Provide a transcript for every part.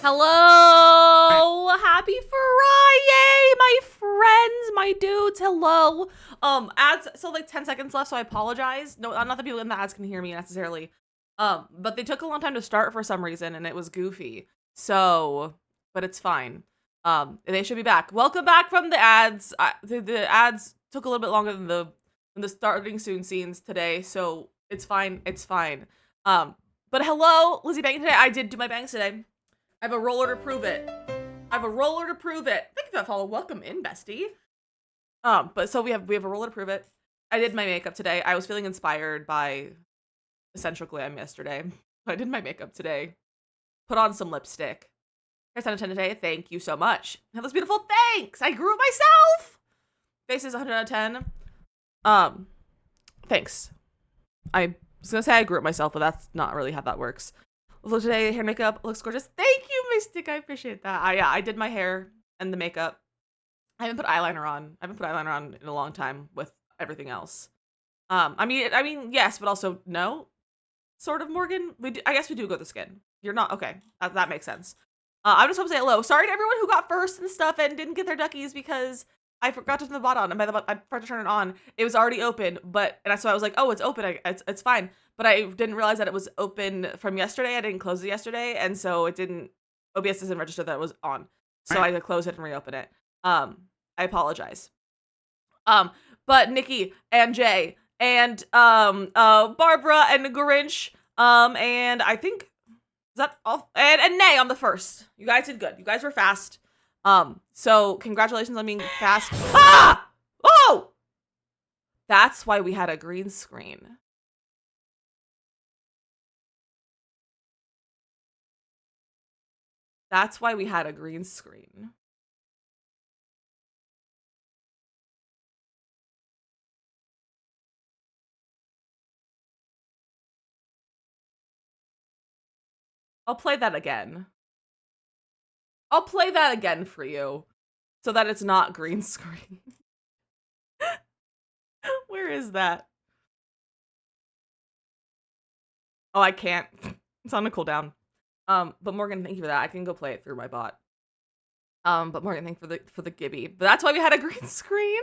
Hello! Happy Friday, my friends, my dudes. Hello. Ads. So like 10 seconds left, so I apologize. No, not that people in the ads can hear me necessarily. But they took a long time to start for some reason, and it was goofy. So, but it's fine. They should be back. Welcome back from the ads. The ads took a little bit longer than the starting soon scenes today, so it's fine. It's fine. But hello, Lizzie Banging today. I did do my bangs today. I have a roller to prove it. Thank you for that follow. Welcome in, bestie. But so we have a roller to prove it. I did my makeup today. I was feeling inspired by Essential Glam yesterday. So I did my makeup today. Put on some lipstick. Here's 10 out of 10 today. Thank you so much. Have those beautiful thanks. I grew it myself. Face is 100 out of 10. Thanks. I was gonna say I grew it myself, but that's not really how that works. Look today, hair and makeup looks gorgeous. Thank you, Mystic. I appreciate that. Yeah, I did my hair and the makeup. I haven't put eyeliner on. I haven't put eyeliner on in a long time with everything else. I mean, yes, but also no. Sort of, Morgan. I guess we do go with the skin. You're not okay. That makes sense. I just want to say hello. Sorry to everyone who got first and stuff and didn't get their duckies because I forgot to turn the bot on, and by the I forgot to turn it on. It was already open, so I was like, oh, it's open. It's fine. But I didn't realize that it was open from yesterday. I didn't close it yesterday, and so it didn't. OBS doesn't register that it was on, so I had to close it and reopen it. I apologize. But Nikki and Jay and Barbara and Grange, and I think is that all, and Nay on the first. You guys did good. You guys were fast. So congratulations on being fast. Ah! Oh! That's why we had a green screen. That's why we had a green screen. I'll play that again. I'll play that again for you so that it's not green screen. Where is that? Oh, I can't. It's on a cooldown. But Morgan, thank you for that. I can go play it through my bot. But Morgan, thank you for the Gibby. But that's why we had a green screen.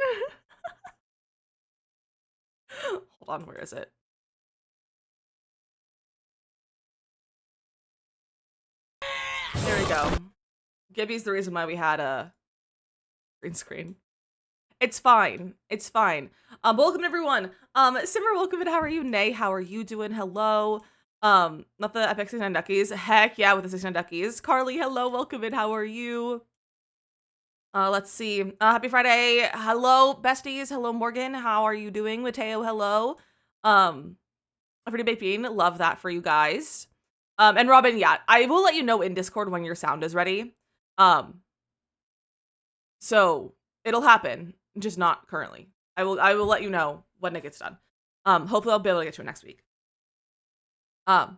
Hold on, where is it? There we go. Gibby's the reason why we had a green screen. It's fine. It's fine. Welcome everyone. Simmer, welcome in. How are you? Nay, how are you doing? Hello. Not the epic 69 duckies. Heck yeah, with the 69 duckies. Carly, hello, welcome in. How are you? Let's see. Happy Friday. Hello, besties. Hello, Morgan. How are you doing? Mateo, hello. Pretty baked bean. Love that for you guys. And Robin, yeah, I will let you know in Discord when your sound is ready. So it'll happen, just not currently. I will let you know when it gets done. Hopefully I'll be able to get to it next week. But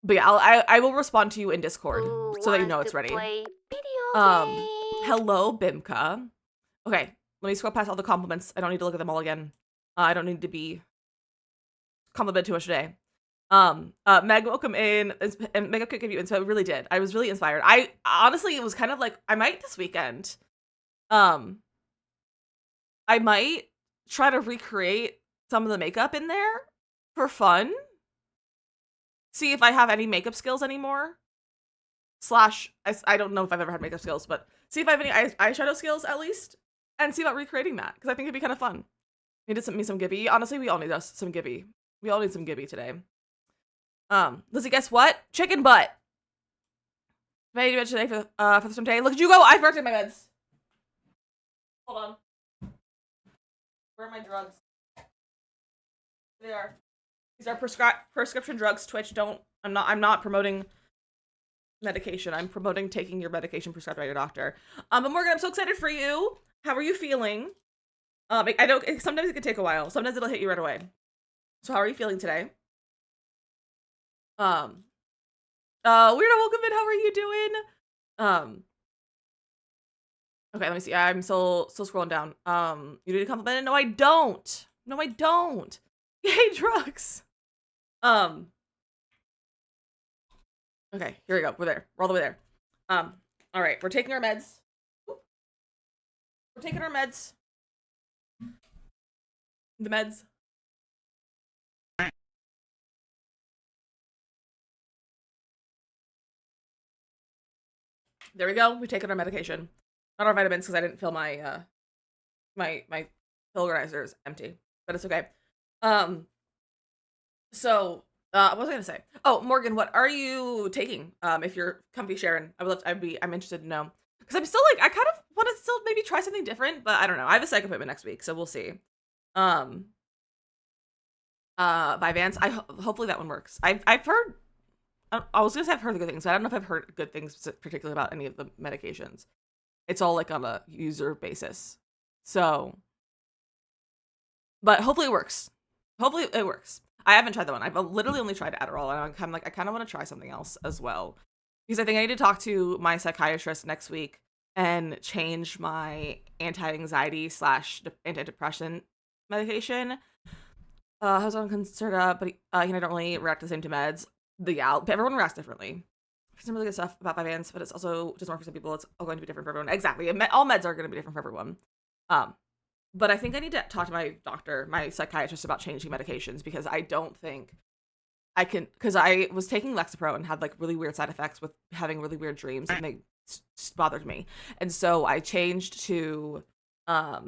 yeah, I will respond to you in Discord so that you know it's ready. Hello, Bimka. Okay, let me scroll past all the compliments. I don't need to look at them all again. I don't need to be complimented too much today. Meg, welcome in. And Makeup could give you inspo. It really did. I was really inspired. I honestly, it was kind of like I might this weekend. I might try to recreate some of the makeup in there for fun. See if I have any makeup skills anymore. Slash, I don't know if I've ever had makeup skills, but see if I have any eyeshadow skills at least, and see about recreating that because I think it'd be kind of fun. Needed me some Gibby. Honestly, we all need some Gibby. We all need some Gibby today. Lizzie, guess what? Chicken butt. Ready to today for the swim day. Look at you go! I've worked in my meds. Hold on. Where are my drugs? They are. These are prescription drugs. Twitch, don't. I'm not promoting medication. I'm promoting taking your medication prescribed by your doctor. But Morgan, I'm so excited for you. How are you feeling? I know sometimes it can take a while. Sometimes it'll hit you right away. So how are you feeling today? Weirdo, welcome in. How are you doing? Okay, let me see. I'm still scrolling down. You need a compliment? No, I don't. No, I don't. Yay, drugs. Okay, here we go. We're there. We're all the way there. All right, we're taking our meds. We're taking our meds. The meds. There we go. We've taken our medication. Not our vitamins because I didn't fill my my pill organizer is empty, but it's okay. So what was I gonna say? Oh, Morgan, what are you taking? If you're comfy sharing, I'm interested to know because I'm still like I kind of want to still maybe try something different, but I don't know. I have a psych appointment next week, so we'll see. Um, Vyvanse. Hopefully that one works. I've heard. I was gonna say I've heard good things, but I don't know if I've heard good things particularly about any of the medications. It's all like on a user basis. So, but hopefully it works. Hopefully it works. I haven't tried that one. I've literally only tried Adderall, and I'm kind of like I kind of want to try something else as well because I think I need to talk to my psychiatrist next week and change my anti-anxiety / antidepressant medication. I was on Concerta, but I don't really react the same to meds. Everyone reacts differently. There's some really good stuff about Vyvanse, but it's also just more for some people. It's all going to be different for everyone. Exactly. All meds are going to be different for everyone. But I think I need to talk to my doctor, my psychiatrist, about changing medications because I don't think I can. Because I was taking Lexapro and had like really weird side effects with having really weird dreams, and they bothered me. And so I changed to Prozac.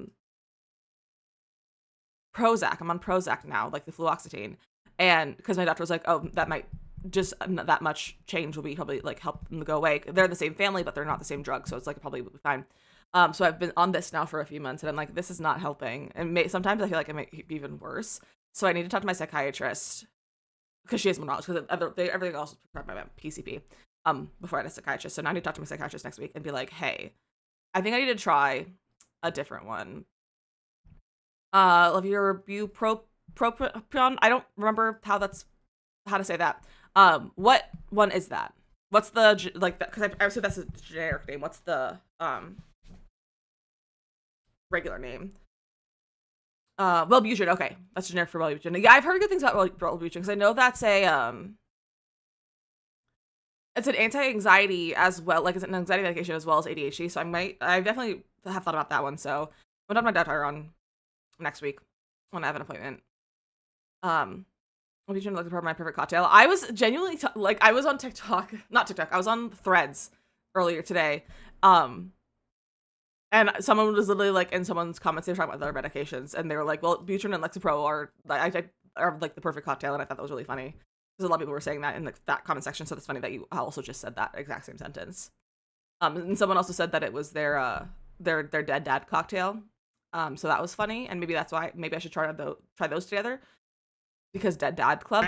I'm on Prozac now, like the fluoxetine, and because my doctor was like, "Oh, that might just that much change will be probably like help them go away." They're the same family, but they're not the same drug, so it's like probably will be fine. So I've been on this now for a few months, and I'm like, this is not helping, and sometimes I feel like it might be even worse. So I need to talk to my psychiatrist because she has more knowledge. Because everything else is prepared by my PCP. Before I had a psychiatrist, so now I need to talk to my psychiatrist next week and be like, hey, I think I need to try a different one. Love your bupropion. I don't remember how to say that. What one is that? What's the like that? Because I assume that's a generic name. What's the regular name? Wellbutrin. Okay, that's generic for Wellbutrin. Yeah, I've heard good things about Wellbutrin because I know that's a it's an anti-anxiety as well, like it's an anxiety medication as well as ADHD. So I definitely have thought about that one. So I'm gonna have my doctor on next week when I have an appointment. Wellbutrin looking for my perfect cocktail. I was genuinely I was on not TikTok. I was on Threads earlier today. And someone was literally like in someone's comments, they were talking about their medications, and they were like, "Well, Butrin and Lexapro are like the perfect cocktail," and I thought that was really funny because a lot of people were saying that in that comment section. So it's funny that you also just said that exact same sentence. And someone also said that it was their dead dad cocktail. So that was funny, and maybe that's why maybe I should try those together because Dead Dad Club,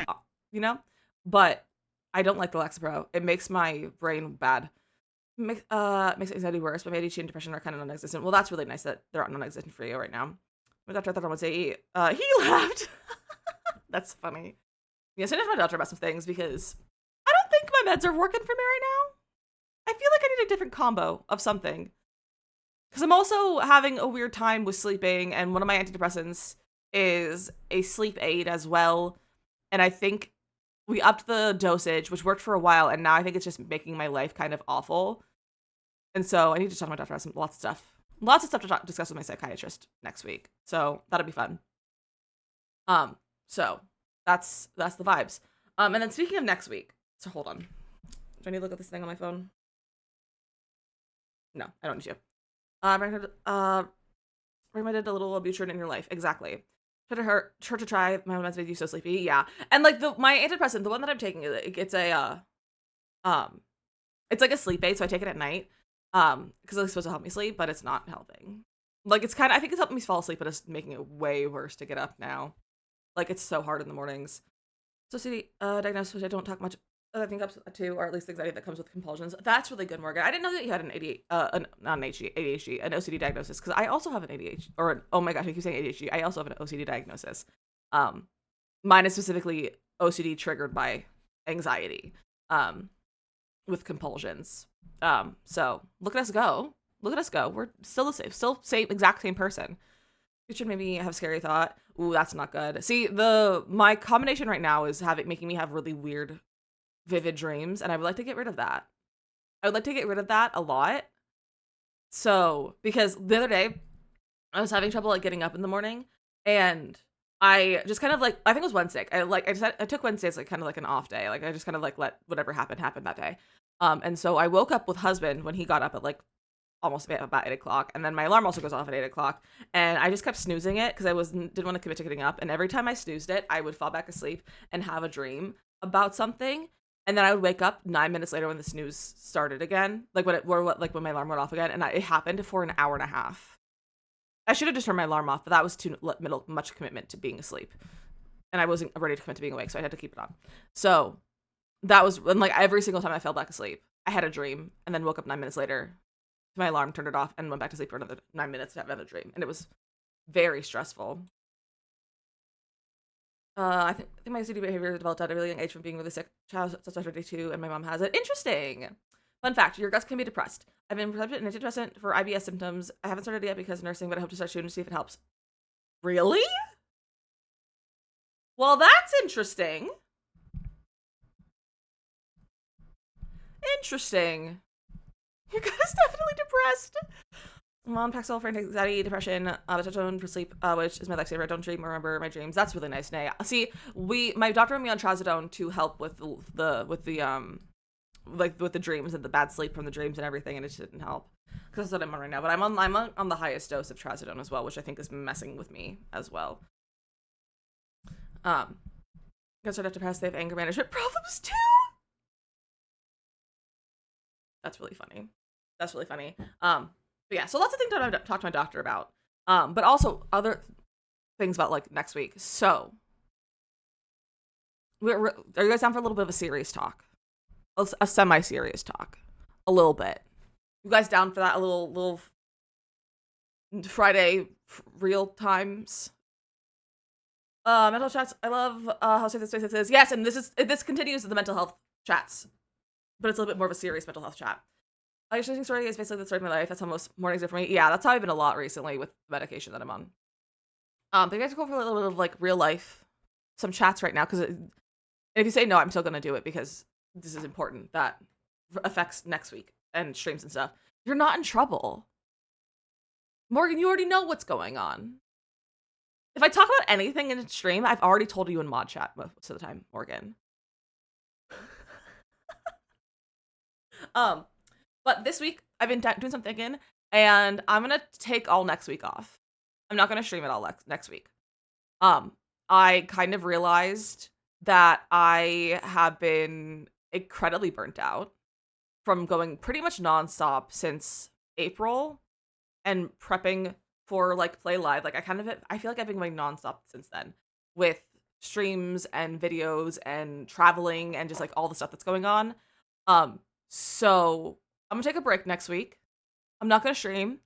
But I don't like the Lexapro. It makes my brain bad. Makes anxiety worse, but ADHD and depression are kind of non-existent. Well, that's really nice that they're non-existent for you right now. My doctor thought I would say he laughed. That's funny. Yes, I need to my doctor about some things because I don't think my meds are working for me right now. I feel like I need a different combo of something. Because I'm also having a weird time with sleeping, and one of my antidepressants is a sleep aid as well. And I think we upped the dosage, which worked for a while, and now I think it's just making my life kind of awful. And so I need to talk to my doctor about lots of stuff to discuss with my psychiatrist next week. So that'll be fun. So that's the vibes. And then speaking of next week, so hold on. Do I need to look at this thing on my phone? No, I don't need to. Recommended a little Wellbutrin in your life. Exactly. Try to try. My meds made you so sleepy. Yeah, and like my antidepressant, the one that I'm taking, it's like a sleep aid, so I take it at night, because it's supposed to help me sleep, but it's not helping. Like I think it's helping me fall asleep, but it's making it way worse to get up now. Like it's so hard in the mornings. So see, diagnosis, which I don't talk much. I think up to, or at least anxiety that comes with compulsions. That's really good, Morgan. I didn't know that you had an ADHD, an OCD diagnosis, because I also have an ADHD, oh my gosh, I keep saying ADHD. I also have an OCD diagnosis. Mine is specifically OCD triggered by anxiety, with compulsions. So look at us go. We're still the same exact same person. You should maybe have a scary thought. Ooh, that's not good. See, my combination right now is making me have really weird vivid dreams, and I would like to get rid of that. I would like to get rid of that a lot. So, because the other day I was having trouble like getting up in the morning, and I just kind of like, I think it was Wednesday. I took Wednesdays like kind of like an off day. Like I just kind of like let whatever happen that day. And so I woke up with husband when he got up at like almost about 8 o'clock, and then my alarm also goes off at 8 o'clock, and I just kept snoozing it because didn't want to commit to getting up. And every time I snoozed it, I would fall back asleep and have a dream about something, and then I would wake up 9 minutes later when the snooze started again, like when my alarm went off again, and it happened for an hour and a half. I should have just turned my alarm off, but that was too much commitment to being asleep, and I wasn't ready to commit to being awake, so I had to keep it on. So that was when, like, every single time I fell back asleep, I had a dream, and then woke up 9 minutes later. My alarm turned it off and went back to sleep for another 9 minutes to have another dream, and it was very stressful. I think my OCD behavior developed at a really young age from being really sick. Child such as 32, and my mom has it. Interesting. Fun fact: your guts can be depressed. I've been prescribed an antidepressant for IBS symptoms. I haven't started yet because of nursing, but I hope to start soon to see if it helps. Really? Well, that's interesting. Interesting. Your gut is definitely depressed. Mom Paxil for anxiety, depression, Testosterone for sleep, which is my lifesaver. I don't dream or remember my dreams. That's really nice, Nay. See, my doctor put me on trazodone to help with the dreams and the bad sleep from the dreams and everything, and it just didn't help. Because that's what I'm on right now. But I'm on the highest dose of trazodone as well, which I think is messing with me as well. Gonna start after past, they have anger management problems too. That's really funny. But yeah, so lots of things that I've talked to my doctor about. But also other things about like next week. So, are you guys down for a little bit of a serious talk? A semi-serious talk, a little bit. You guys down for that? A little Friday real times. Mental chats. I love how safe this space is. Yes, and this continues the mental health chats, but it's a little bit more of a serious mental health chat. Your sleeping story is basically the story of my life. That's how most mornings are for me. Yeah, that's how I've been a lot recently with the medication that I'm on. But you guys go for a little bit of like real life, some chats right now, because if you say no, I'm still gonna do it because this is important. That affects next week and streams and stuff. You're not in trouble, Morgan. You already know what's going on. If I talk about anything in a stream, I've already told you in mod chat most of the time, Morgan. But this week, I've been doing some thinking, and I'm gonna take all next week off. I'm not gonna stream it all next week. I kind of realized that I have been incredibly burnt out from going pretty much nonstop since April and prepping for like Play Live. Like I feel like I've been going nonstop since then with streams and videos and traveling and just like all the stuff that's going on. So I'm gonna take a break next week. I'm not gonna stream.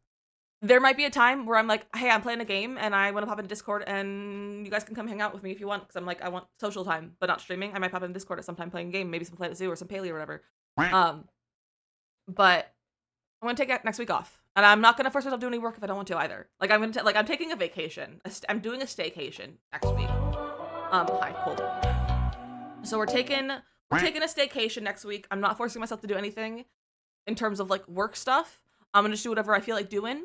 There might be a time where I'm like, hey, I'm playing a game and I want to pop into Discord and you guys can come hang out with me if you want, because I'm like, I want social time, but not streaming. I might pop into Discord at some time playing a game, maybe some Planet Zoo or some Paleo or whatever. But I'm gonna take next week off, and I'm not gonna force myself to do any work if I don't want to either. Like I'm taking a vacation. I'm doing a staycation next week. Hi, cool. So we're taking a staycation next week. I'm not forcing myself to do anything in terms of like work stuff. I'm gonna just do whatever I feel like doing.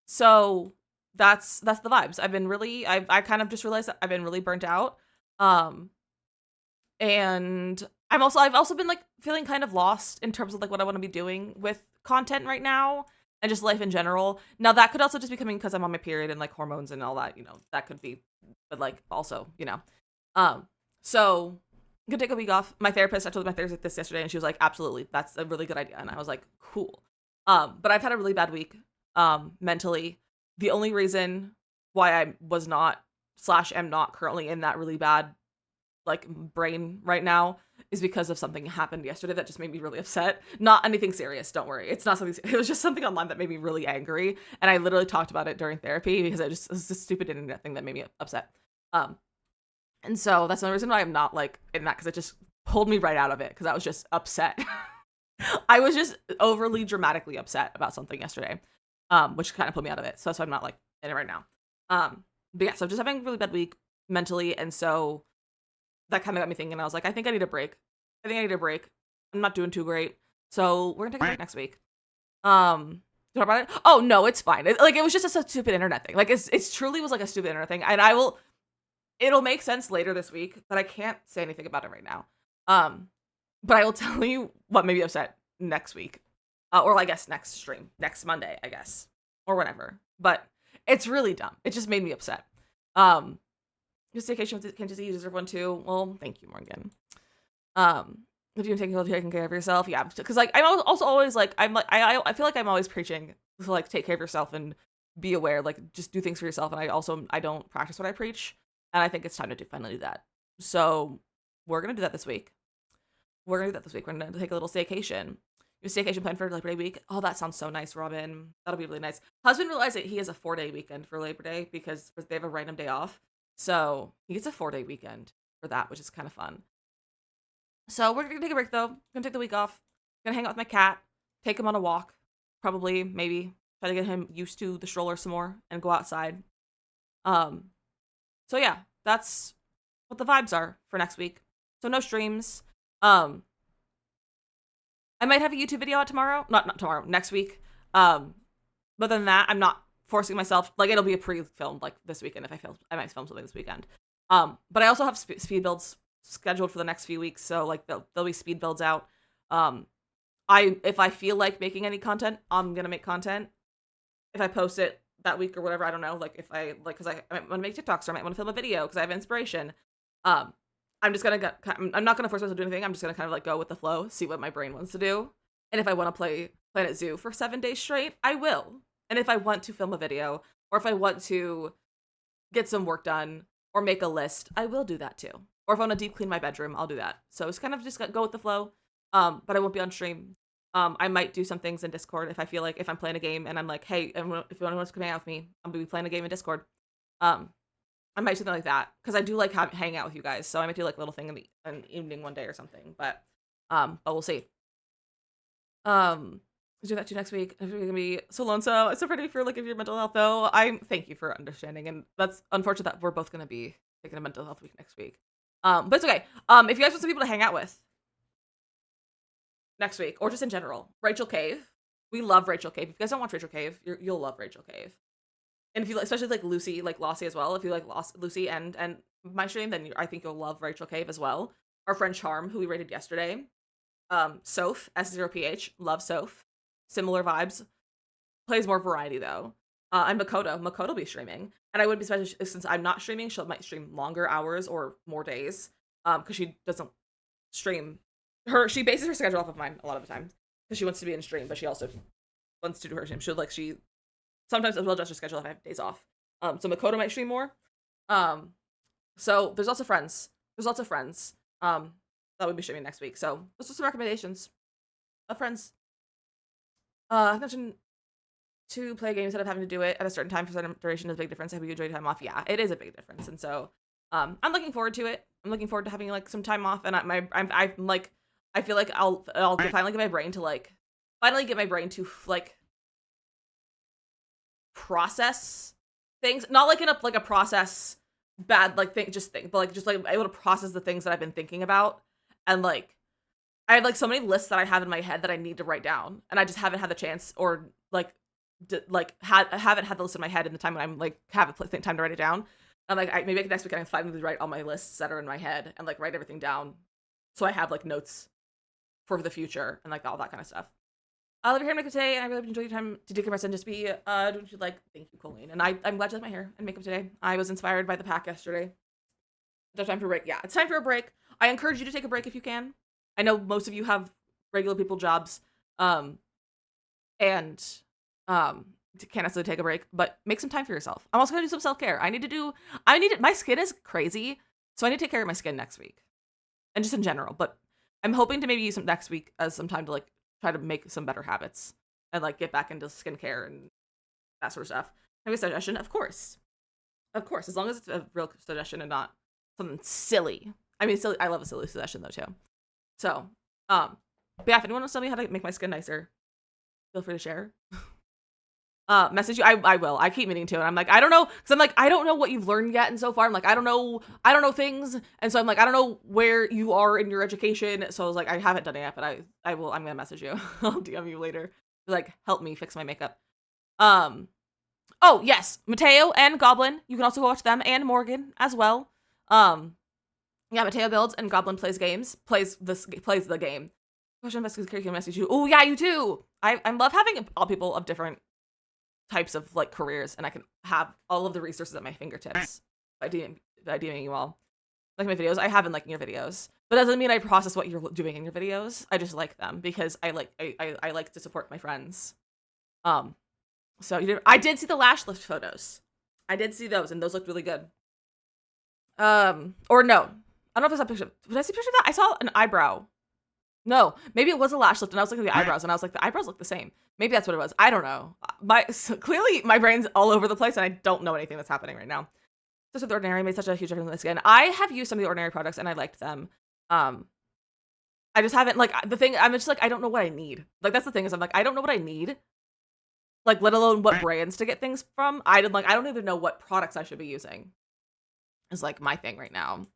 So that's the vibes. I kind of just realized that I've been really burnt out. And I've also been like feeling kind of lost in terms of like what I want to be doing with content right now and just life in general. Now that could also just be coming because I'm on my period and like hormones and all that, that could be, but like also, so I'm gonna take a week off. I told my therapist this yesterday and she was like, absolutely, that's a really good idea. And I was like, cool. But I've had a really bad week, mentally. The only reason why I was not / am not currently in that really bad like brain right now is because of something happened yesterday that just made me really upset. Not anything serious, don't worry. It's not something, it was just something online that made me really angry. And I literally talked about it during therapy because it was a stupid internet thing that made me upset. And so that's the only reason why I'm not like in that, because it just pulled me right out of it because I was just upset. I was just overly dramatically upset about something yesterday, which kind of pulled me out of it. So that's why I'm not like in it right now. But yeah, so I'm just having a really bad week mentally, and so that kind of got me thinking. I was like, I think I need a break. I'm not doing too great. So we're gonna take a break next week. Talk about it? Oh no, it's fine. It was just a stupid internet thing. Like it's truly was like a stupid internet thing, and it'll make sense later this week, but I can't say anything about it right now. But I will tell you what made me upset next week, or I guess next stream, next Monday, I guess, or whatever. But it's really dumb. It just made me upset. Your staycation with Kansas City, you deserve one too. Well, thank you, Morgan. If you're taking care of yourself, yeah, because like I'm also always like I feel like I'm always preaching to like take care of yourself and be aware, like just do things for yourself. And I don't practice what I preach, and I think it's time to finally do that. So we're gonna do that this week. We're gonna take a little staycation. Your staycation plan for Labor Day week. Oh, that sounds so nice, Robin. That'll be really nice. Husband realized that he has a 4-day weekend for Labor Day because they have a random day off. So he gets a 4-day weekend for that, which is kind of fun. So we're gonna take a break though. Gonna take the week off. Gonna hang out with my cat. Take him on a walk. Probably, maybe. Try to get him used to the stroller some more and go outside. So yeah, that's what the vibes are for next week. So no streams. I might have a YouTube video out tomorrow. Not tomorrow, next week. But than that, I'm not forcing myself. Like, it'll be a pre-filmed, like, this weekend if I might film something this weekend. But I also have speed builds scheduled for the next few weeks, so, like, there'll be speed builds out. If I feel like making any content, I'm gonna make content. If I post it that week or whatever, I don't know, like, if I, like, because I might want to make TikToks, or I might want to film a video, because I have inspiration. I'm just gonna I'm not gonna force myself to do anything. I'm just gonna kind of like go with the flow, see what my brain wants to do. And if I want to play Planet Zoo for 7 days straight, I will. And if I want to film a video, or if I want to get some work done, or make a list, I will do that too. Or if I want to deep clean my bedroom, I'll do that. So it's kind of just go with the flow. But I won't be on stream. I might do some things in Discord if I feel like, if I'm playing a game and I'm like, hey, everyone, if anyone wants to come hang out with me, I'm gonna be playing a game in Discord. I might do something like that because I do like hanging out with you guys. So I might do like a little thing in the evening one day or something. But we'll see. Do that too next week. It's gonna be so lonesome. It's so pretty for like if your mental health though. Thank you for understanding, and that's unfortunate that we're both gonna be taking a mental health week next week. But it's okay. If you guys want some people to hang out with next week, or just in general, Rachel Cave. We love Rachel Cave. If you guys don't watch Rachel Cave, you'll love Rachel Cave. And if you especially like Lucy, like Lossie as well. If you like Lucy and my stream, then I think you'll love Rachel Cave as well. Our friend Charm, who we rated yesterday. Soph, S0PH, love Soph. Similar vibes. Plays more variety though. And Makoto will be streaming. And I would be, especially since I'm not streaming, she might stream longer hours or more days. Because she doesn't stream. She bases her schedule off of mine a lot of the time. Because she wants to be in stream, but she also wants to do her stream. She sometimes as well adjust her schedule if I have days off. So Makoto might stream more. So there's lots of friends. That would be streaming next week. So those are some recommendations of friends. I mentioned to play a game instead of having to do it at a certain time for a certain duration is a big difference. Have you enjoyed time off? Yeah, it is a big difference. And so I'm looking forward to it. I'm looking forward to having like some time off. And I'm like, I feel like I'll finally get my brain to like process things, not like in a process bad like thing, but just like able to process the things that I've been thinking about. And like I have like so many lists that I have in my head that I need to write down, and I just haven't had the chance, or like haven't had the list in my head in the time when I'm like have time to write it down. I'm like, maybe next week I can finally write all my lists that are in my head and like write everything down, so I have like notes for the future and like all that kind of stuff. I love your hair and makeup today, and I really enjoyed your time to decompress and just be don't you like, thank you, Colleen. And I'm glad you like my hair and makeup today. I was inspired by the pack yesterday. It's time for a break. Yeah, it's time for a break. I encourage you to take a break if you can. I know most of you have regular people jobs, and can't necessarily take a break, but make some time for yourself. I'm also gonna do some self-care. My skin is crazy, so I need to take care of my skin next week. And just in general, but I'm hoping to maybe use some next week as some time to like try to make some better habits and like get back into skincare and that sort of stuff. Have a suggestion? Of course, as long as it's a real suggestion and not something silly. I mean, silly. I love a silly suggestion though too. So, but yeah, if anyone wants to tell me how to make my skin nicer, feel free to share. message you. I will. I keep meaning to, and I'm like, I don't know, because I'm like, I don't know what you've learned yet, and so far I'm like, I don't know things, and so I'm like, I don't know where you are in your education, so I was like, I haven't done it yet, but I will. I'm gonna message you. I'll DM you later. Like, help me fix my makeup. Oh yes, Mateo and Goblin. You can also go watch them, and Morgan as well. Yeah, Mateo builds and Goblin plays games. Plays the game. Question curriculum message you. Oh yeah, you too. I love having all people of different types of like careers, and I can have all of the resources at my fingertips by DMing you all. Like my videos, I have been liking your videos, but that doesn't mean I process what you're doing in your videos. I just like them because I like to support my friends. So I did see the lash lift photos. I did see those, and those looked really good. Or no, I don't know if it's a picture. Did I see a picture of that? I saw an eyebrow. No, maybe it was a lash lift, and I was looking at the eyebrows, and I was like, the eyebrows look the same. Maybe that's what it was. I don't know. Clearly, my brain's all over the place, and I don't know anything that's happening right now. Just with Ordinary made such a huge difference in my skin. I have used some of the Ordinary products, and I liked them. I just haven't, like, the thing, I'm just like, I don't know what I need. Like, that's the thing, is I'm like, I don't know what I need. Like, let alone what brands to get things from. I don't even know what products I should be using. Is, like, my thing right now.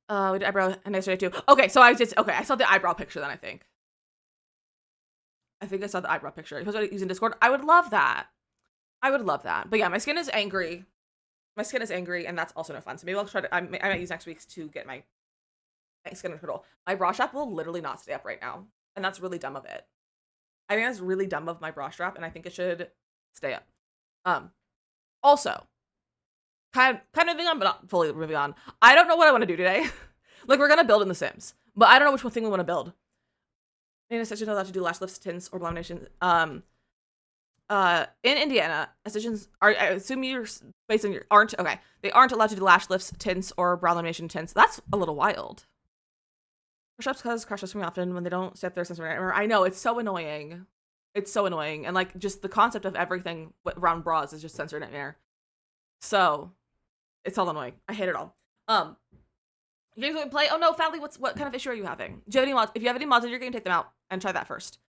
We did eyebrow and yesterday too. Okay, so I saw the eyebrow picture then, I think I saw the eyebrow picture. If I was using Discord, I would love that. But yeah, my skin is angry. And that's also no fun. So maybe I'll try to, I might use next week's to get my skin under control. My bra strap will literally not stay up right now. And that's really dumb of it. I think that's really dumb of my bra strap, and I think it should stay up. Also, kind of moving on, but not fully moving on. I don't know what I want to do today. Like, we're gonna build in The Sims, but I don't know which one thing we want to build. In a session allowed to do lash lifts, tints, or laminations. In Indiana, estheticians are, I assume you're based on they aren't allowed to do lash lifts, tints, or brow lamination tints. That's a little wild. Shops crash us from me often when they don't step their sensor. I know, it's so annoying. And like, just the concept of everything around bras is just sensor nightmare. So it's all annoying. I hate it all. Games we play. Oh no, Fadley, what kind of issue are you having? Do you have any mods? If you have any mods in your game, take them out and try that first.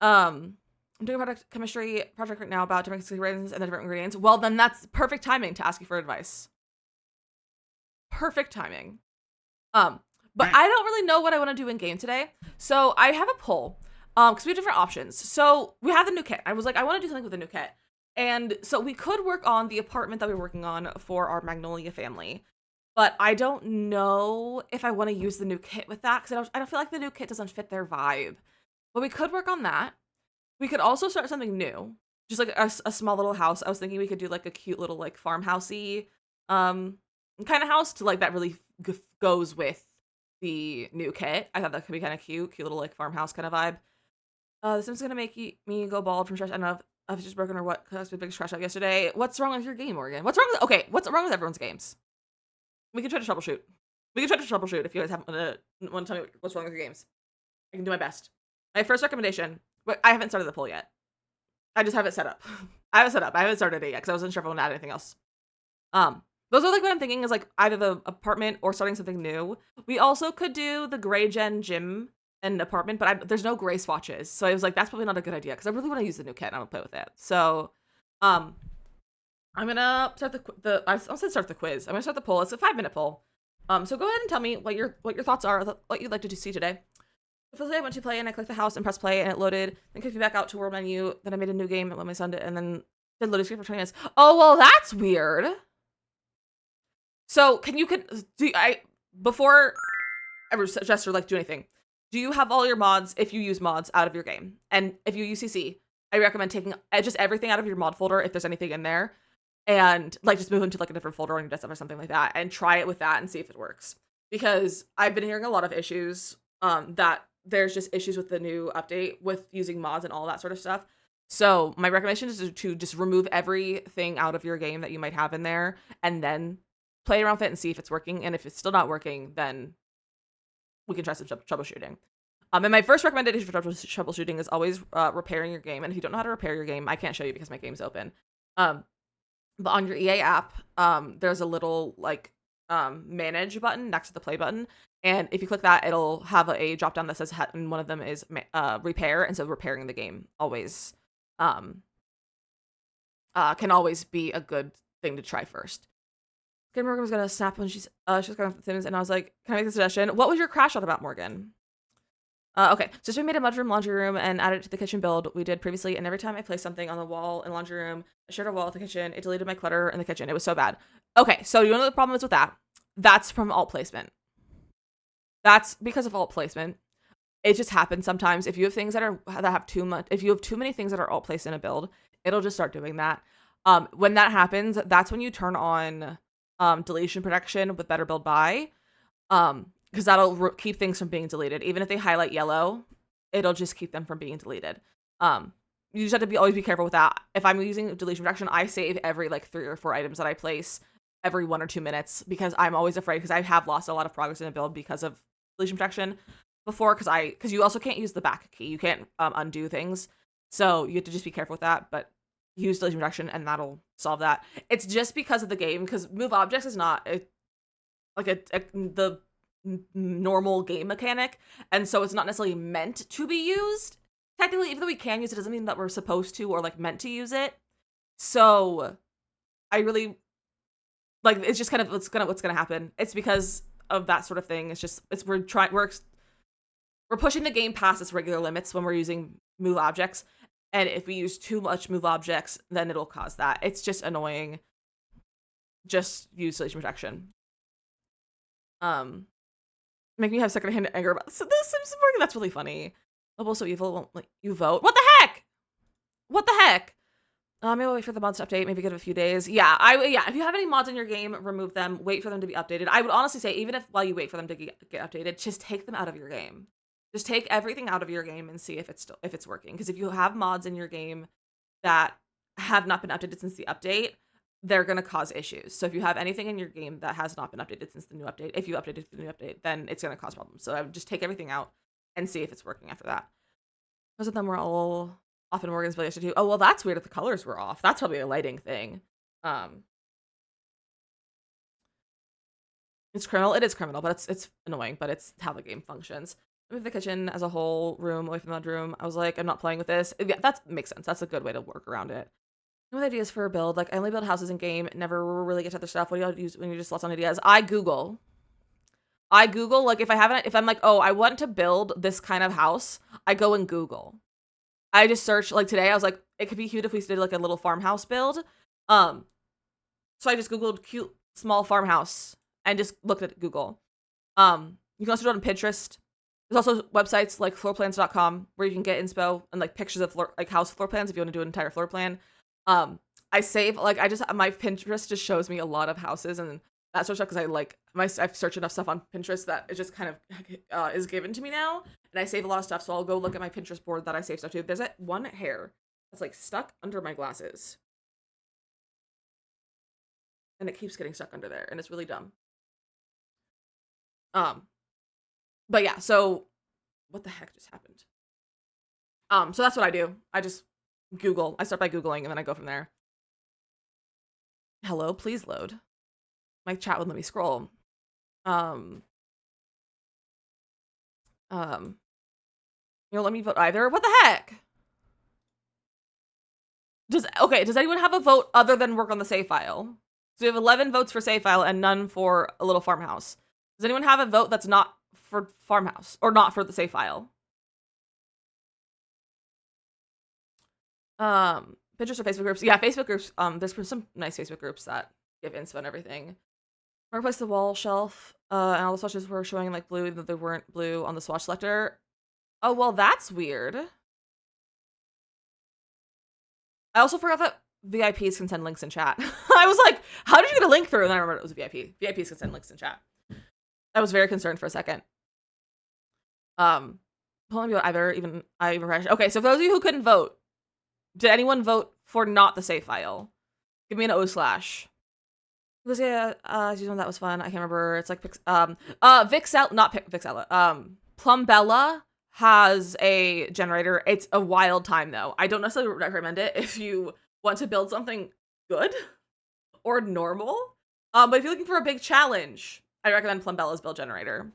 I'm doing a product chemistry project right now about different ingredients and the different ingredients. Well, then that's perfect timing to ask you for advice. Perfect timing. But I don't really know what I want to do in game today. So I have a poll. Because we have different options. So we have the new kit. I was like, I want to do something with the new kit. And so we could work on the apartment that we're working on for our Magnolia family. But I don't know if I want to use the new kit with that, because I don't feel like the new kit doesn't fit their vibe. But we could work on that. We could also start something new. Just like a small little house. I was thinking we could do like a cute little like farmhousey kind of house to like that really goes with the new kit. I thought that could be kind of cute little like farmhouse kind of vibe. This is gonna make me go bald from stress. I don't know if it's just broken or what, because the biggest crash out yesterday. What's wrong with your game, Morgan? What's wrong with everyone's games? We can try to troubleshoot. If you guys want to tell me what's wrong with your games. I can do my best. My first recommendation, but I haven't started the poll yet. I just have it set up. I haven't started it yet because I wasn't sure if I want to add anything else. Those are like what I'm thinking is like either the apartment or starting something new. We also could do the gray gen gym and apartment, but there's no gray swatches. So I was like, that's probably not a good idea because I really want to use the new kit and I want to play with it. So, I'm gonna start I'm gonna start the quiz. I'm gonna start the poll. It's a 5-minute poll. So go ahead and tell me what your thoughts are, what you'd like to see today. So today I went to play and I clicked the house and pressed play and it loaded, then kicked me back out to world menu. Then I made a new game and let my son did, and then did loading screen for 20 minutes. Oh well, that's weird. So before I ever suggest or like do anything, do you have all your mods, if you use mods, out of your game? And if you use CC, I recommend taking just everything out of your mod folder if there's anything in there, and like just move them to like a different folder on your desktop or something like that, and try it with that and see if it works. Because I've been hearing a lot of issues, that there's just issues with the new update with using mods and all that sort of stuff. So my recommendation is to just remove everything out of your game that you might have in there, and then play around with it and see if it's working. And if it's still not working, then we can try some troubleshooting. And my first recommendation for troubleshooting is always repairing your game. And if you don't know how to repair your game, I can't show you because my game's open. But on your EA app, there's a little like manage button next to the play button. And if you click that, it'll have a drop down that says, and one of them is repair. And so repairing the game always can always be a good thing to try first. Morgan was gonna snap when she was going for things, and I was like, "Can I make a suggestion? What was your crash out about, Morgan?" Okay, so we made a mudroom laundry room and added it to the kitchen build we did previously, and every time I placed something on the wall in the laundry room, I shared a wall with the kitchen, it deleted my clutter in the kitchen. It was so bad. Okay, so you know what the problem is with that? That's from alt placement. That's because of alt placement. It just happens sometimes. If you have things that have too much, if you have too many things that are alt placed in a build, it'll just start doing that. When that happens, that's when you turn on deletion protection with better build by, because that'll keep things from being deleted. Even if they highlight yellow, it'll just keep them from being deleted. You just have to always be careful with that. If I'm using deletion protection, I save every like 3 or 4 items that I place every 1 or 2 minutes, because I'm always afraid, because I have lost a lot of progress in a build because of deletion protection before, because you also can't use the back key. You can't undo things, so you have to just be careful with that. But use deletion protection and that'll solve that. It's just because of the game, because move objects is not the normal game mechanic, and so it's not necessarily meant to be used. Technically, even though we can use it, doesn't mean that we're supposed to or like meant to use it. So I really like, it's just kind of what's gonna happen. It's because of that sort of thing. It's just we're pushing the game past its regular limits when we're using move objects. And if we use too much move objects, then it'll cause that. It's just annoying. Just use deletion protection. Make me have secondhand anger about the Sims working. That's really funny. Level so evil won't let you vote. What the heck? What the heck? Maybe I'll wait for the mods to update. Maybe give it a few days. Yeah, if you have any mods in your game, remove them. Wait for them to be updated. I would honestly say, even if while you wait for them to get updated, just take them out of your game. Just take everything out of your game and see if it's working. Because if you have mods in your game that have not been updated since the update, they're going to cause issues. So if you have anything in your game that has not been updated since the new update, if you updated the new update, then it's going to cause problems. So I would just take everything out and see if it's working after that. Most of them were all off in Morgan's build yesterday. Oh, well, that's weird if the colors were off. That's probably a lighting thing. It's criminal. It is criminal, but it's annoying, but it's how the game functions. Move the kitchen as a whole room away from the bedroom. I was like, I'm not playing with this. Yeah, that makes sense. That's a good way to work around it. With ideas for a build, like I only build houses in game, never really get to other stuff. What do y'all use when you're just lost on ideas? I Google, like if I'm like, oh, I want to build this kind of house, I go and Google. I just search, like today I was like, it could be cute if we did like a little farmhouse build. So I just Googled cute small farmhouse and just looked at Google. You can also do it on Pinterest. There's also websites like floorplans.com where you can get inspo and like pictures of house floor plans if you want to do an entire floor plan. I save, like, my Pinterest just shows me a lot of houses and that sort of stuff, because I've searched enough stuff on Pinterest that it just kind of is given to me now, and I save a lot of stuff, so I'll go look at my Pinterest board that I save stuff to. There's that one hair that's like stuck under my glasses, and it keeps getting stuck under there, and it's really dumb. But yeah, so what the heck just happened? So that's what I do. I just Google. I start by Googling, and then I go from there. Hello, please load. My chat wouldn't let me scroll. You don't let me vote either? What the heck? Does anyone have a vote other than work on the save file? So we have 11 votes for save file and none for a little farmhouse. Does anyone have a vote that's not for farmhouse or not for the save file? Pinterest or Facebook groups? Yeah, Facebook groups. There's some nice Facebook groups that give inspo and everything. I replaced the wall shelf, and all the swatches were showing like blue, that they weren't blue on the swatch selector. Oh, well, that's weird. I also forgot that VIPs can send links in chat. I was like, how did you get a link through? And I remembered it was a VIP. VIPs can send links in chat. I was very concerned for a second. Hold on, I even crashed. Okay, so for those of you who couldn't vote, did anyone vote for not the save file? Give me an O/. That was fun. I can't remember. It's like Vixella. Plumbella has a generator. It's a wild time though. I don't necessarily recommend it if you want to build something good or normal. But if you're looking for a big challenge, I recommend Plumbella's build generator.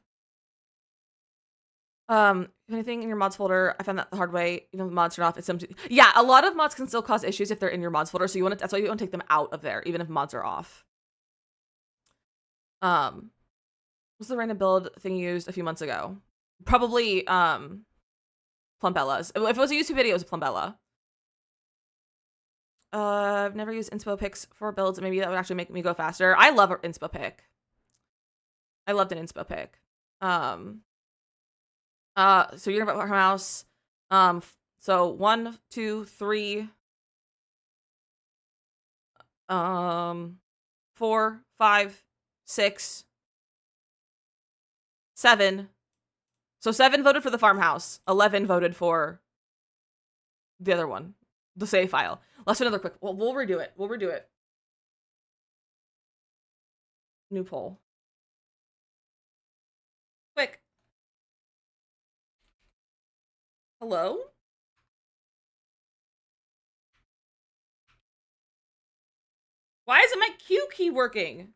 If anything in your mods folder, I found that the hard way, even with mods turned off, it's empty. Yeah, a lot of mods can still cause issues if they're in your mods folder, so that's why you want to take them out of there, even if mods are off. What's the random build thing you used a few months ago? Probably, Plumbella's. If it was a YouTube video, it was Plumbella. I've never used inspo picks for builds. Maybe that would actually make me go faster. I love an inspo pick. I loved an inspo pick. So you're about farmhouse. So 1, 2, 3, 4, 5, 6, 7. So 7 voted for the farmhouse. 11 voted for the other one, the save file. Let's do another quick. Well, we'll redo it. We'll redo it. New poll. Quick. Hello? Why isn't my Q key working?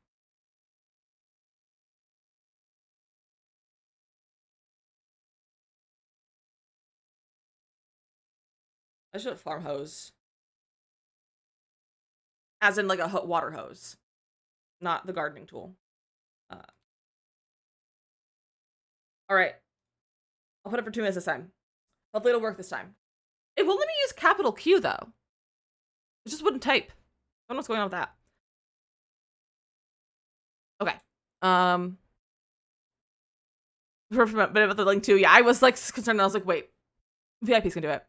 I should have farm hose. As in like a water hose. Not the gardening tool. Alright. I'll put it for 2 minutes this time. Hopefully it'll work this time. It won't let me use capital Q though. It just wouldn't type. I don't know what's going on with that. Okay. But about the link too, yeah, I was like concerned. I was like, wait, VIPs can do it.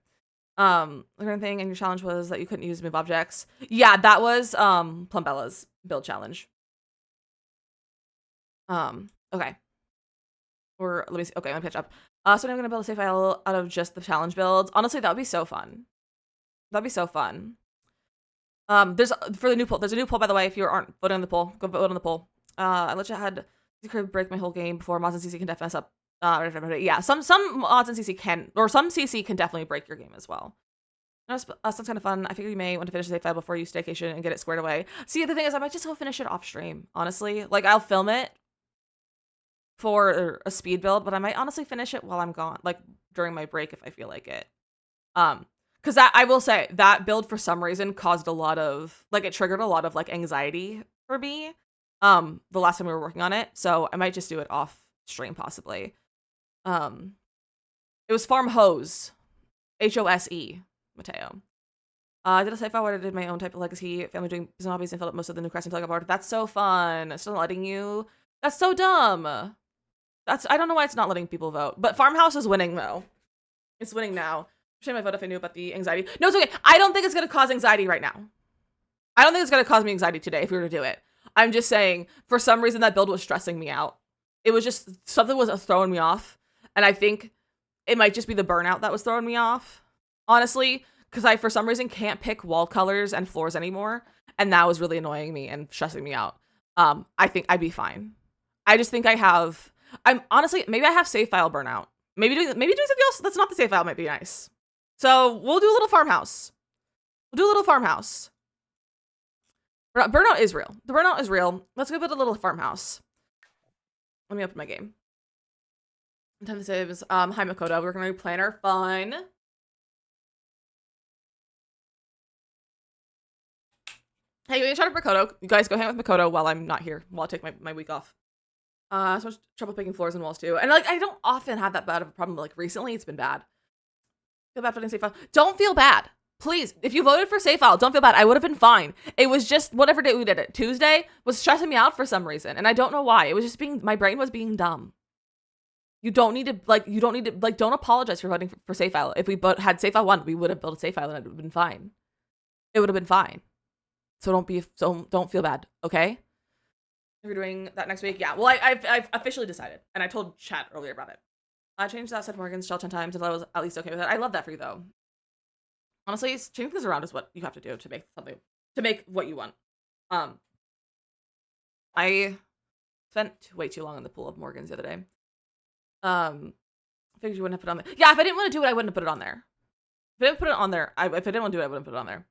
The grand thing and your challenge was that you couldn't use move objects. Yeah, that was Plumbella's build challenge. Okay. Or let me see. Okay, I'm gonna catch up. So now I'm gonna build a save file out of just the challenge builds. Honestly, that would be so fun. That'd be so fun. There's for the new poll. There's a new poll, by the way. If you aren't voting on the poll, go vote on the poll. I let you had to break my whole game before mods and CC can definitely mess up. Yeah, some mods and CC can, or some CC can definitely break your game as well. Sounds kind of fun. I figure you may want to finish the save file before you staycation and get it squared away. See, the thing is, I might just go finish it off stream. Honestly, like I'll film it for a speed build, but I might honestly finish it while I'm gone, like during my break if I feel like it. Because that I will say that build for some reason caused a lot of it triggered a lot of like anxiety for me. The last time we were working on it, so I might just do it off stream possibly. It was farm hose, HOSE, Mateo. I did a save file where I did my own type of legacy family doing business hobbies and filled up most of the new cresting plug board. That's so fun. It's not letting you. That's so dumb. I don't know why it's not letting people vote. But farmhouse is winning though. It's winning now. Shame I vote if I knew about the anxiety. No, it's okay. I don't think it's gonna cause anxiety right now. I don't think it's gonna cause me anxiety today if we were to do it. I'm just saying, for some reason that build was stressing me out. It was just something was throwing me off, and I think it might just be the burnout that was throwing me off. Honestly, because I for some reason can't pick wall colors and floors anymore, and that was really annoying me and stressing me out. I think I'd be fine. I just think I'm honestly maybe I have save file burnout. Maybe doing something else that's not the save file might be nice. So we'll do a little farmhouse. Burnout is real. The burnout is real. Let's go build a little farmhouse. Let me open my game. Time to save is hi Makoto. We're gonna do planner fun. Hey, you shout out Makoto. You guys go hang out with Makoto while I'm not here. While I take my week off. So much trouble picking floors and walls too. And like I don't often have that bad of a problem, but like recently it's been bad. Feel bad for save file. Don't feel bad. Please, if you voted for save file, don't feel bad. I would have been fine. It was just whatever day we did it. Tuesday was stressing me out for some reason, and I don't know why. It was just my brain was being dumb. You don't need to don't apologize for voting for save file. If we had save file 1, we would have built a save file and it would have been fine. It would have been fine. So don't feel bad, okay? We're doing that next week. Yeah. Well, I've officially decided, and I told chat earlier about it. I changed that Seth Morgan's shell 10 times until I was at least okay with it. I love that for you though. Honestly, changing things around is what you have to do to make what you want. I spent way too long in the pool of Morgans the other day. Figured you wouldn't have put it on there. Yeah, if I didn't want to do it, I wouldn't have put it on there. If I didn't put it on there, if I didn't want to do it, I wouldn't put it on there.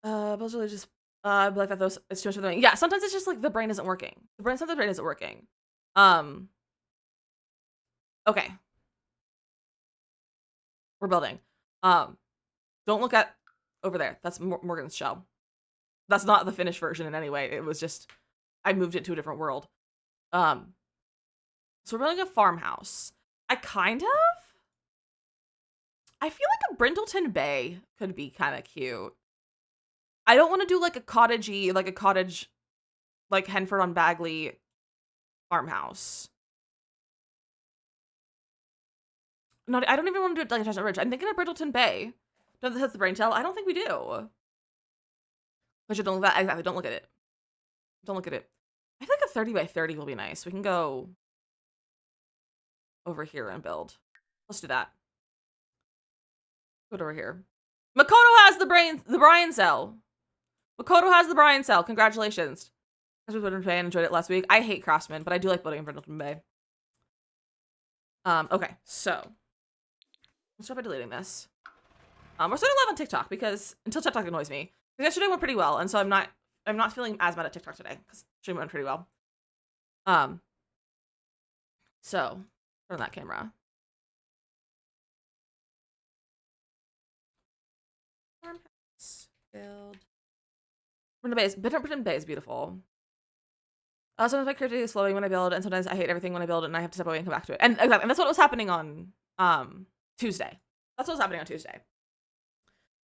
But it's really just I like that those it's too much for the brain. Yeah, sometimes it's just like the brain isn't working. Sometimes the brain isn't working. Um, okay, we're building. Um, don't look at over there. That's Morgan's shell. That's not the finished version in any way. It was just I moved it to a different world. Um, so we're building a farmhouse. I feel like a Brindleton Bay could be kind of cute. I don't want to do like a cottagey, like a cottage, like Henford on Bagley farmhouse. Not, I don't even want to do it like a Chestnut Ridge. I'm thinking of Brindleton Bay. Don't this has the brain cell? I don't think we do. But you don't look at exactly. Don't look at it. Don't look at it. I feel like a 30 by 30 will be nice. We can go over here and build. Let's do that. Go over here. Makoto has the Brian cell. Makoto has the Brian cell. Congratulations. I was Brindleton Bay and enjoyed it last week. I hate Craftsman, but I do like building in Brindleton Bay. Okay, so let's start by deleting this. We're starting live on TikTok because until TikTok annoys me. Yesterday went pretty well, and so I'm not feeling as mad at TikTok today because stream went pretty well. So turn that camera. Build. Brindleton Bay is beautiful. Sometimes my creativity is flowing when I build, and sometimes I hate everything when I build it, and I have to step away and come back to it. And exactly, and that's what was happening on Tuesday. That's what was happening on Tuesday.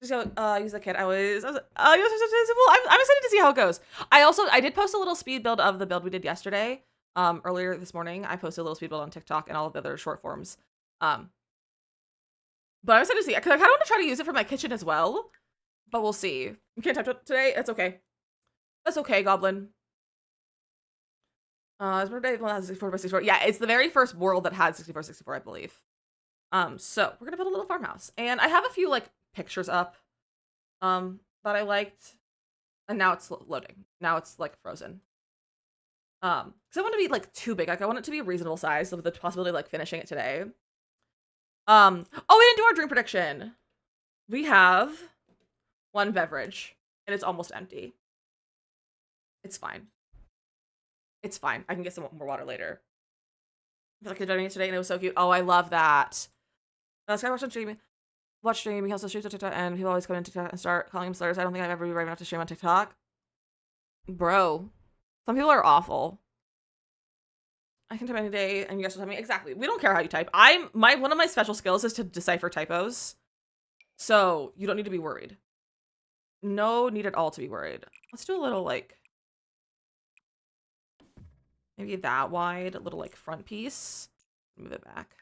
Just go use the kit. I'm excited to see how it goes. I did post a little speed build of the build we did yesterday. Earlier this morning, I posted a little speed build on TikTok and all of the other short forms. But I'm excited to see because I kind of want to try to use it for my kitchen as well. But we'll see. You can't type it today. That's okay. That's okay, Goblin. Has 64 by 64. Yeah, it's the very first world that had 64, I believe. So we're gonna build a little farmhouse, and I have a few like pictures up, that I liked, and now it's loading. Now it's like frozen. Because I want to be like too big. Like I want it to be a reasonable size with the possibility of like finishing it today. Oh, we didn't do our drink prediction. We have one beverage, and it's almost empty. It's fine. It's fine. I can get some more water later. I feel like I donated today, and it was so cute. Oh, I love that. Sky watch streaming. Watch streaming. He also streams on TikTok, and people always come in TikTok and start calling him slurs. I don't think I've ever been brave enough to stream on TikTok. Bro, some people are awful. I can type any day, and you guys will tell me exactly. We don't care how you type. One of my special skills is to decipher typos, so you don't need to be worried. No need at all to be worried. Let's do a little like maybe that wide, a little like front piece. Move it back.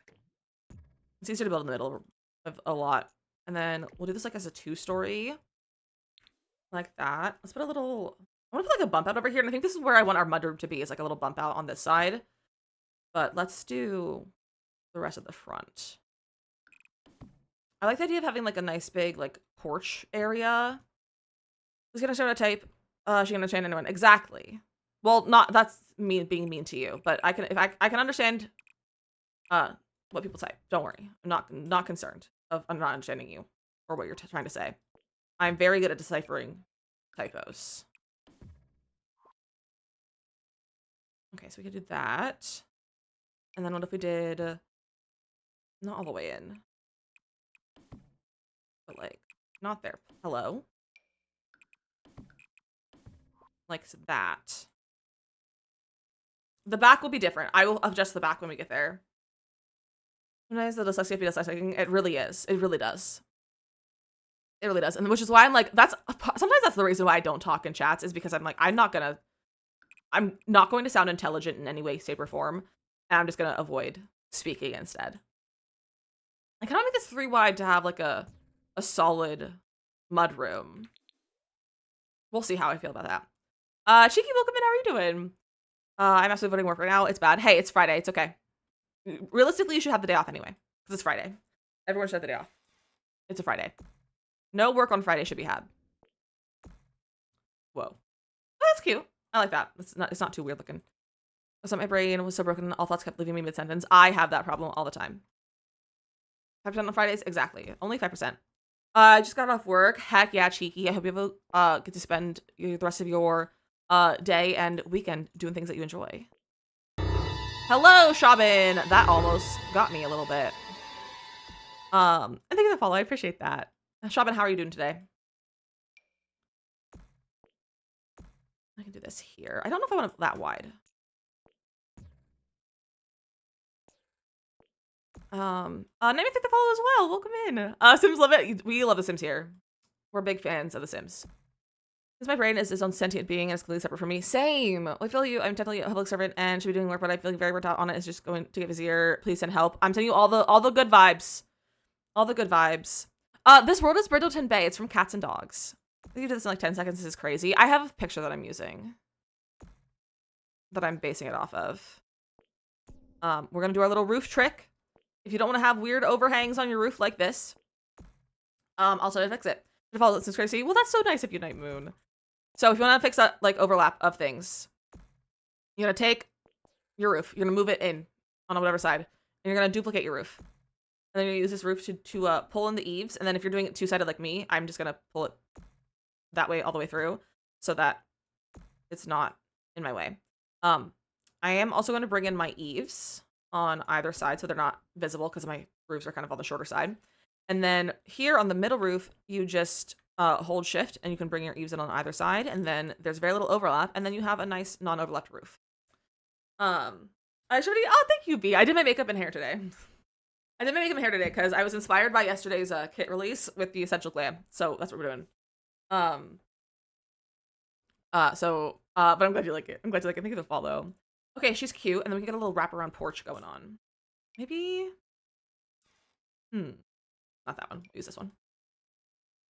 It's easier to build in the middle of a lot. And then we'll do this like as a 2-story. Like that. Let's put a little, I want to put like a bump out over here. And I think this is where I want our mudroom to be, is like a little bump out on this side. But let's do the rest of the front. I like the idea of having like a nice big like porch area. Who's gonna start a type? She gonna chain anyone? Exactly. Well, not that's me being mean to you, but I can I can understand what people type. Don't worry. I'm not concerned of I'm not understanding you or what you're trying to say. I'm very good at deciphering typos. Okay, so we could do that. And then what if we did not all the way in, but like not there. Hello. Like that. The back will be different. I will adjust the back when we get there. Sometimes the dyslexia be dyslexic. It really is. It really does. It really does. And which is why I'm like, sometimes that's the reason why I don't talk in chats, is because I'm like, I'm not going to sound intelligent in any way, shape, or form. And I'm just going to avoid speaking instead. I kind of make this 3 wide to have like a solid mudroom. We'll see how I feel about that. Cheeky, welcome in. How are you doing? I'm absolutely voting work right now. It's bad. Hey, it's Friday. It's okay. Realistically, you should have the day off anyway, because it's Friday. Everyone should have the day off. It's a Friday. No work on Friday should be had. Whoa. Oh, that's cute. I like that. It's not too weird looking. So my brain was so broken, all thoughts kept leaving me mid-sentence. I have that problem all the time. 5% on Fridays? Exactly. Only 5%. I just got off work. Heck yeah, cheeky. I hope you get to spend the rest of your day and weekend doing things that you enjoy. Hello, Shabin. That almost got me a little bit. And thank you for the follow. I appreciate that. Shabin, how are you doing today? I can do this here. I don't know if I want it that wide. Name thank the follow as well. Welcome in. Sims love it. We love the Sims here. We're big fans of the Sims. Because my brain is its own sentient being and it's completely separate from me. Same. I feel you. I'm technically a public servant and should be doing work, but I feel very burnt out on it. It's just going to get busier. Please send help. I'm sending you all the good vibes. All the good vibes. This world is Brindleton Bay. It's from Cats and Dogs. I think you did this in like 10 seconds. This is crazy. I have a picture that I'm using. That I'm basing it off of. We're gonna do our little roof trick. If you don't want to have weird overhangs on your roof like this, I'll try to fix it. If all this is crazy, well, that's so nice of you, Night Moon. So if you want to fix that like overlap of things, you're gonna take your roof, you're gonna move it in on whatever side, and you're gonna duplicate your roof. And then you're gonna use this roof to pull in the eaves, and then if you're doing it two-sided like me, I'm just gonna pull it that way all the way through, so that it's not in my way. I am also going to bring in my eaves on either side so they're not visible because my roofs are kind of on the shorter side. And then here on the middle roof, you just hold shift and you can bring your eaves in on either side. And then there's very little overlap. And then you have a nice non-overlapped roof. I should already, oh, thank you, B. I did my makeup and hair today. I did my makeup and hair today because I was inspired by yesterday's kit release with the Essential Glam. So that's what we're doing. But I'm glad you like it. I'm glad you like it. Thank you for the follow. Okay, she's cute, and then we can get a little wraparound porch going on. Maybe, not that one. Use this one.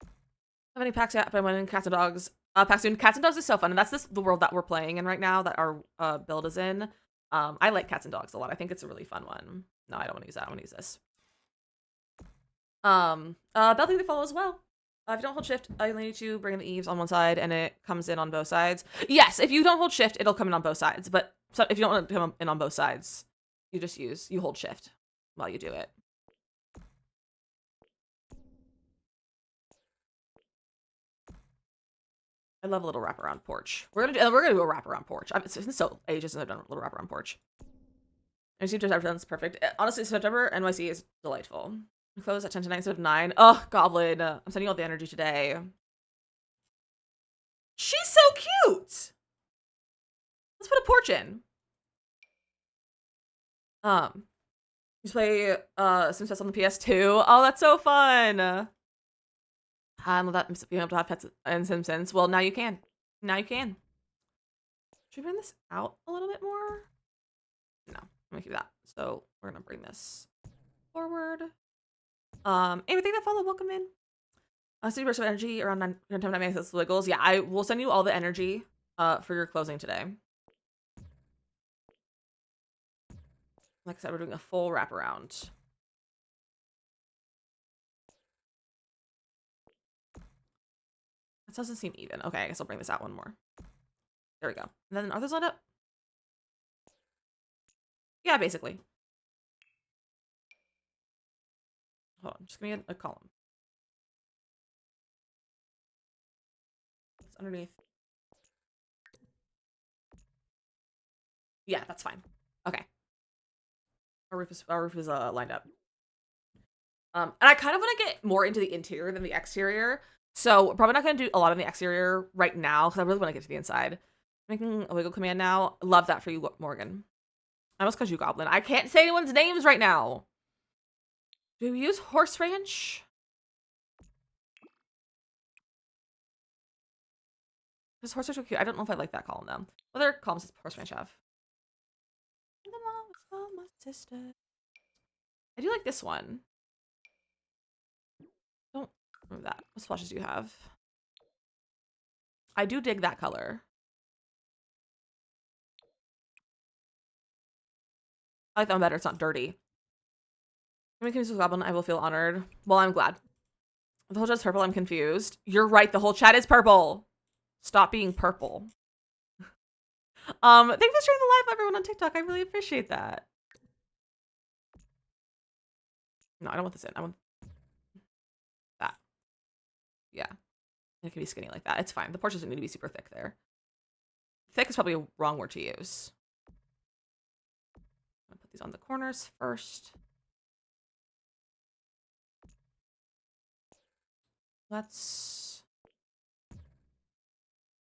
Have any packs yet? But I went in Cats and Dogs. Packs soon. Cats and Dogs is so fun, and that's the world that we're playing in right now. That our build is in. I like Cats and Dogs a lot. I think it's a really fun one. No, I don't want to use that. I want to use this. Bell, thank you for the follow as well. If you don't hold shift, you need to bring in the eaves on one side, and it comes in on both sides. Yes, if you don't hold shift, it'll come in on both sides. But so if you don't want it to come in on both sides, you hold shift while you do it. I love a little wraparound porch. We're gonna do a wraparound porch. It's been so ages since I've done a little wraparound porch. And September's perfect. Honestly, September NYC is delightful. We close at 10 to 9 instead of 9. Oh, Goblin. I'm sending you all the energy today. She's so cute! Let's put a porch in. You play Sims Pets on the PS2. Oh, that's so fun! I love that being able to have pets in Simpsons. Well, now you can. Now you can. Should we bring this out a little bit more? No, I'm gonna keep that. So we're gonna bring this forward. Anything that follow, welcome in. City burst of energy around 9 minutes wiggles. Yeah, I will send you all the energy for your closing today. Like I said, we're doing a full wraparound. That doesn't seem even. Okay, I guess I'll bring this out one more. There we go. And then are those lined up? Yeah, basically. Hold on, just give me a column. It's underneath. Yeah, that's fine. Okay. Our roof is lined up. And I kind of want to get more into the interior than the exterior. So probably not going to do a lot of the exterior right now because I really want to get to the inside. Making a wiggle command now. Love that for you, Morgan. I almost called you Goblin. I can't say anyone's names right now. Do we use Horse Ranch? Does Horse Ranch look cute? I don't know if I like that column though. What other columns does Horse Ranch have? My sister. I do like this one. Don't remove that. What splashes do you have? I do dig that color. I like that one better. It's not dirty. When it comes to Goblin, I will feel honored. Well, I'm glad. The whole chat's purple. I'm confused. You're right. The whole chat is purple. Stop being purple. Thank you for sharing the live, everyone on TikTok. I really appreciate that. No, I don't want this in. I want that. It can be skinny like that. It's fine. The porch doesn't need to be super thick there. Thick is probably a wrong word to use. I'm gonna put these on the corners first. Let's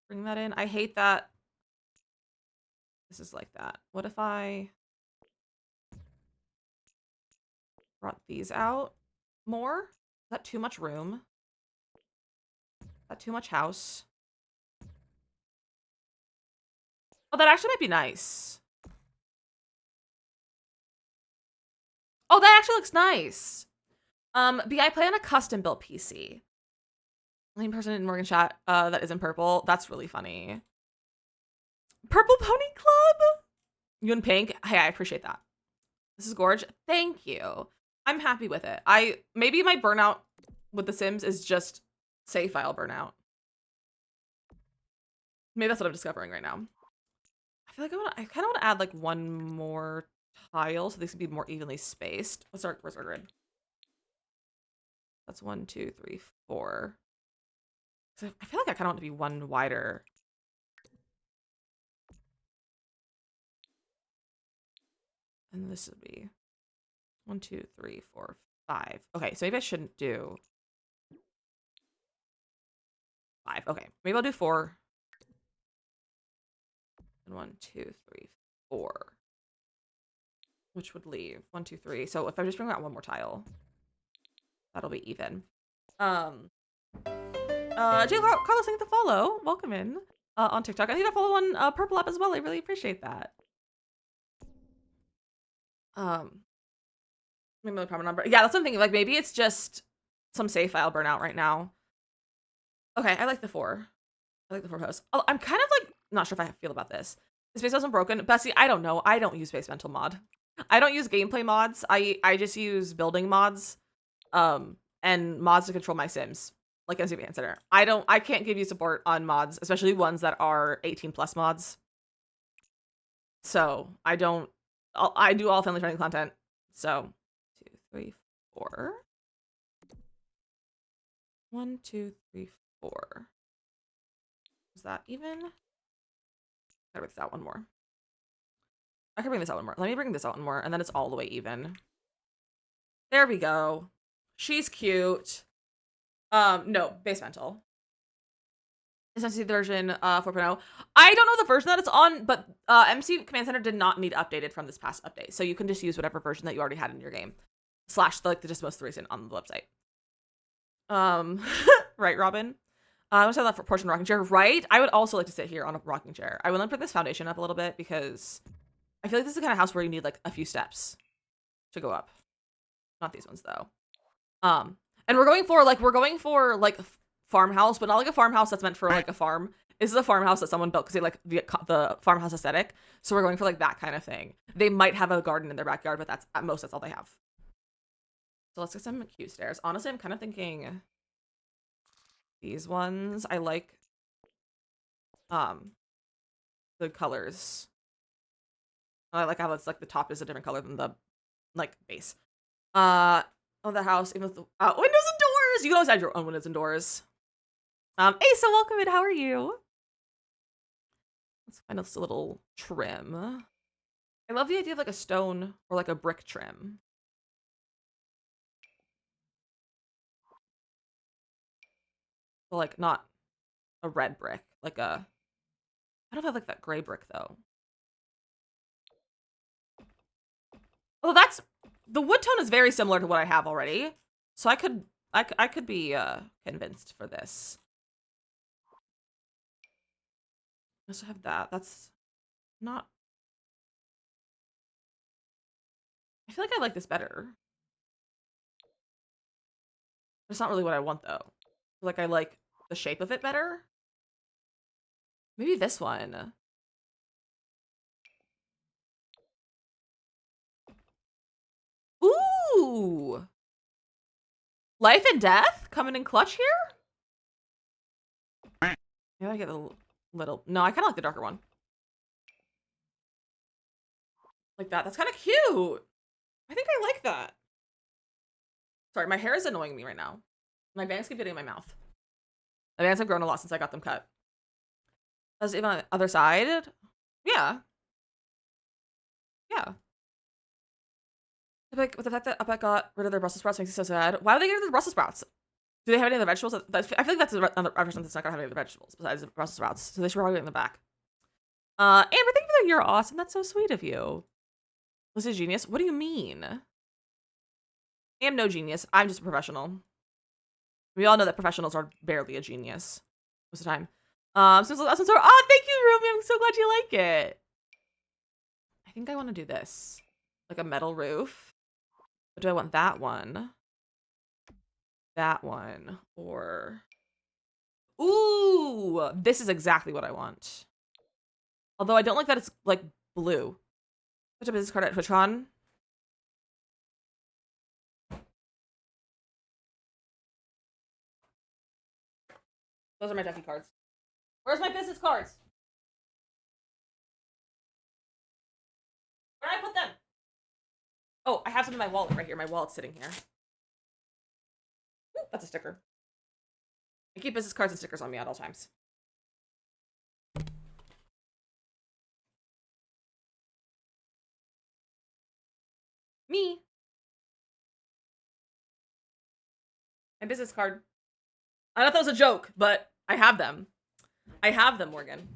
bring that in. I hate that this is like that. What if I brought these out more? Is that too much room? Is that too much house? Oh, that actually might be nice. Oh, that actually looks nice. B, I play on a custom built PC. Only person in Morgan chat that isn't purple. That's really funny. Purple Pony Club? You in pink? Hey, I appreciate that. This is gorge. Thank you. I'm happy with it. Maybe my burnout with The Sims is just save file burnout. Maybe that's what I'm discovering right now. I feel like I kind of want to add like one more tile so these can be more evenly spaced. Where's our grid? That's 1, 2, 3, 4. So I feel like I kind of want to be one wider. And this would be 1, 2, 3, 4, 5. Okay, so maybe I shouldn't do 5. Okay, maybe I'll do 4. And 1, 2, 3, 4. Which would leave 1, 2, 3. So if I just bring out one more tile, that'll be even. Jay Carlos, thank you to follow. Welcome in on TikTok. I think I follow on Purple App as well. I really appreciate that. Maybe the proper number. Yeah, that's what I'm thinking. Like maybe it's just some save file burnout right now. Okay, I like the 4. I like the 4 posts. Oh, I'm kind of like not sure if I feel about this. Is Space Wasn't broken? Bessie, I don't know. I don't use Space Mental mod. I don't use gameplay mods. I just use building mods. And mods to control my Sims. Like as you consider. I can't give you support on mods, especially ones that are 18 plus mods. So I do all family friendly content. So 2, 3, 4. 1, 2, 3, 4. Is that even? Gotta bring this out one more. I can bring this out one more. Let me bring this out one more, and then it's all the way even. There we go. She's cute. No, base mental. Is MC version 4.0. I don't know the version that it's on, but MC Command Center did not need updated from this past update. So you can just use whatever version that you already had in your game. / the just most recent on the website. Right, Robin? I want to say that for portion rocking chair. Right? I would also like to sit here on a rocking chair. I would like to put this foundation up a little bit because I feel like this is the kind of house where you need like a few steps to go up. Not these ones though. And we're going for like farmhouse, but not like a farmhouse that's meant for like a farm. This is a farmhouse that someone built because they like the farmhouse aesthetic. So we're going for like that kind of thing. They might have a garden in their backyard, but that's all they have. So let's get some cute stairs. Honestly, I'm kind of thinking these ones. I like the colors. I like how it's like the top is a different color than the like base. Of the house, even with the windows and doors. You can always add your own windows and doors. Asa, welcome in. How are you? Let's find us a little trim. I love the idea of like a stone or like a brick trim. But like not a red brick, like a. I don't know if I like that gray brick though. Oh, that's the wood tone is very similar to what I have already, so I could be convinced for this. I also have that. That's not. I feel like I like this better. That's not really what I want though. Like I like the shape of it better. Maybe this one. Ooh! Life and death coming in clutch here? Maybe I get a little. No, I kind of like the darker one. Like that. That's kind of cute. I think I like that. Sorry, my hair is annoying me right now. My bangs keep getting in my mouth. The bands have grown a lot since I got them cut. Does it even on the other side? Yeah. Yeah. Like, with the fact that Epic got rid of their Brussels sprouts makes me so sad. Why would they get rid of the Brussels sprouts? Do they have any of the vegetables? I feel like that's another person that's not gonna have any of the vegetables besides the Brussels sprouts. So they should probably get in the back. Amber, thank you for that. You're awesome. That's so sweet of you. Was it genius? What do you mean? I am no genius. I'm just a professional. We all know that professionals are barely a genius most of the time. Oh, thank you, Ruby. I'm so glad you like it. I think I want to do this. Like a metal roof. But do I want that one? That one? Or... Ooh! This is exactly what I want. Although I don't like that it's, like, blue. Put a business card at TwitchCon. Those are my Ducky cards. Where's my business cards? Where did I put them? Oh, I have some in my wallet right here. My wallet's sitting here. Ooh, that's a sticker. I keep business cards and stickers on me at all times. Me. My business card. I thought that was a joke, but I have them. I have them, Morgan.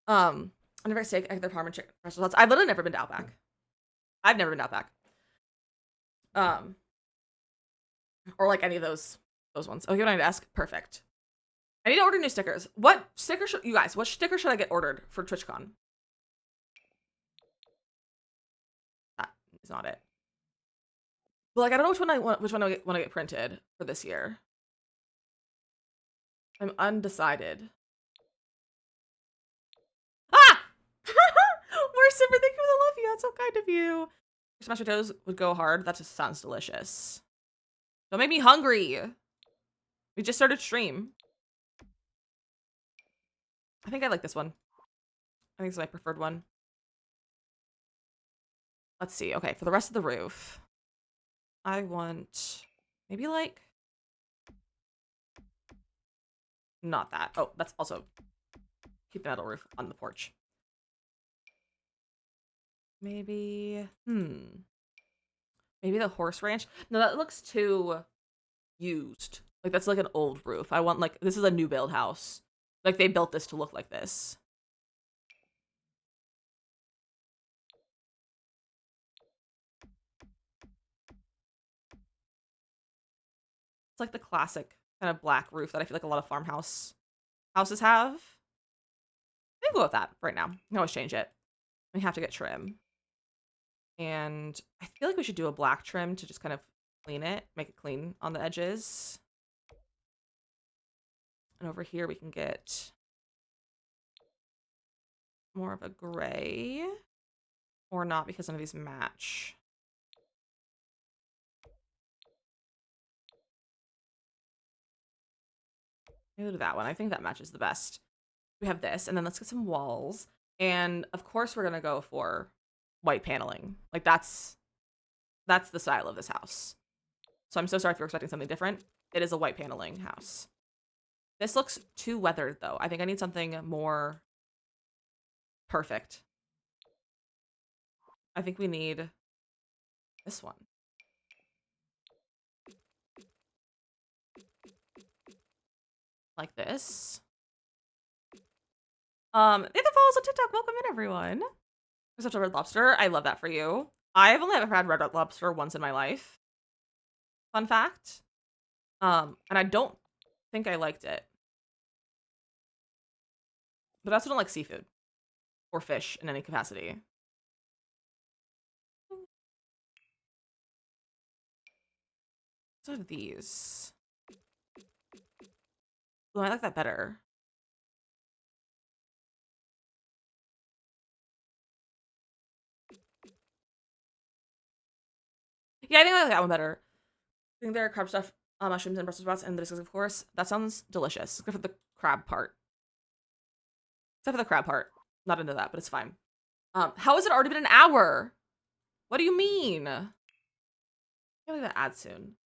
I never steak, egg, their parm, and chicken restaurants. I've literally never been to Outback. I've never been to Outback. Or like any of those ones. Okay, what I need to ask. Perfect. I need to order new stickers. What sticker should you guys? What sticker should I get ordered for TwitchCon? That is not it. But like, I don't know which one I want to get printed for this year. I'm undecided. Ah! We're super thank you for the love you. That's so kind of you. Smashed potatoes would go hard. That just sounds delicious. Don't make me hungry. We just started stream. I think I like this one. I think it's my preferred one. Let's see. Okay, for the rest of the roof, I want maybe like not that. Oh, that's also keep the metal roof on the porch. Maybe maybe the horse ranch. No, that looks too used. Like that's like an old roof. I want like this is a new build house. Like they built this to look like this. It's like the classic kind of black roof that I feel like a lot of farmhouse houses have. I can go with that right now. I can always change it. We have to get trim. And I feel like we should do a black trim to just kind of clean it, make it clean on the edges. And over here we can get more of a gray. Or not because none of these match. Maybe we'll do that one. I think that matches the best. We have this, and then let's get some walls. And of course we're gonna go for white paneling. Like that's the style of this house. So I'm so sorry if you're expecting something different. It is a white paneling house. This looks too weathered though. I think I need something more perfect. I think we need this one. Like this. Nathan follows on TikTok. Welcome in, everyone. Except a Red Lobster. I love that for you. I've only ever had Red Lobster once in my life. Fun fact. And I don't think I liked it. But I also don't like seafood. Or fish in any capacity. What are these? Oh, I like that better. Yeah, I think I like that one better. I think there are crab stuff, mushrooms and Brussels sprouts and the discs, of course. That sounds delicious. Except for the crab part. Except for the crab part. Not into that, but it's fine. How has it already been an hour? What do you mean? I feel like that ad soon.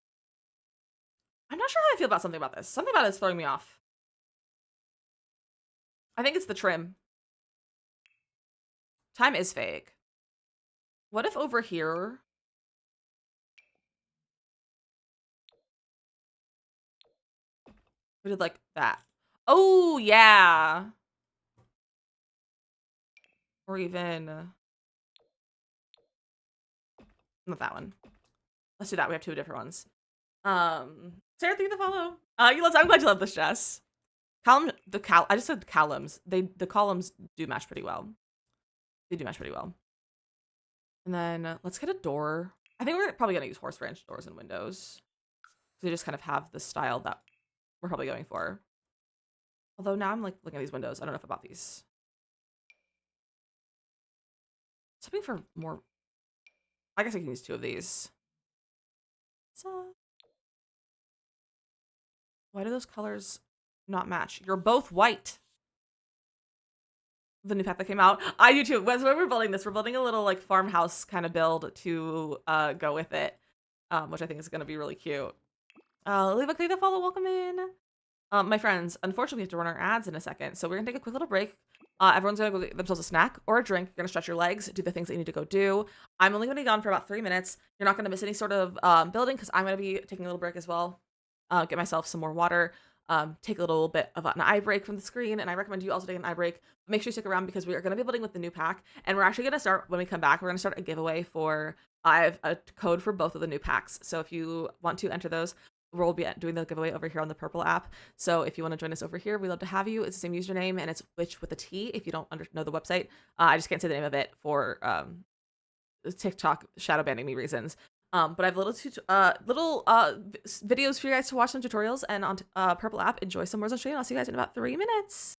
I'm not sure how I feel about something about this. Something about it is throwing me off. I think it's the trim. Time is fake. What if over here we did like that? Oh, yeah. Or even not that one. Let's do that. We have two different ones. Sarah, thank you for the follow. I'm glad you love this, Jess. I just said columns. The columns do match pretty well. They do match pretty well. And then let's get a door. I think we're probably gonna use horse branch doors and windows. They just kind of have the style that we're probably going for. Although now I'm like looking at these windows. I don't know if about these. Something for more. I guess I can use two of these. So why do those colors not match? You're both white. The new pack that came out. I do too. When we're building this, we're building a little like farmhouse kind of build to go with it, which I think is going to be really cute. Leave a click to follow. Welcome in. My friends, unfortunately, we have to run our ads in a second, so we're gonna take a quick little break. Everyone's gonna go get themselves a snack or a drink. You're gonna stretch your legs, do the things that you need to go do. I'm only gonna be gone for about 3 minutes. You're not gonna miss any sort of building because I'm gonna be taking a little break as well. Get myself some more water. Take a little bit of an eye break from the screen, and I recommend you also take an eye break. Make sure you stick around because we are gonna be building with the new pack, and we're actually gonna start when we come back. We're gonna start a giveaway for. I have a code for both of the new packs, so if you want to enter those, we'll be doing the giveaway over here on the Purple app. So if you want to join us over here, we'd love to have you. It's the same username, and it's Witch with a T. If you don't know the website, I just can't say the name of it for TikTok shadow banning me reasons. But I have little videos for you guys to watch, some tutorials, and on Purple app, enjoy some Warzone stream. I'll see you guys in about 3 minutes.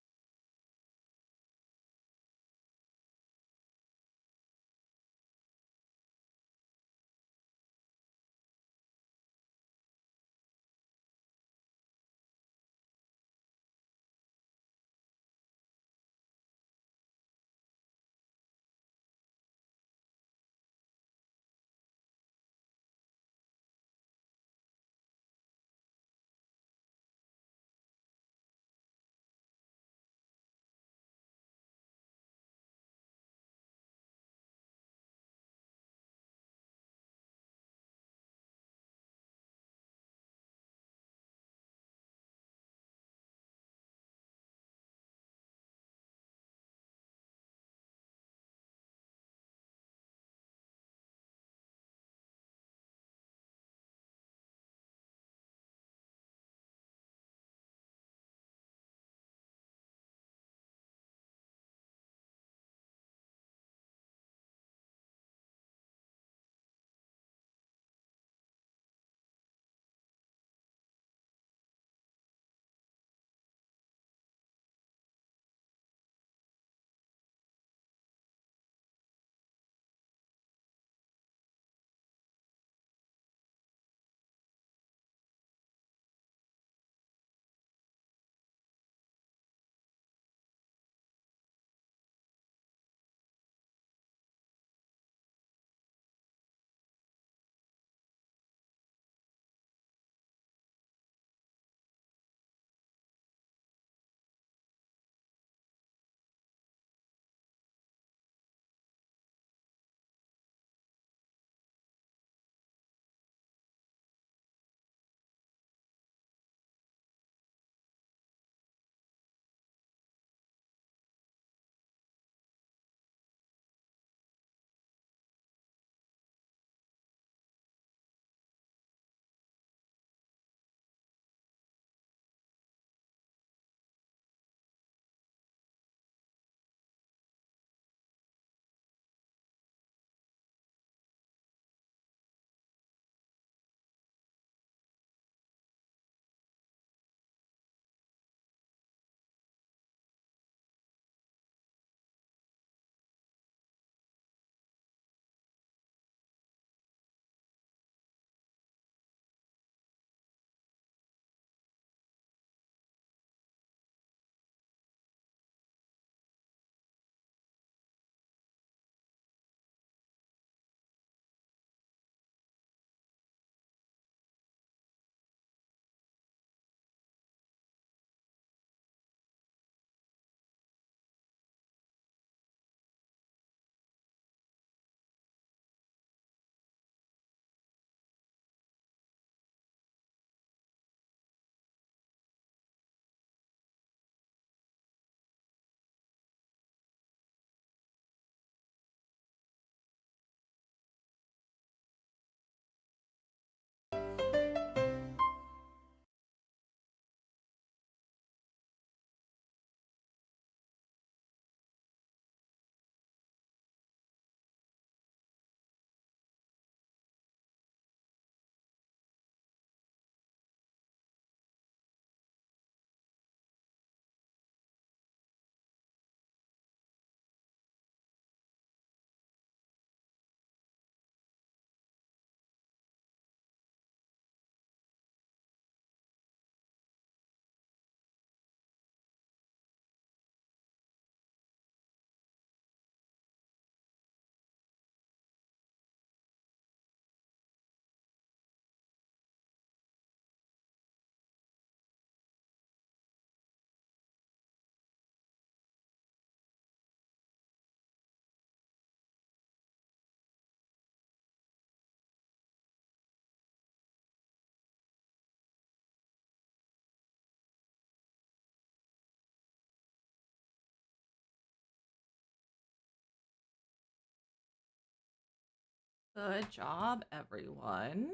Good job, everyone.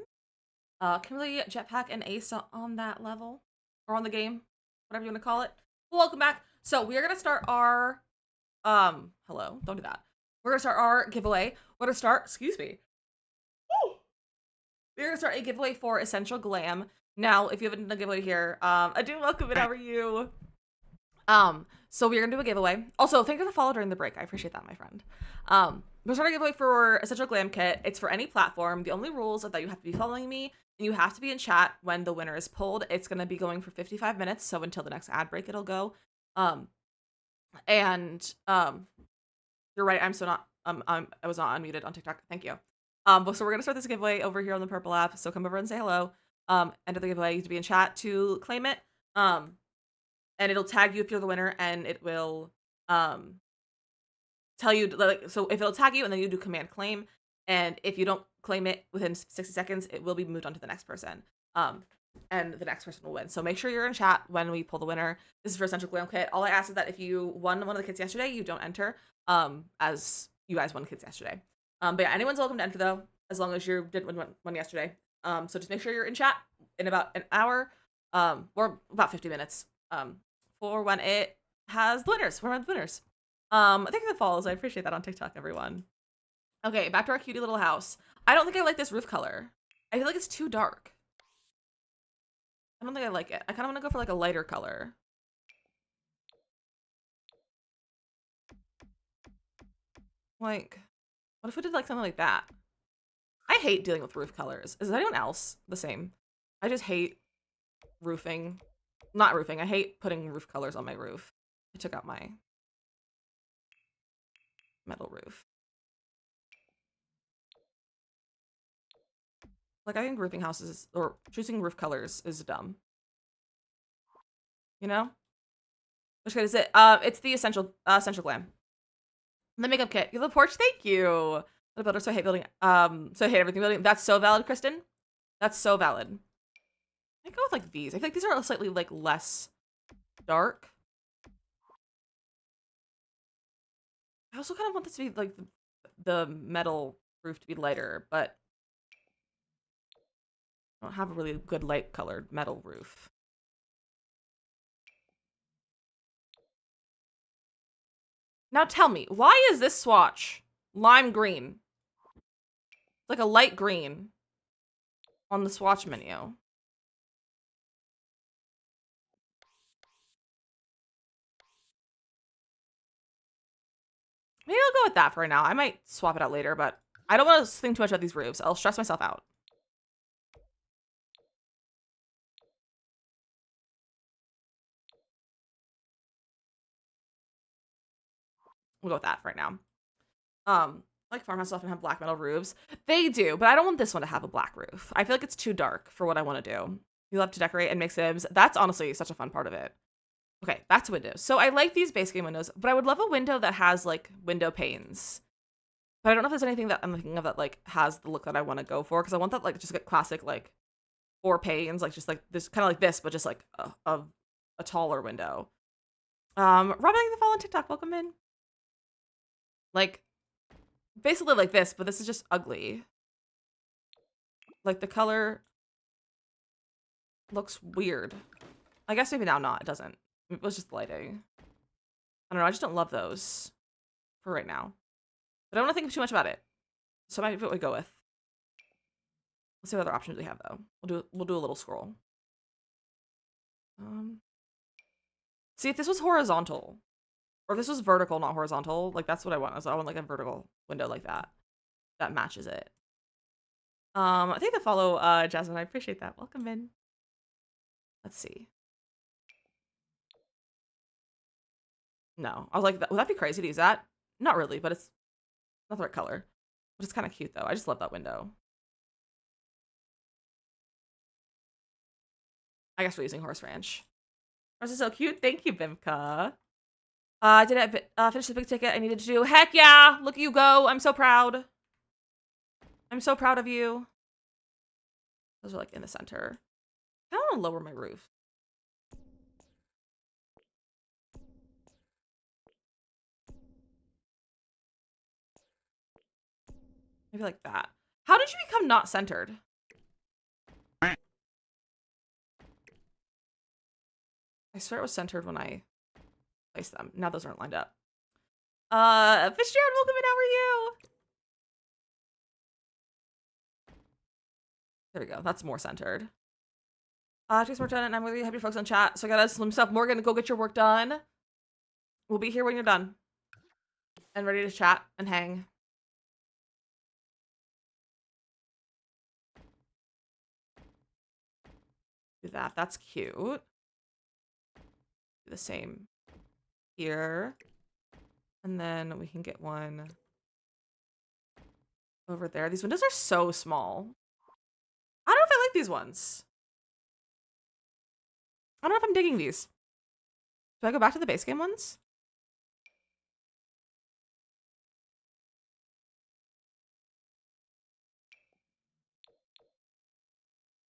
Kimberly, Jetpack, and Ace on that level. Or on the game. Whatever you want to call it. Welcome back. So we are gonna start our hello, don't do that. We're gonna start our giveaway. We're gonna start, excuse me. Woo! We're gonna start a giveaway for Essential Glam. Now, if you haven't done a giveaway here, I do welcome it. How are you? So we're gonna do a giveaway. Also, thank you for the follow during the break. I appreciate that, my friend. We're starting a giveaway for Essential Glam Kit. It's for any platform. The only rules are that you have to be following me and you have to be in chat when the winner is pulled. It's gonna be going for 55 minutes, so until the next ad break it'll go. You're right, I'm so not I was not unmuted on TikTok. Thank you. So we're gonna start this giveaway over here on the purple app. So come over and say hello. Enter the giveaway. You have to be in chat to claim it. And it'll tag you if you're the winner, and it will tell you, like, so if it'll tag you and then you do command claim, and if you don't claim it within 60 seconds, it will be moved on to the next person. And the next person will win. So make sure you're in chat when we pull the winner. This is for Essential Glam Kit. All I ask is that if you won one of the kits yesterday, you don't enter, as you guys won kits yesterday. But yeah, anyone's welcome to enter though, as long as you didn't win one yesterday. So just make sure you're in chat in about an hour, or about 50 minutes, for when it has the winners. For the winners. Thank you for the follows. I appreciate that on TikTok, everyone. Okay, back to our cutie little house. I don't think I like this roof color. I feel like it's too dark. I don't think I like it. I kind of want to go for like a lighter color. Like, what if we did like something like that? I hate dealing with roof colors. Is anyone else the same? I just hate roofing. Not roofing. I hate putting roof colors on my roof. I took out my metal roof. Like, I think roofing houses or choosing roof colors is dumb. You know? Which kit is it? It's the essential glam. The makeup kit. You have the porch. Thank you. The builder. So I hate building. So I hate everything building. That's so valid, Kristen. That's so valid. I go with like these. I feel like these are slightly like less dark. I also kind of want this to be like the metal roof to be lighter, but I don't have a really good light colored metal roof. Now tell me, why is this swatch lime green? It's like a light green on the swatch menu. Maybe I'll go with that for right now. I might swap it out later, but I don't want to think too much about these roofs. I'll stress myself out. We'll go with that for right now. Like farmhouse often have black metal roofs. They do, but I don't want this one to have a black roof. I feel like it's too dark for what I want to do. You love to decorate and make sims. That's honestly such a fun part of it. Okay, back to windows. So I like these base game windows, but I would love a window that has like window panes. But I don't know if there's anything that I'm thinking of that like has the look that I want to go for, because I want that like just like classic like 4 panes, like just like this, kind of like this, but just like a taller window. Robin, thank you for following TikTok. Welcome in. Like basically like this, but this is just ugly. Like the color looks weird. I guess maybe now not. It doesn't. It was just lighting. I don't know. I just don't love those for right now. But I don't want to think too much about it. So I might be what we go with. Let's see what other options we have though. We'll do a little scroll. See, if this was horizontal, or if this was vertical, not horizontal, like that's what I want. So I want like a vertical window like that. That matches it. I think to follow Jasmine. I appreciate that. Welcome in. Let's see. No, I was like, would that be crazy to use that? Not really, but it's not the right color. But it's kind of cute though. I just love that window. I guess we're using Horse Ranch. Horse is so cute. Thank you, Bimka. Did I finish the big ticket I needed to do? Heck yeah! Look at you go. I'm so proud. I'm so proud of you. Those are like in the center. I don't want to lower my roof. Maybe like that. How did you become not centered? I swear it was centered when I placed them. Now those aren't lined up. Fitzgerald, welcome in. How are you? There we go. That's more centered. Takes more done, and I'm really happy to focus on chat. So I gotta slim stuff. Morgan, go get your work done. We'll be here when you're done. And ready to chat and hang. Do that. That's cute. Do the same here. And then we can get one over there. These windows are so small. I don't know if I like these ones. I don't know if I'm digging these. Do I go back to the base game ones?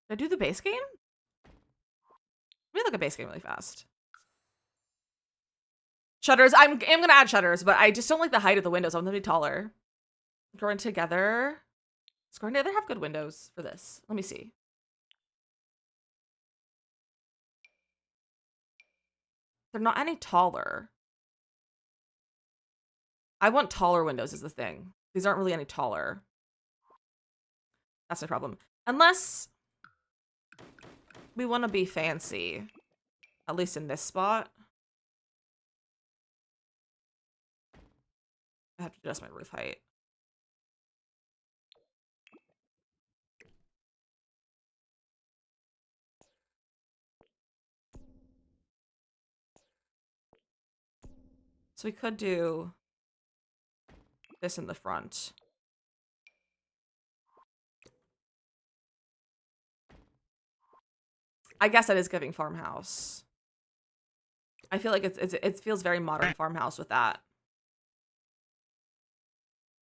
Did I do the base game? Let me look at base game really fast. Shutters. I'm gonna add shutters, but I just don't like the height of the windows. I want them to be taller. Growing together. Does growing together have good windows for this? Let me see. They're not any taller. I want taller windows is the thing. These aren't really any taller. That's the problem. Unless we want to be fancy. At least in this spot. I have to adjust my roof height. So we could do this in the front. I guess that is giving farmhouse. I feel like it feels very modern farmhouse with that.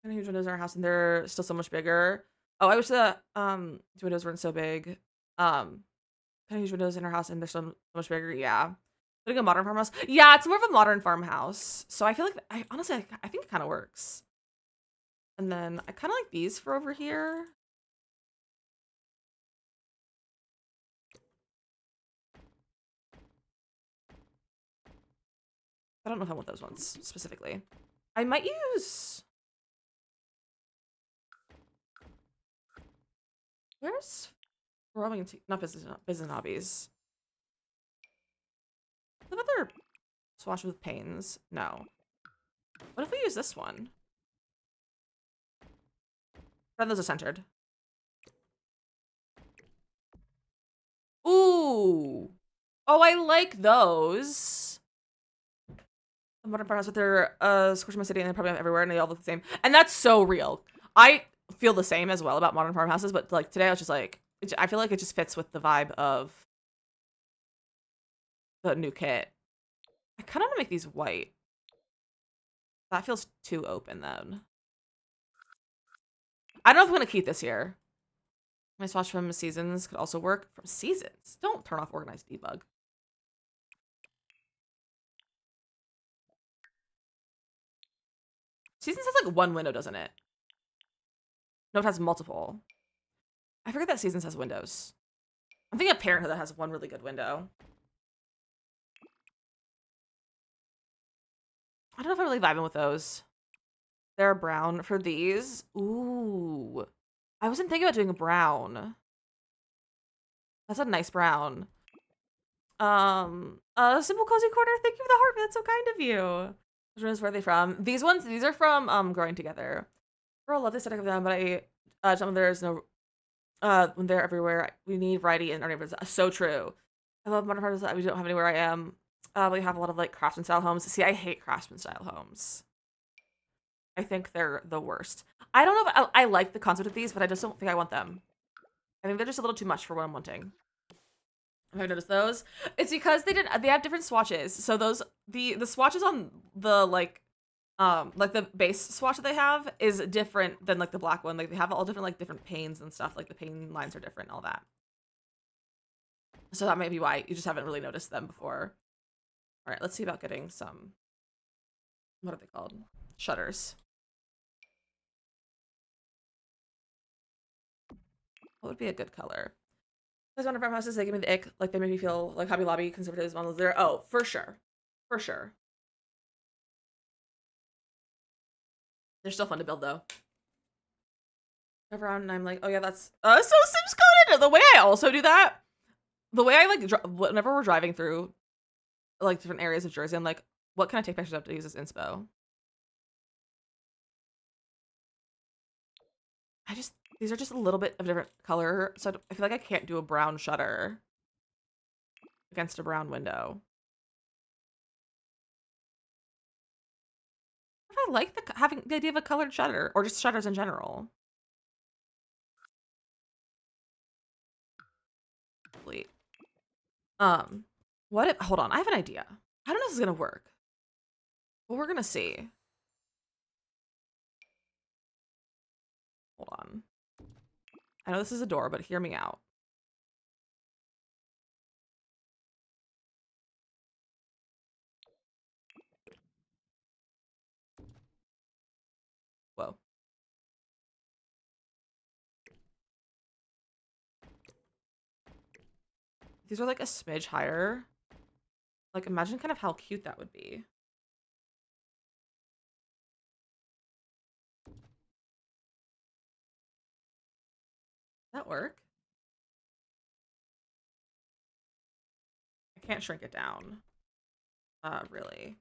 And huge windows in our house, and they're still so much bigger. Oh, I wish the windows weren't so big. Kind of huge windows in our house, and they're so much bigger. Yeah, like a modern farmhouse. Yeah, it's more of a modern farmhouse. So I feel like I honestly I think it kind of works. And then I kind of like these for over here. I don't know if I want those ones specifically. I might use. Where's roaming? Not business hobbies. What other swatch with panes? No. What if we use this one? Then those are centered. Ooh. Oh, I like those. A modern farmhouse with their squish my city, and they probably have everywhere, and they all look the same. And that's so real. I feel the same as well about modern farmhouses, but like today I was just like, I feel like it just fits with the vibe of the new kit. I kind of want to make these white. That feels too open then. I don't know if I'm going to keep this here. My swatch from Seasons could also work. From Seasons? Don't turn off Organized Debug. Seasons has like one window, doesn't it? No, it has multiple. I forget that Seasons has windows. I'm thinking of Parenthood that has one really good window. I don't know if I'm really vibing with those. They're brown for these. Ooh. I wasn't thinking about doing a brown. That's a nice brown. Simple Cozy Corner, thank you for the heart. That's so kind of you. Which ones were they from? These ones, these are from Growing Together. Girl, love the aesthetic of them, but there's no when they're everywhere. We need variety in our neighborhoods. So true. I love modern houses that we don't have anywhere I am. We have a lot of like craftsman style homes. See, I hate craftsman style homes. I think they're the worst. I don't know if I like the concept of these, but I just don't think I want them. I think they're just a little too much for what I'm wanting. Have I noticed those? It's because they have different swatches. So those the swatches on the like the base swatch that they have is different than like the black one. Like they have all different like different panes and stuff. Like the pane lines are different, all that. So that might be why you just haven't really noticed them before. All right, let's see about getting some. What are they called? Shutters. What would be a good color? Because one of farmhouses, they give me the ick. Like, they make me feel like Hobby Lobby conservatives models there. Oh, for sure. For sure. They're still fun to build, though. Around and I'm like, oh yeah, that's so Sims coded. The way I also do that, the way I like whenever we're driving through like different areas of Jersey, I'm like, what can I take pictures of to use as inspo? These are just a little bit of different color, so I feel like I can't do a brown shutter against a brown window. If I like having the idea of a colored shutter or just shutters in general. Wait. What if, hold on, I have an idea. I don't know if this is gonna work. But we're gonna see. Hold on. I know this is a door, but hear me out. Whoa. These are like a smidge higher. Like, imagine kind of how cute that would be. Does that work? I can't shrink it down. Really.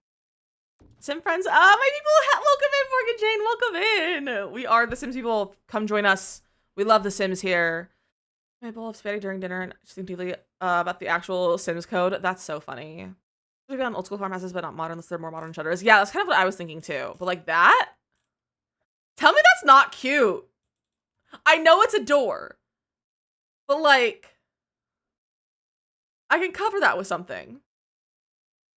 Sim friends, my people, welcome in, Morgan Jane, welcome in. We are the Sims people. Come join us. We love the Sims here. My bowl of spaghetti during dinner and just think deeply about the actual Sims code. That's so funny. Should be on old school farmhouses, but not modern unless they're more modern shutters. Yeah, that's kind of what I was thinking too. But like that? Tell me that's not cute. I know it's a door. But like, I can cover that with something.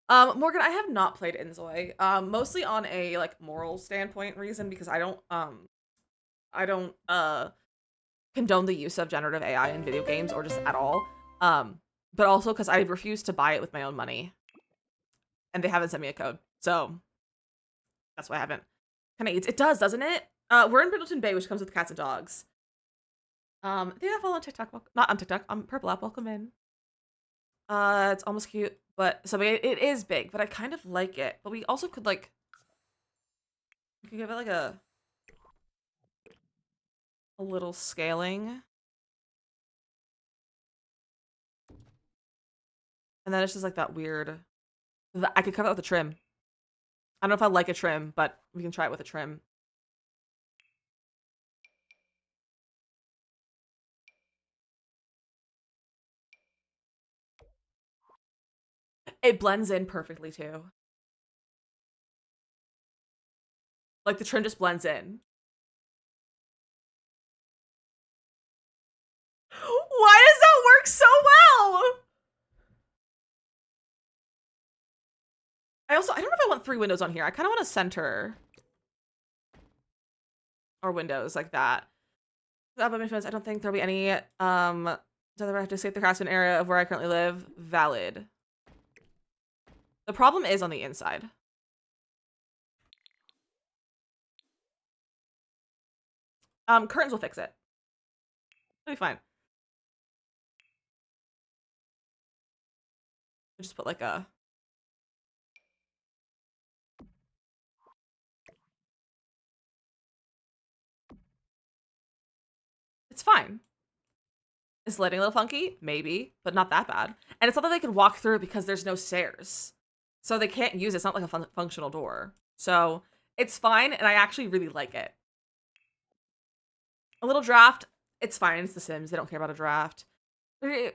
Morgan, I have not played Inzoi. Mostly on a like moral standpoint reason because I don't condone the use of generative AI in video games or just at all. But also because I refuse to buy it with my own money. And they haven't sent me a code. So that's why I haven't. Kind of eats. It does, doesn't it? We're in Brindleton Bay, which comes with cats and dogs. Yeah, follow on TikTok. Not on TikTok. Purple App, welcome in. It's almost cute, but so it is big, but I kind of like it. But we also could like, we could give it like a little scaling. And then it's just like that weird, I could cover it with a trim. I don't know if I like a trim, but we can try it with a trim. It blends in perfectly too. Like the trim just blends in. Why does that work so well? I don't know if I want 3 windows on here. I kind of want to center our windows like that. I don't think there'll be any, so I have to escape the craftsman area of where I currently live. Valid. The problem is on the inside. Curtains will fix it. It'll be fine. I'll just put like a... It's fine. Is lighting a little funky? Maybe, but not that bad. And it's not that they can walk through because there's no stairs. So they can't use it. It's not like a functional door. So it's fine, and I actually really like it. A little draft, it's fine. It's The Sims. They don't care about a draft.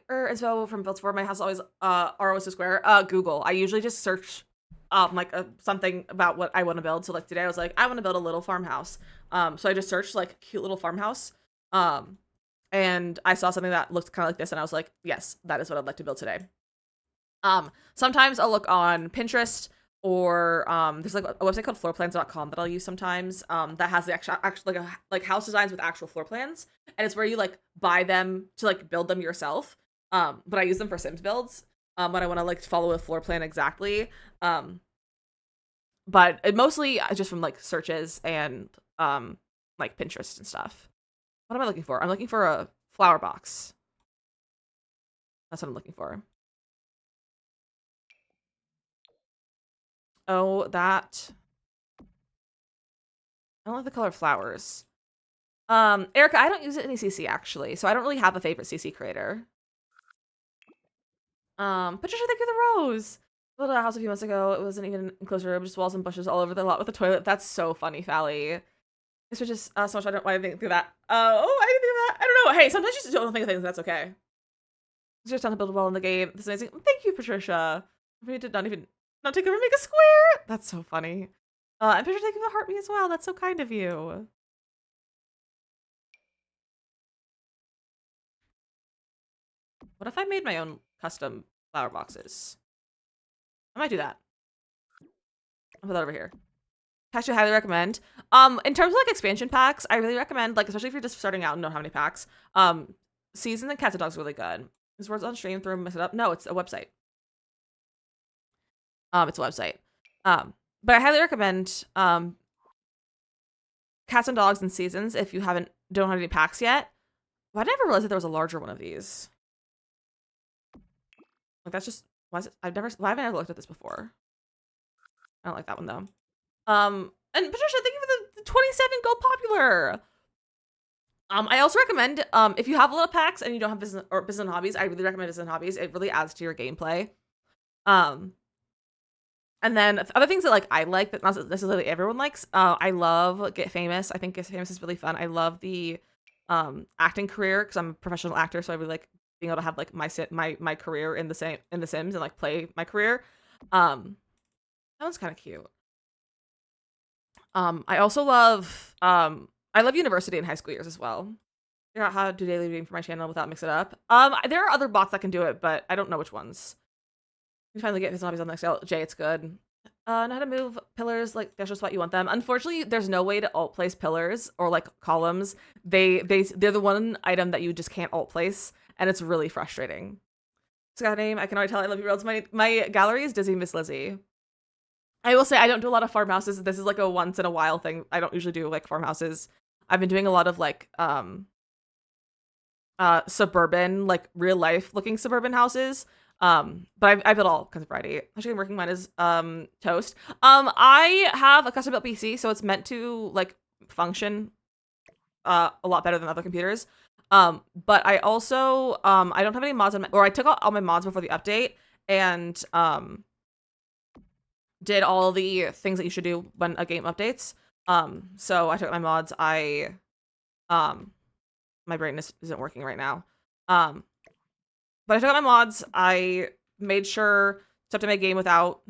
Or as well from Built For, my house always ROS to square. Google. I usually just search like something about what I want to build. So like today I was like, I want to build a little farmhouse. So I just searched like cute little farmhouse. And I saw something that looked kind of like this, and I was like, yes, that is what I'd like to build today. Sometimes I'll look on Pinterest or there's like a website called floorplans.com that I'll use sometimes that has the actual like house designs with actual floor plans, and it's where you like buy them to like build them yourself. But I use them for Sims builds when I want to like follow a floor plan exactly. But mostly just from like searches and like Pinterest and stuff. What am I looking for? I'm looking for a flower box. That's what I'm looking for. Oh, that. I don't like the color of flowers. Erica, I don't use it in CC actually, so I don't really have a favorite CC creator. Patricia, thank you for the rose. I built a house a few months ago. It wasn't even an enclosed room, just walls and bushes all over the lot with a toilet. That's so funny, Fally. This was just so much. Why didn't I think through that? Oh, I didn't think of that. I don't know. Hey, sometimes you just don't think of things. That's okay. It's just time to build a wall in the game. This is amazing. Thank you, Patricia. We did not take over and make a square. That's so funny. And Patricia, thank you for the heart me as well. That's so kind of you. What if I made my own custom flower boxes? I might do that. I'll put that over here. Actually, highly recommend. In terms of like expansion packs, I really recommend, like, especially if you're just starting out and don't have any packs. Seasons and Cats and Dogs are really good. This word's on stream, throw mess it up. No, it's a website. It's a website. But I highly recommend Cats and Dogs and Seasons if you don't have any packs yet. But I never realized that there was a larger one of these. Like, that's just, why haven't I ever looked at this before? I don't like that one though. And Patricia, thank you for the 27 Go Popular. I also recommend, if you have a lot of packs and you don't have business and hobbies, I really recommend business and hobbies. It really adds to your gameplay. And then other things that like I like, but not necessarily everyone likes. I love Get Famous. I think Get Famous is really fun. I love the acting career because I'm a professional actor, so I really like being able to have like my career in the Sims and like play my career. That one's kind of cute. I also love I love university and high school years as well. Figure out how to do daily reading for my channel without mix it up. There are other bots that can do it, but I don't know which ones. You can finally get his hobbies on the next LJ. It's good. Know how to move pillars like the actual spot you want them. Unfortunately, there's no way to alt place pillars or like columns. They're the one item that you just can't alt place, and it's really frustrating. Scott name, I can already tell I love you, Worlds. My gallery is DizzyMissLizzy. I will say I don't do a lot of farmhouses. This is like a once in a while thing. I don't usually do like farmhouses. I've been doing a lot of like suburban, like real life looking suburban houses. But I built all kinds of variety. Actually, I'm working mine is toast. I have a custom built PC, so it's meant to like function a lot better than other computers. But I also I don't have any mods on or I took out all my mods before the update and did all the things that you should do when a game updates. So I took out my mods. My brain isn't working right now. But I took out my mods. I made sure to up to my game without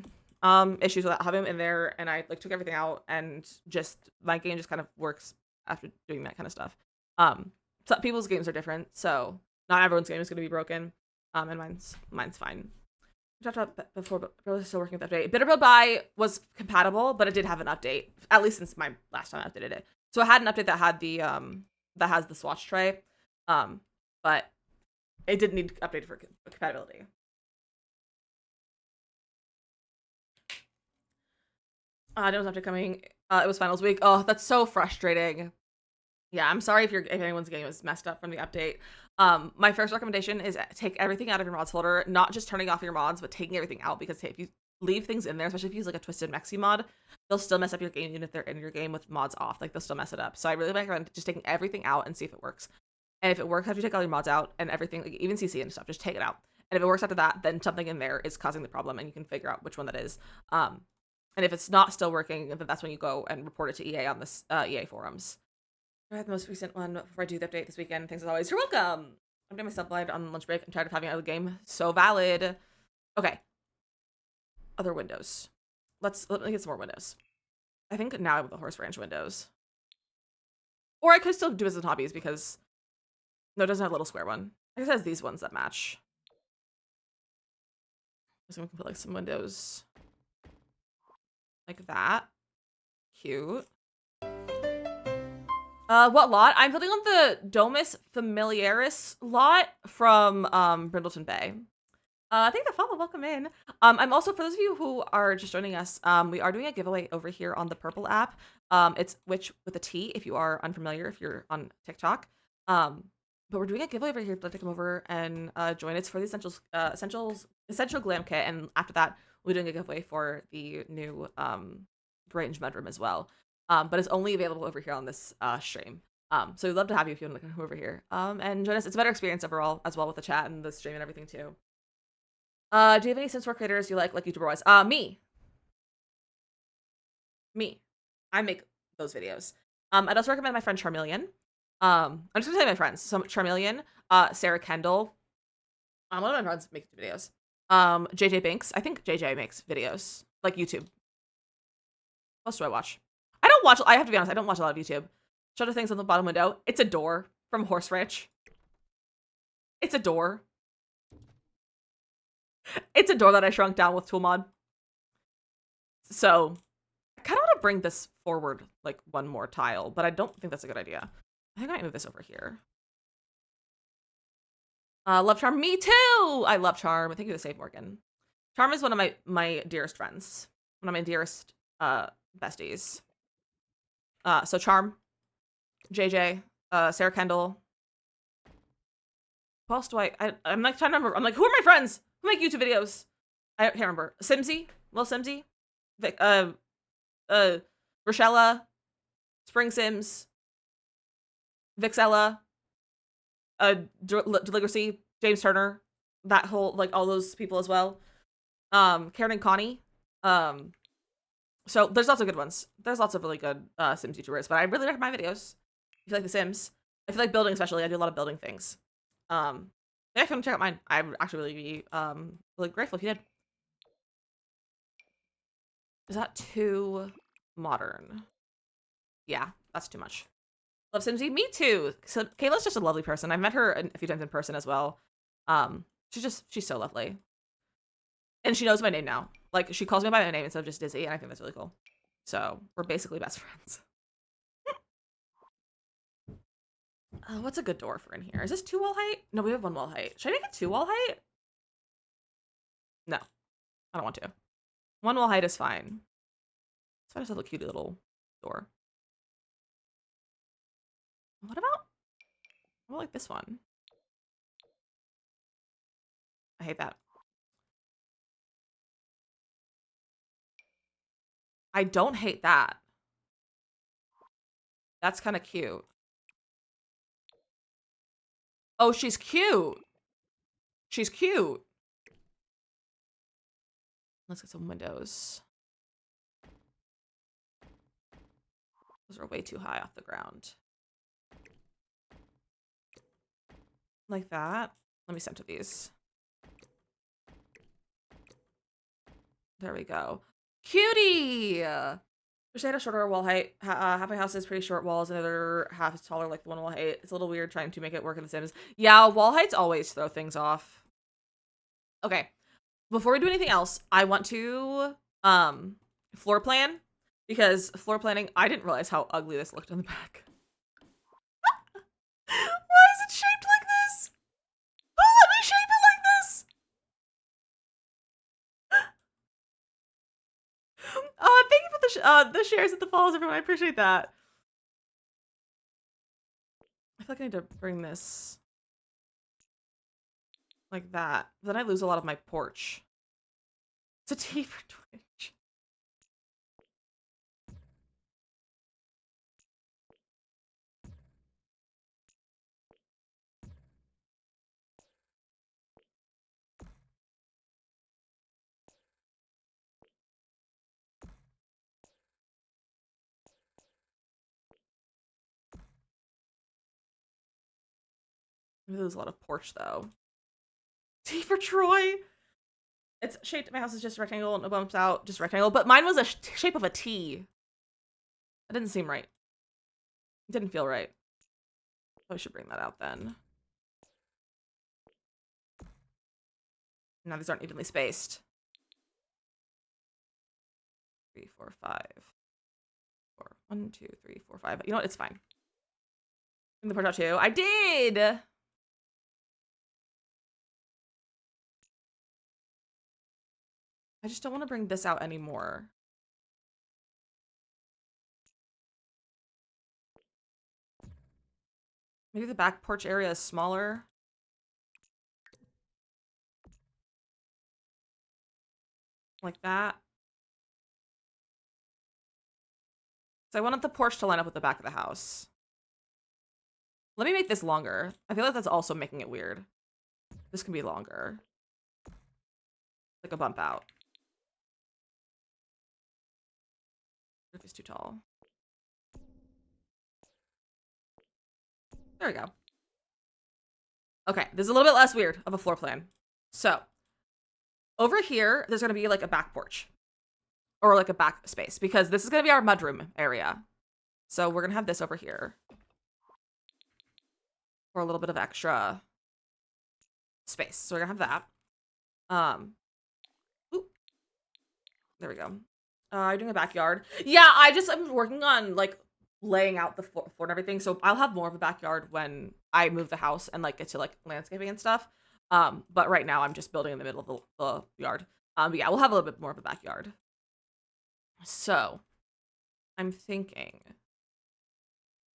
issues without having them in there, and I like took everything out, and just my game just kind of works after doing that kind of stuff. So people's games are different, so not everyone's game is going to be broken. And mine's fine. We talked about before, but really still working with the update. Bitterbuild Buy was compatible, but it did have an update, at least since my last time I updated it. So I had an update that had the that has the swatch tray, but it didn't need updated for compatibility. I know it's update coming. It was finals week. Oh, that's so frustrating. Yeah, I'm sorry if anyone's game is messed up from the update. My first recommendation is take everything out of your mods folder, not just turning off your mods, but taking everything out, because if you leave things in there, especially if you use like a Twisted Mexi mod, they'll still mess up your game even if they're in your game with mods off. Like they'll still mess it up. So I really recommend just taking everything out and see if it works. And if it works after you take all your mods out and everything, like even CC and stuff, just take it out. And if it works after that, then something in there is causing the problem and you can figure out which one that is. And if it's not still working, then that's when you go and report it to EA on this EA forums. I had the most recent one before I do the update this weekend. Thanks as always. You're welcome. I'm doing myself live on lunch break. I'm tired of having out of the game. So valid. Okay. Other windows. Let me get some more windows. I think now I have the Horse Ranch windows. Or I could still do business and hobbies because no, it doesn't have a little square one. I guess it has these ones that match. So we can put like some windows like that. Cute. What lot? I'm building on the Domus Familiaris lot from Brindleton Bay. I think the follow, welcome in. I'm also, for those of you who are just joining us, we are doing a giveaway over here on the Purple app. It's Witch with a T if you are unfamiliar, if you're on TikTok. But we're doing a giveaway over here. Let's come over and join. It's for the essential glam kit, and after that, we're doing a giveaway for the new Grange Mudroom as well. But it's only available over here on this stream. So we'd love to have you if you want to come over here. And join us. It's a better experience overall as well with the chat and the stream and everything too. Do you have any Sims 4 creators you like YouTuber wise? Me. I make those videos. I'd also recommend my friend Charmeleon. I'm just gonna tell you my friends. So Charmeleon, Sarah Kendall. One of my friends make videos. JJ Binks. I think JJ makes videos like YouTube. What else do I watch? I have to be honest, I don't watch a lot of YouTube. Shutter things on the bottom window. It's a door from Horse Ranch. It's a door. It's a door that I shrunk down with tool mod. So I kind of want to bring this forward like one more tile, but I don't think that's a good idea. I think I might move this over here. Love Charm. Me too! I love Charm. Thank you to Save Morgan. Charm is one of my dearest friends. One of my dearest besties. So Charm, JJ, Sarah Kendall. Who else do I'm like trying to remember. I'm like, who are my friends? Who make YouTube videos? I can't remember. Simsy? Lil Simsy? Rochella, Spring Sims, Vixella, Deligracy, James Turner, that whole, like, all those people as well. Karen and Connie. So there's lots of good ones. There's lots of really good Sims YouTubers, but I really recommend my videos. If you like The Sims, if you like building especially, I do a lot of building things. Yeah, come check out mine. I would actually really be really grateful if you did. Is that too modern? Yeah, that's too much. Love Simsy? Me too. So Kayla's just a lovely person. I've met her a few times in person as well. She's so lovely. And she knows my name now. Like, she calls me by my name instead of just Dizzy, and I think that's really cool. So we're basically best friends. What's a good door for in here? Is this 2 wall height? No, we have 1 wall height. Should I make it 2 wall height? No, I don't want to. 1 wall height is fine. So I just have a cute little door. What about like this one? I hate that. I don't hate that. That's kind of cute. Oh, she's cute. She's cute. Let's get some windows. Those are way too high off the ground. Like that. Let me center these. There we go. Cutie! Wish they had a shorter wall height. Half my house is pretty short walls, and the other half is taller, like the 1 wall height. It's a little weird trying to make it work in The Sims. Yeah, wall heights always throw things off. Okay. Before we do anything else, I want to floor plan, because floor planning, I didn't realize how ugly this looked on the back. Why is it shaped like this? Who let me shape it like this? Thank you for the shares at the follows, everyone. I appreciate that. I feel like I need to bring this like that. Then I lose a lot of my porch. It's a T for Twitch. I lose a lot of porch though. T for Troy. It's shaped. My house is just a rectangle and it bumps out just rectangle, but mine was a shape of a T. That didn't seem right. It didn't feel right. I should bring that out then. Now these aren't evenly spaced. 3, 4, 5. 4. 1, 2, 3, 4, 5. You know what? It's fine. Bring the porch out too. I did. I just don't want to bring this out anymore. Maybe the back porch area is smaller. Like that. So I wanted the porch to line up with the back of the house. Let me make this longer. I feel like that's also making it weird. This can be longer. Like a bump out. Roof is too tall. There we go. Okay, this is a little bit less weird of a floor plan. So, over here, there's gonna be like a back porch. Or like a back space, because this is gonna be our mudroom area. So we're gonna have this over here. For a little bit of extra space. So we're gonna have that. Ooh, there we go. I'm doing a backyard. Yeah, I'm working on like laying out the floor and everything. So I'll have more of a backyard when I move the house and like get to like landscaping and stuff. But right now I'm just building in the middle of the yard. But yeah, we'll have a little bit more of a backyard. So I'm thinking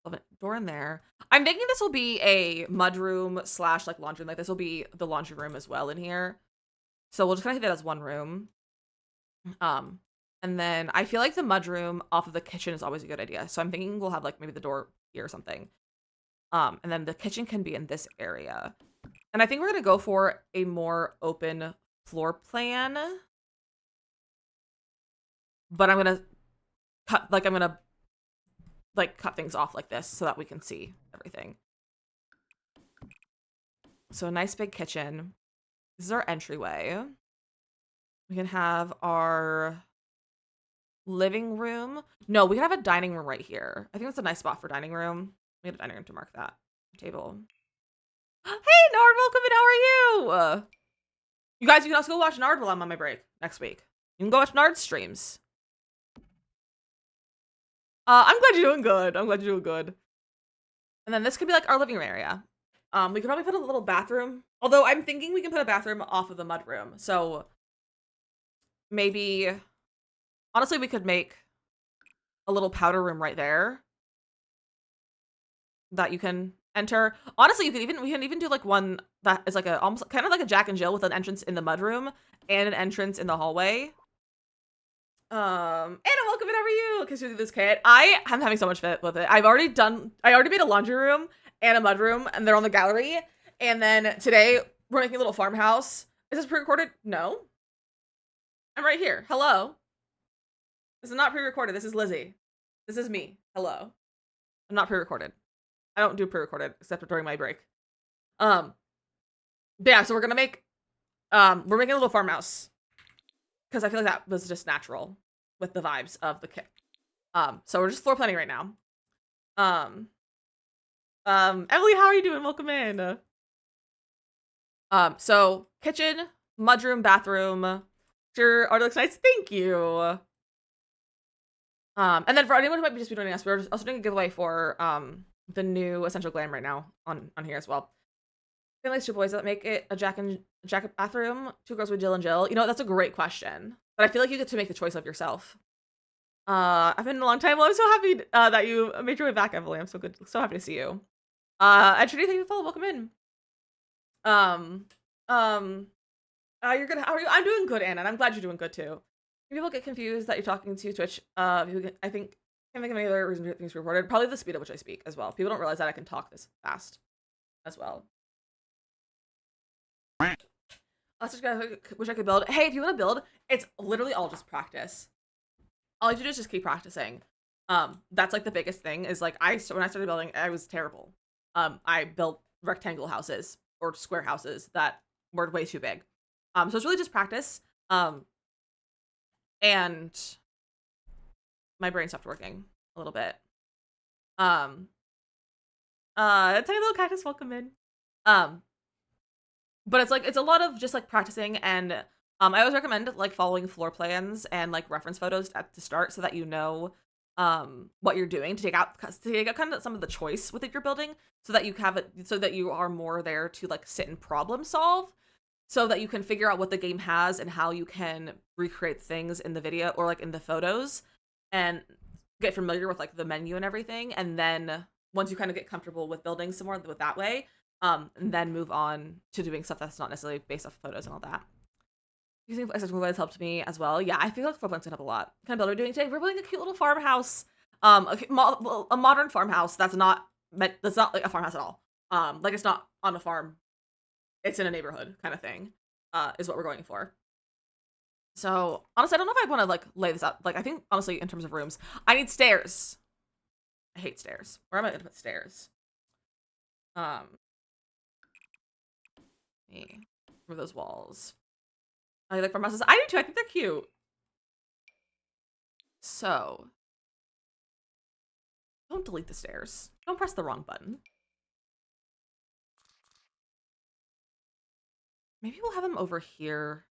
of a door in there. I'm thinking this will be a mudroom / like laundry room. Like this will be the laundry room as well in here. So we'll just kind of keep that as one room. And then I feel like the mudroom off of the kitchen is always a good idea. So I'm thinking we'll have like maybe the door here or something. And then the kitchen can be in this area. And I think we're gonna go for a more open floor plan. But I'm gonna cut things off like this so that we can see everything. So a nice big kitchen. This is our entryway. We can have our living room. No, we can have a dining room right here. I think that's a nice spot for dining room. We have a dining room to mark that. Table. Hey, Nard, welcome in. How are you? You guys, you can also go watch Nard while I'm on my break next week. You can go watch Nard streams. I'm glad you're doing good. I'm glad you're doing good. And then this could be like our living room area. We could probably put a little bathroom. Although I'm thinking we can put a bathroom off of the mudroom. So maybe, honestly, we could make a little powder room right there that you can enter. Honestly, we can even do like one that is like a almost kind of like a Jack and Jill with an entrance in the mudroom and an entrance in the hallway. Anna, welcome in. How are you? Okay, so do this kit. I am having so much fun with it. I already made a laundry room and a mudroom, and they're on the gallery. And then today we're making a little farmhouse. Is this pre-recorded? No. I'm right here. Hello. This is not pre-recorded. This is Lizzie. This is me. Hello. I'm not pre-recorded. I don't do pre-recorded except for during my break. But yeah, so we're making a little farmhouse because I feel like that was just natural with the vibes of the kit. So we're just floor planning right now. Emily, how are you doing? Welcome in. So kitchen, mudroom, bathroom. Sure, art looks nice. Thank you. And then for anyone who might just be joining us, we're also doing a giveaway for the new Essential Glam right now on here as well. Like two boys that make it a Jack bathroom, two girls with Jill and Jill. You know, that's a great question, but I feel like you get to make the choice of yourself. I've been in a long time. Well, I'm so happy that you made your way back, Emily. I'm so happy to see you. And Trinity, thank you for the follow. Welcome in. You're good. How are you? I'm doing good, Anna, and I'm glad you're doing good too. People get confused that you're talking to Twitch. I think can't think of any other reason things recorded. Probably the speed at which I speak as well. People don't realize that I can talk this fast as well. That's just guy wish I could build. Hey, if you want to build, it's literally all just practice. All you do is just keep practicing. That's like the biggest thing is like when I started building, I was terrible. I built rectangle houses or square houses that were way too big. So it's really just practice. And my brain stopped working a little bit. Tiny little cactus, welcome in. But it's a lot of just like practicing, and I always recommend like following floor plans and like reference photos to start so that you know what you're doing to take out kind of some of the choice with your building, so that you have it, so that you are more there to like sit and problem solve, so that you can figure out what the game has and how you can recreate things in the video or like in the photos and get familiar with like the menu and everything. And then once you kind of get comfortable with building some more with that way, and then move on to doing stuff that's not necessarily based off photos and all that. Using accessible has helped me as well. Yeah, I feel like floor plans can help a lot. What kind of build are we doing today? We're building a cute little farmhouse. A modern farmhouse that's not like a farmhouse at all. Like it's not on a farm. It's in a neighborhood kind of thing. Is what we're going for. So honestly, I don't know if I want to like lay this out. Like I think honestly, in terms of rooms, I need stairs. I hate stairs. Where am I gonna put stairs? For those walls. I like farmhouses. I do too. I think they're cute. So, don't delete the stairs. Don't press the wrong button. Maybe we'll have them over here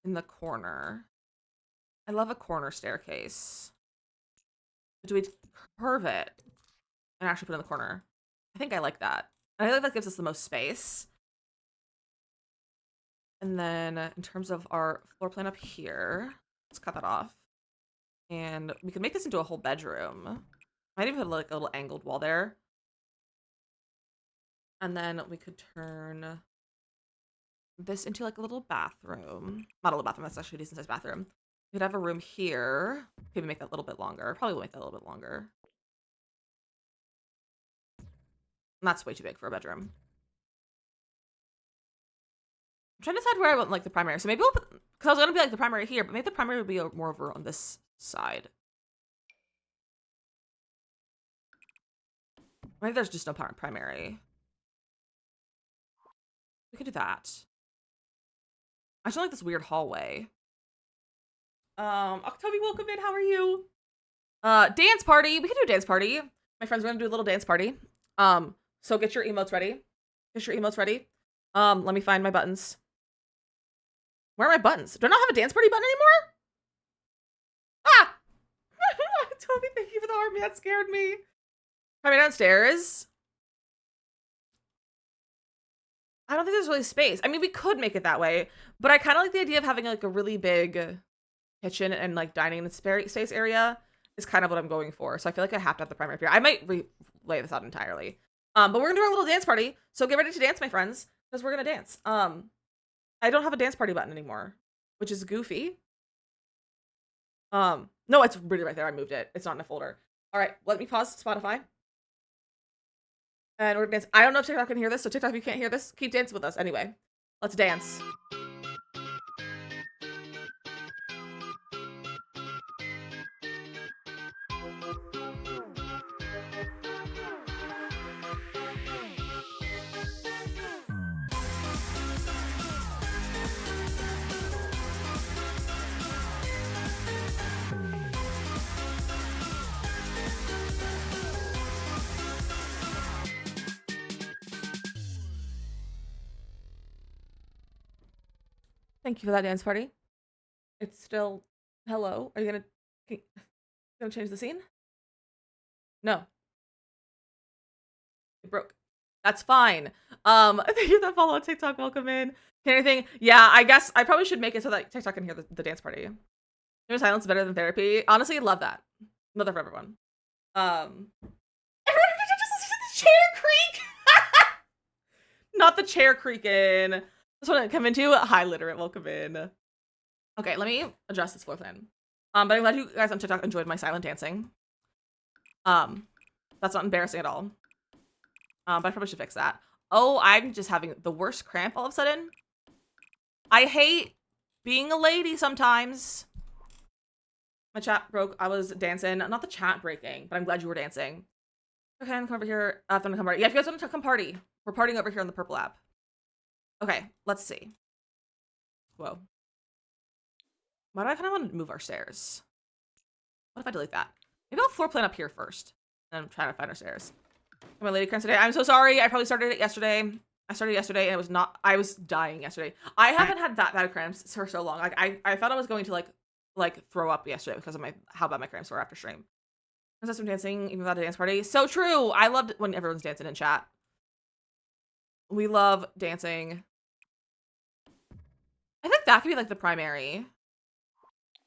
in the corner. I love a corner staircase. Do we curve it and actually put it in the corner? I think I like that. I feel like that gives us the most space. And then in terms of our floor plan up here, let's cut that off. And we could make this into a whole bedroom. Might even put like a little angled wall there. And then we could turn this into like a little bathroom. Not a little bathroom, that's actually a decent sized bathroom. We could have a room here. Maybe make that a little bit longer. Probably will make that a little bit longer. And that's way too big for a bedroom. I'm trying to decide where I want like the primary. So maybe we'll put, because I was gonna be like the primary here, but maybe the primary would be more over on this side. Maybe there's just no primary. We could do that. I actually like this weird hallway. Octavie, welcome in. How are you? Dance party. We could do a dance party. My friends are gonna do a little dance party. So get your emotes ready. Get your emotes ready. Let me find my buttons. Where are my buttons? Do I not have a dance party button anymore? Ah! Toby, thank you for the army. That scared me. Coming downstairs. I don't think there's really space. I mean, we could make it that way, but I kind of like the idea of having like a really big kitchen and like dining and space area is kind of what I'm going for. So I feel like I have to have the primary here. I might lay this out entirely. But we're gonna do our little dance party. So get ready to dance, my friends, because we're gonna dance. I don't have a dance party button anymore, which is goofy. No, it's really right there. I moved it. It's not in a folder. All right, let me pause Spotify. And we're gonna dance. I don't know if TikTok can hear this, so TikTok, if you can't hear this, keep dancing with us. Anyway, let's dance. Thank you for that dance party. It's still hello. Are you gonna change the scene? No. It broke. That's fine. Thank you for that follow on TikTok. Welcome in. Anything? Yeah, I guess I probably should make it so that TikTok can hear the dance party. Silence is better than therapy. Honestly, I love that. Love that for everyone. Everyone just listen to the chair creak. Not the chair creaking. This one I come into. Hi, literate. Welcome in. Okay, let me adjust this floor plan. But I'm glad you guys on TikTok enjoyed my silent dancing. That's not embarrassing at all. But I probably should fix that. Oh, I'm just having the worst cramp all of a sudden. I hate being a lady sometimes. My chat broke. I was dancing. Not the chat breaking, but I'm glad you were dancing. Okay, I'm come over here. I'm gonna come party. Yeah, if you guys want to come party, we're partying over here on the purple app. Okay, let's see. Whoa. Why do I kind of want to move our stairs? What if I delete that? Maybe I'll floor plan up here first. And I'm trying to find our stairs. My lady cramps today. I'm so sorry. I probably started it yesterday. I started yesterday and it was not. I was dying yesterday. I haven't had that bad cramps for so long. Like I thought I was going to like throw up yesterday because of how bad my cramps were after stream. I was some dancing even without a dance party. So true. I loved when everyone's dancing in chat. We love dancing. I think that could be like the primary.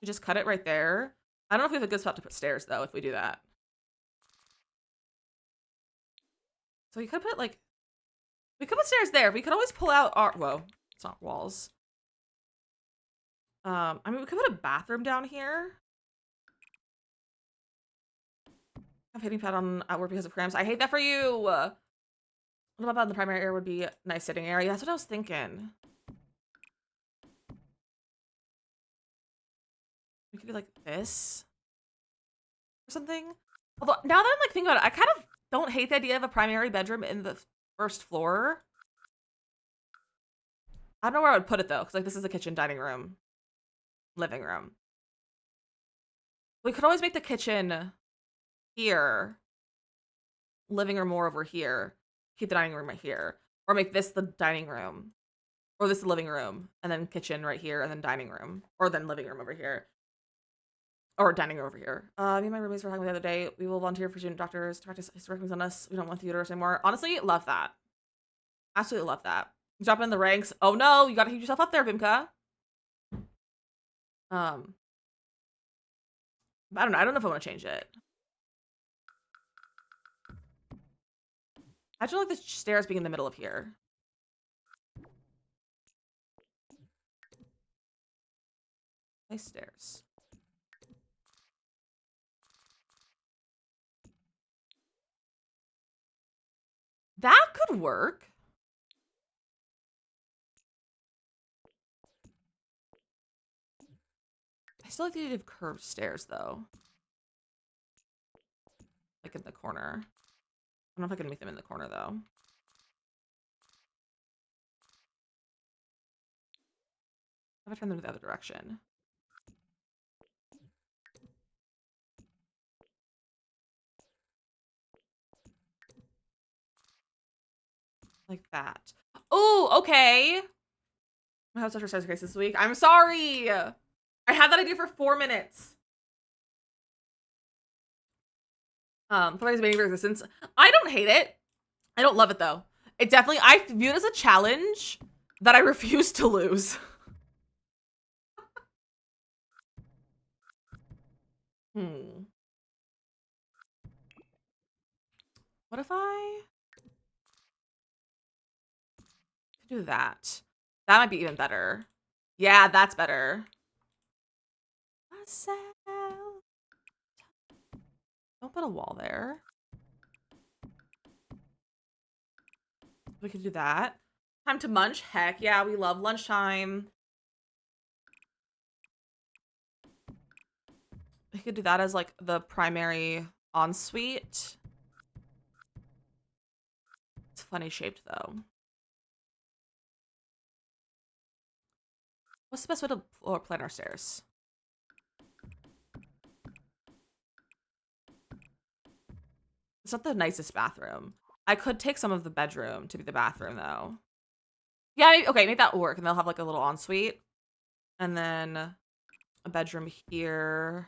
We just cut it right there. I don't know if we have a good spot to put stairs though if we do that. So we could put like, we could put stairs there. We could always pull out our, whoa, it's not walls. I mean, we could put a bathroom down here. Have hitting pad on outward because of cramps. I hate that for you. What about in the primary area would be a nice sitting area? That's what I was thinking. We could do like this or something. Although now that I'm like thinking about it, I kind of don't hate the idea of a primary bedroom in the first floor. I don't know where I would put it though, because like this is the kitchen, dining room, living room. We could always make the kitchen here, living room more over here, keep the dining room right here, or make this the dining room, or this the living room, and then kitchen right here, and then dining room, or then living room over here, or dining room over here. Me and my roommates were talking the other day. We will volunteer for student doctors to practice hysterectomies on us. We don't want theaters anymore. Honestly, love that. Absolutely love that. Drop in the ranks. Oh no, you gotta keep yourself up there, Bimka. I don't know. I don't know if I want to change it. I just like the stairs being in the middle of here. Nice stairs. That could work. I still like the idea of curved stairs though. Like in the corner. I don't know if I can make them in the corner though. How if I turn them the other direction? Like that. Oh, okay. My house exercise case this week. I'm sorry. I had that idea for 4 minutes. Provides many resistance. I don't hate it. I don't love it though. It definitely, I view it as a challenge that I refuse to lose. What if I do that? That might be even better. Yeah, that's better. Don't put a wall there. We could do that. Time to munch? Heck yeah, we love lunchtime. We could do that as like the primary ensuite. It's funny shaped though. What's the best way to floor plan our stairs? It's not the nicest bathroom. I could take some of the bedroom to be the bathroom though. Yeah, okay, make that work. And they'll have like a little ensuite. And then a bedroom here.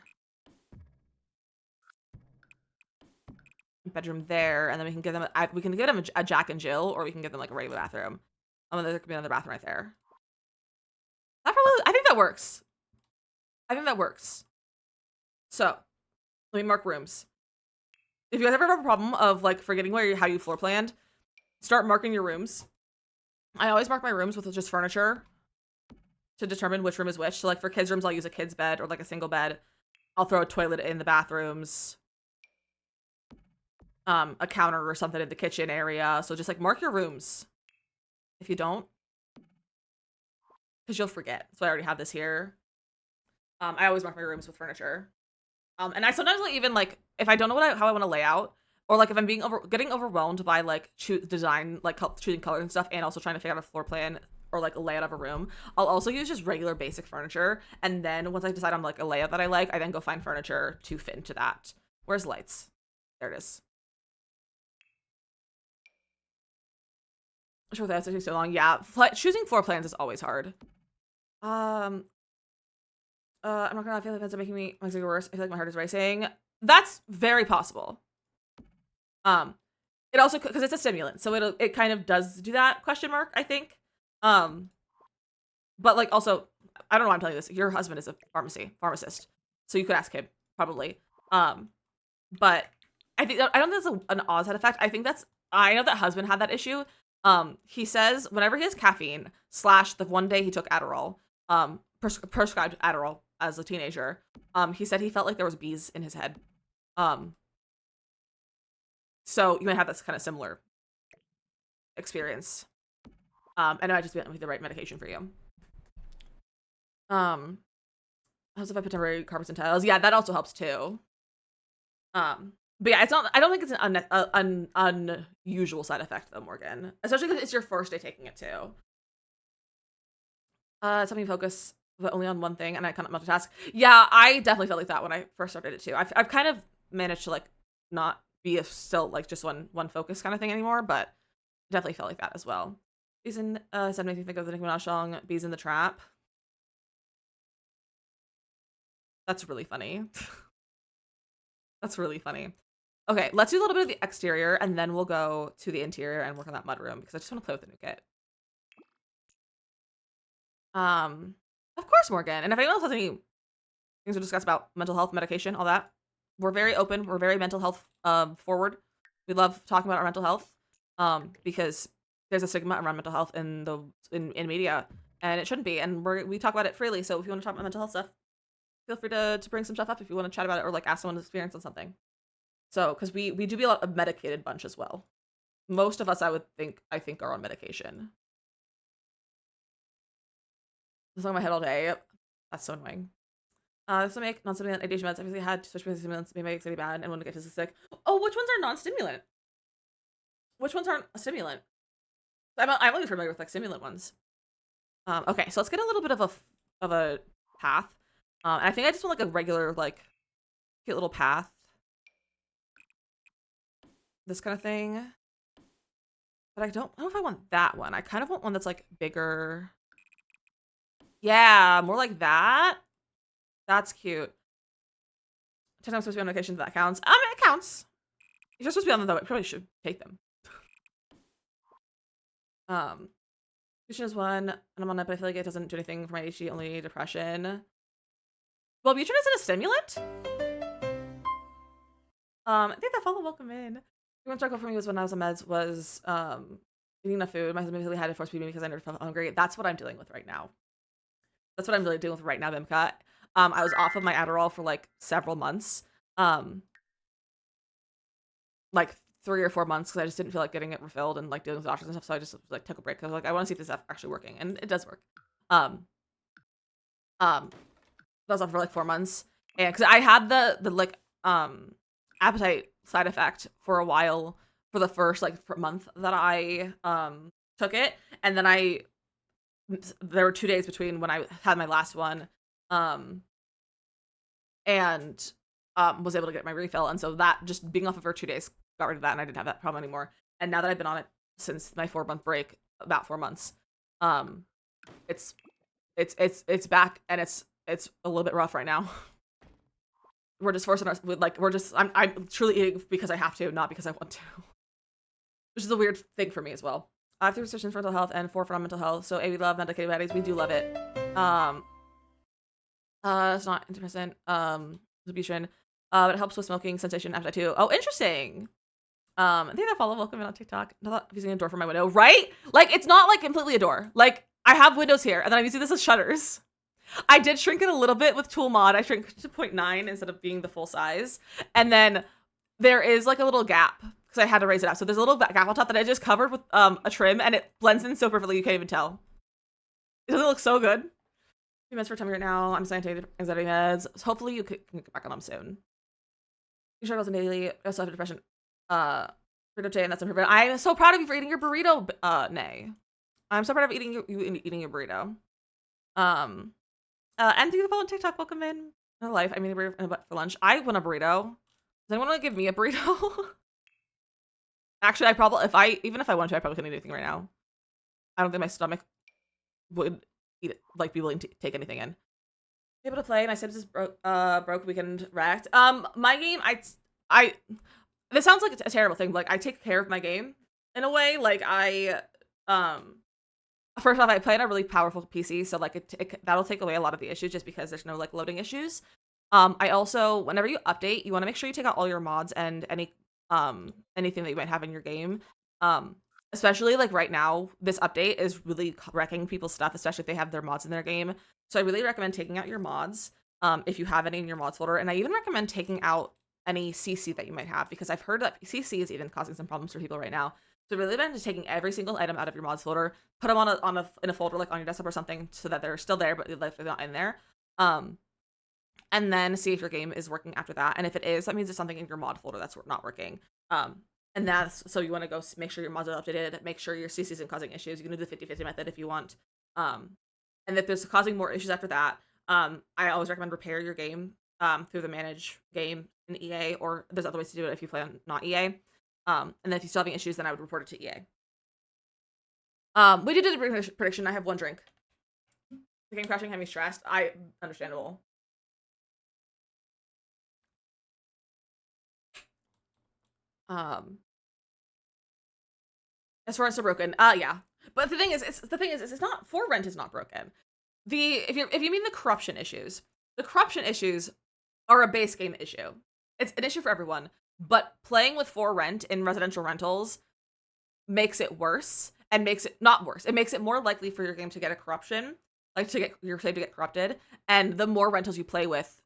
Bedroom there. And then we can give them a Jack and Jill, or we can give them like a regular bathroom. And there could be another bathroom right there. I think that works. I think that works. So, let me mark rooms. If you guys ever have a problem of like forgetting how you floor planned, start marking your rooms. I always mark my rooms with just furniture to determine which room is which. So like for kids' rooms, I'll use a kid's bed or like a single bed. I'll throw a toilet in the bathrooms. A counter or something in the kitchen area. So just like mark your rooms. If you don't, because you'll forget. So I already have this here. I always mark my rooms with furniture. And I sometimes will even like, if I don't know how I want to lay out, or like if I'm getting overwhelmed by like design, like choosing colors and stuff, and also trying to figure out a floor plan or like a layout of a room, I'll also use just regular basic furniture. And then once I decide on like a layout that I like, I then go find furniture to fit into that. Where's lights? There it is. Sure, that's taking so long. Yeah, choosing floor plans is always hard. I'm not gonna lie, I feel like that's making me worse. I feel like my heart is racing. That's very possible. It also, because it's a stimulant, so it kind of does do that, question mark, I think. But like also, I don't know why I'm telling you this. Your husband is a pharmacist. So you could ask him, probably. But I don't think that's an Oz head effect. I think that's I know that husband had that issue. He says whenever he has caffeine / the one day he took Adderall, prescribed Adderall as a teenager, he said he felt like there was bees in his head. So you might have this kind of similar experience. And it might just be the right medication for you. How's if I put temporary carpets and tiles? Yeah, that also helps too. But yeah, it's not. I don't think it's an unusual side effect though, Morgan. Especially because it's your first day taking it too. Something focus, but only on one thing, and I kind of multitask. Yeah, I definitely felt like that when I first started it too. I've kind of managed to like not be still like just one focus kind of thing anymore, but definitely felt like that as well. Bees in said makes me think of the Nicki Minaj song "Bees in the Trap." That's really funny. That's really funny. Okay, let's do a little bit of the exterior, and then we'll go to the interior and work on that mudroom because I just want to play with the new kit. Of course, Morgan. And if anyone else has any things to discuss about mental health, medication, all that, we're very open. We're very mental health forward. We love talking about our mental health because there's a stigma around mental health in media, and it shouldn't be. And we talk about it freely. So if you want to talk about mental health stuff, feel free to bring some stuff up if you want to chat about it or like ask someone's experience on something. So because we do be a lot of medicated bunch as well. Most of us, I think, are on medication. It's on my head all day. That's so annoying. This will make non-stimulant ADHD meds. I basically had to switch between stimulants, made my anxiety bad, and wanted to get physically sick. Oh, which ones are non-stimulant? Which ones aren't a stimulant? I'm only familiar with like stimulant ones. Okay, so let's get a little bit of a path. And I think I just want like a regular like cute little path. This kind of thing. But I don't know if I want that one. I kind of want one that's like bigger. Yeah, more like that. That's cute. 10 times supposed to be on vacation, that counts. It counts. If you're supposed to be on them, though, I probably should take them. Nutrition is one, and I'm on it, but I feel like it doesn't do anything for my ADHD, only depression. Well, Mutrin isn't a stimulant? I think that follow welcome in. One struggle for me was when I was on meds was eating enough food. My husband basically had to force feed me because I never felt hungry. That's what I'm dealing with right now. That's what I'm really dealing with right now, Bimka. I was off of my Adderall for like several months. Like 3 or 4 months because I just didn't feel like getting it refilled and like dealing with doctors and stuff. So I just like took a break because like I want to see if this is actually working, and it does work. I was off for like 4 months, and because I had the like appetite side effect for a while for the first like month that I took it, and then there were 2 days between when I had my last one, and was able to get my refill, and so that just being off of for 2 days got rid of that, and I didn't have that problem anymore. And now that I've been on it since my 4-month break, about 4 months, it's back, and it's a little bit rough right now. We're just forcing our like I'm truly eating because I have to, not because I want to, which is a weird thing for me as well. I have 3 restrictions for mental health and 4 for mental health. So we love medicated bodies. We do love it. It's not antidepressant. Distribution. But it helps with smoking cessation after 2. Oh, interesting. I think that follow welcome in on TikTok. I'm not using a door for my window, right? Like it's not like completely a door. Like I have windows here, and then I'm using this as shutters. I did shrink it a little bit with Tool Mod. I shrink to 0.9 instead of being the full size. And then there is like a little gap because I had to raise it up. So there's a little gap on top that I just covered with a trim, and it blends in so perfectly you can't even tell. It doesn't look so good. 2 meds for tummy right now. I'm starting anxiety meds. So hopefully you can get back on them soon. You struggles in daily. I also have depression. Burrito day, and that's improvement. I am so proud of you for eating your burrito, Nay. I'm so proud of eating your burrito. And thank you for on TikTok. Welcome in life. I mean, a burrito for lunch. I want a burrito. Does anyone want to give me a burrito? Actually, even if I wanted to, I probably couldn't eat anything right now. I don't think my stomach would eat it, like be willing to take anything in. Able to play. My Sims is broke weekend wrecked. My game, this sounds like a terrible thing. Like I take care of my game in a way. Like first off, I play on a really powerful PC, so like that'll take away a lot of the issues just because there's no like loading issues. I also, whenever you update, you want to make sure you take out all your mods and anything that you might have in your game, Especially like right now, this update is really wrecking people's stuff, especially if they have their mods in their game. So I really recommend taking out your mods, if you have any in your mods folder, and I even recommend taking out any CC that you might have, because I've heard that CC is even causing some problems for people right now. So really recommend just taking every single item out of your mods folder, put them in a folder like on your desktop or something, so that they're still there, but like they're not in there. And then see if your game is working after that. And if it is, that means there's something in your mod folder that's not working. And that's, so you want to go make sure your mods are updated, make sure your CC isn't causing issues. You can do the 50/50 method if you want. And if there's causing more issues after that, I always recommend repair your game through the manage game in EA, or there's other ways to do it if you play on not EA. And then if you still having issues, then I would report it to EA. We did a prediction. I have one drink. The game crashing had me stressed. Understandable. As far as they're broken, yeah. But the thing is, it's not, for rent is not broken. If you mean the corruption issues are a base game issue. It's an issue for everyone, but playing with for rent in residential rentals makes it worse, and makes it not worse. It makes it more likely for your game to get a corruption, like to get your save to get corrupted, and the more rentals you play with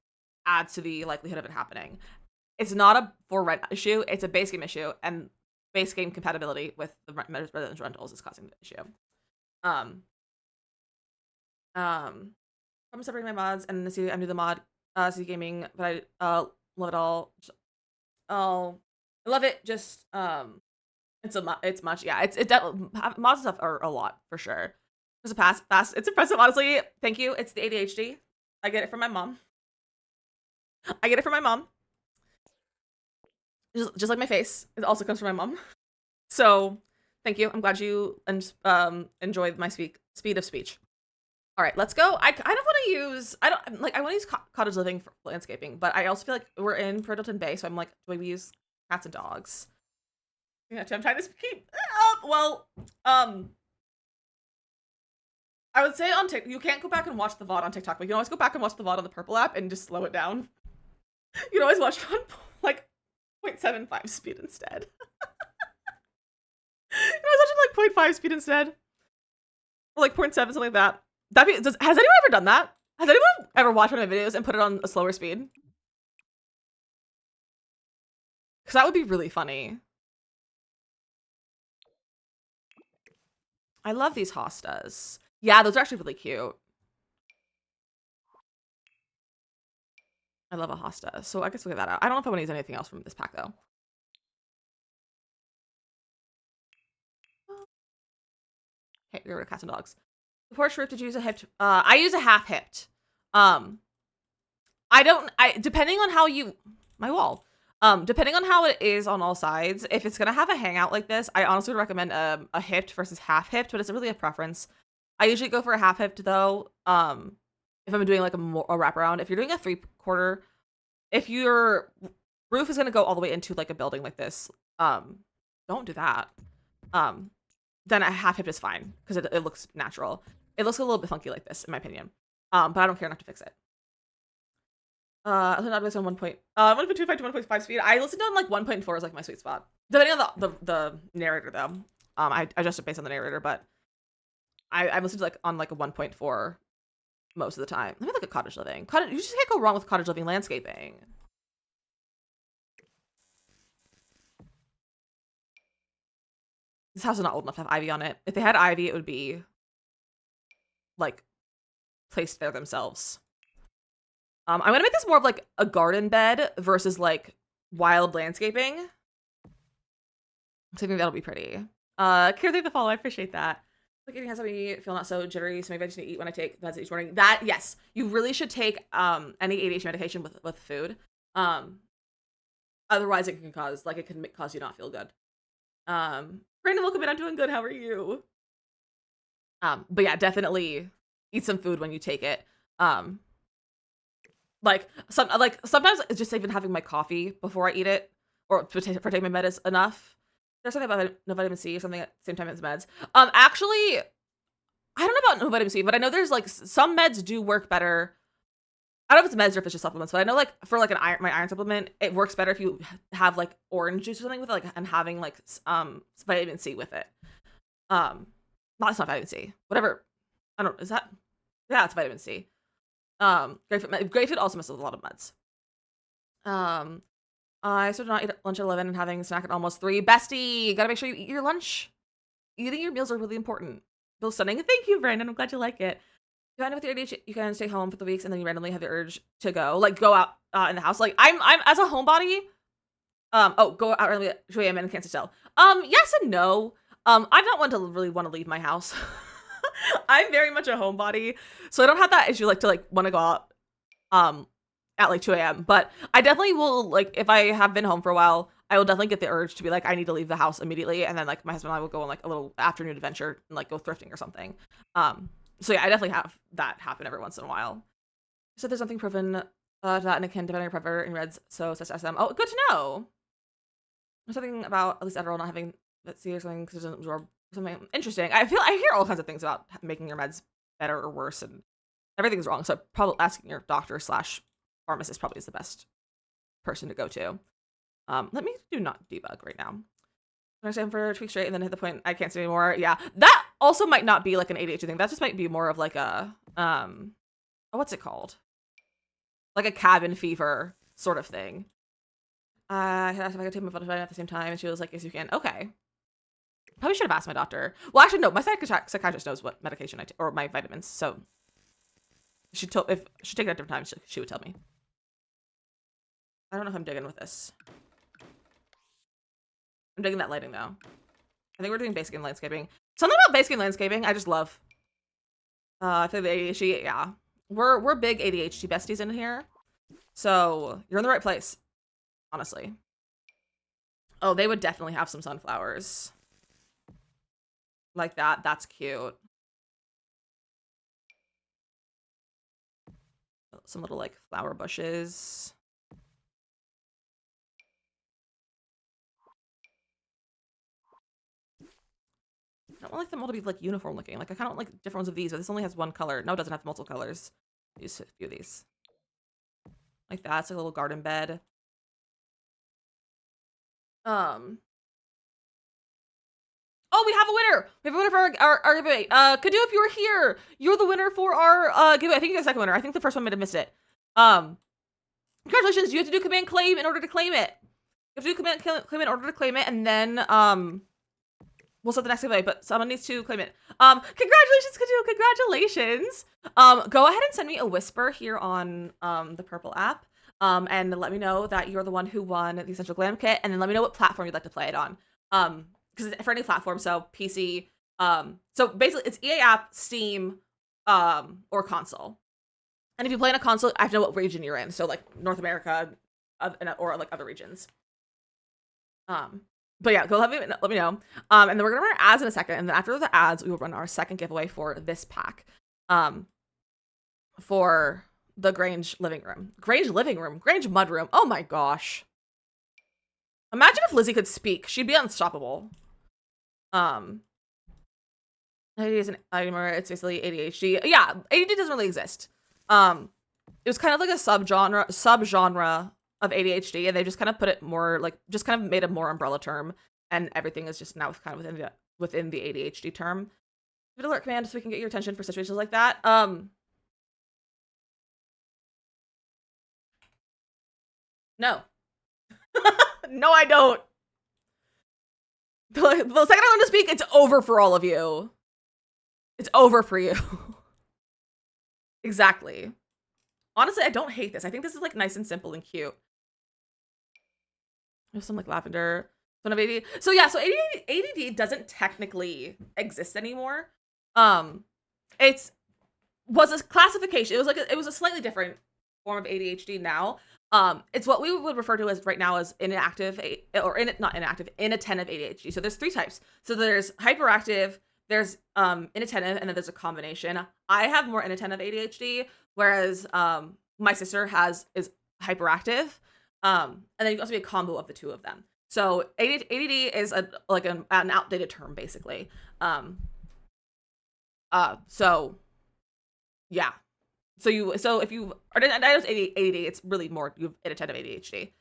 adds to the likelihood of it happening. It's not a for rent issue, it's a base game issue, and base game compatibility with the residential rentals is causing the issue. I'm separating my mods and see I'm doing the mod see gaming, but I love it all. Oh, I love it. Just it's much, yeah. Mods and stuff are a lot for sure. It's a fast. It's impressive, honestly. Thank you. It's the ADHD. I get it from my mom. Just like my face, it also comes from my mom. So thank you. I'm glad you enjoyed my speed of speech. All right, let's go. I kind of want to use, I want to use cottage living for landscaping, but I also feel like we're in Pendleton Bay, so I'm like, do we use cats and dogs? Yeah, I'm trying to keep up. Well, I would say on TikTok, you can't go back and watch the VOD on TikTok, but you can always go back and watch the VOD on the Purple app and just slow it down. You can always watch it on like 0.75 speed instead. You can always watch it like 0.5 speed instead. Or like 0.7, something like that. Has anyone ever done that? Has anyone ever watched one of my videos and put it on a slower speed? Because that would be really funny. I love these hostas. Yeah, those are actually really cute. I love a hosta, so I guess we'll get that out. I don't know if I want to use anything else from this pack, though. Okay, get rid of cats and dogs. The porch roof, did you use a hipped? I use a half hipped. Depending on how my wall. Depending on how it is on all sides, if it's gonna have a hangout like this, I honestly would recommend a hipped versus half hipped, but it's really a preference. I usually go for a half hipped though. If I'm doing like a wraparound. If you're doing a 3/4, if your roof is gonna go all the way into like a building like this, don't do that. Then a half hip is fine because it looks natural. It looks a little bit funky like this, in my opinion. But I don't care enough to fix it. I listened on 1.25 to 1.5 speed. I listened on like 1.4 is like my sweet spot. Depending on the narrator though. I adjust it based on the narrator, but I listened to like on like a 1.4 most of the time. Let me look at cottage living. You just can't go wrong with cottage living landscaping. This house is not old enough to have ivy on it. If they had ivy, it would be like placed there themselves. I'm gonna make this more of like a garden bed versus like wild landscaping. So I think that'll be pretty. Care the follow. I appreciate that. Like eating has me feel not so jittery, so maybe I just need to eat when I take meds each morning. That, yes, you really should take any ADHD medication with food. Otherwise it can cause you not feel good. Brandon, welcome in. I'm doing good. How are you? But yeah, definitely eat some food when you take it. Sometimes it's just even having my coffee before I eat it or for taking my med is enough. There's something about no vitamin C or something at the same time as meds. Actually, I don't know about no vitamin C, but I know there's like some meds do work better I don't know if it's meds or if it's just supplements, but I know like for like my iron supplement, it works better if you have like orange juice or something with it, like and having like vitamin C with it. Not it's not vitamin C, whatever. I don't is that yeah, it's vitamin C. Grapefruit also messes with a lot of meds. I started not eat lunch at 11 and having a snack at almost 3. Bestie, gotta make sure you eat your lunch. Eating your meals are really important. Bill stunning. Thank you, Brandon. I'm glad you like it. You kind of with your ADHD, you can stay home for the weeks and then you randomly have the urge to go out in the house. Like I'm as a homebody. Go out early at 2 a.m. and can't still. Yes and no. I'm not one to really want to leave my house. I'm very much a homebody, so I don't have that issue like to like want to go out at like 2 a.m. But I definitely will, like, if I have been home for a while, I will definitely get the urge to be like, I need to leave the house immediately, and then like my husband and I will go on like a little afternoon adventure and like go thrifting or something. So yeah, I definitely have that happen every once in a while. So there's something proven that and it can depend on your prefer in reds, so such as them. Oh, good to know. There's something about at least Adderall not having that C or something because it doesn't absorb something interesting. I hear all kinds of things about making your meds better or worse, and everything's wrong. So probably asking your doctor slash pharmacist probably is the best person to go to. Let me do not debug right now. I stand for 2 weeks straight and then hit the point I can't stand anymore. Yeah, that also might not be like an ADHD thing. That just might be more of like a what's it called? Like a cabin fever sort of thing. I had asked if I could take my vitamin at the same time, and she was like, "Yes, you can." Okay. Probably should have asked my doctor. Well, actually, no. My psychiatrist knows what medication I take or my vitamins, so she told if she take it at different times, she would tell me. I don't know if I'm digging with this. I'm digging that lighting though. I think we're doing basic and landscaping. Something about basic and landscaping I just love. I feel the ADHD, yeah. We're big ADHD besties in here. So you're in the right place, honestly. Oh, they would definitely have some sunflowers. Like that. That's cute. Some little like flower bushes. I don't like them all to be like uniform looking. Like I kind of want like different ones of these, but this only has one color. No, it doesn't have multiple colors. Use a few of these. Like that. It's like a little garden bed. Oh, we have a winner! We have a winner for our giveaway. Kadu, if you were here, you're the winner for our giveaway. I think you're the second winner. I think the first one might have missed it. Congratulations, you have to do command claim in order to claim it. You have to do command claim in order to claim it, and then we'll start the next giveaway, but someone needs to claim it. Congratulations, Kadu, congratulations. Go ahead and send me a whisper here on the Purple app. And let me know that you're the one who won the Essential Glam Kit, and then let me know what platform you'd like to play it on. Because for any platform, so PC, so basically it's EA app, Steam, or console. And if you play on a console, I have to know what region you're in. So like North America, or like other regions. But yeah, go let me know. And then we're gonna run our ads in a second, and then after the ads, we will run our second giveaway for this pack. For the Grange living room. Grange Mudroom. Oh my gosh. Imagine if Lizzie could speak. She'd be unstoppable. ADD is an item, it's basically ADHD. Yeah, ADD doesn't really exist. It was kind of like a subgenre of ADHD, and they just kind of put it more like, just kind of made a more umbrella term, and everything is just now kind of within the ADHD term. Give it alert command so we can get your attention for situations like that. No. No, I don't. The second I want to speak, it's over for all of you. It's over for you. Exactly. Honestly, I don't hate this. I think this is like nice and simple and cute. There's some like lavender. ADD. So yeah, so ADD doesn't technically exist anymore. It was a classification. It was a slightly different form of ADHD now. It's what we would refer to as right now as inattentive ADHD. So there's 3 types. So there's hyperactive, there's inattentive, and then there's a combination. I have more inattentive ADHD, whereas my sister is hyperactive. And then you can also be a combo of the 2 of them. So ADD is an outdated term basically. So yeah. So if you are diagnosed ADD, it's really more you have inattentive ADHD.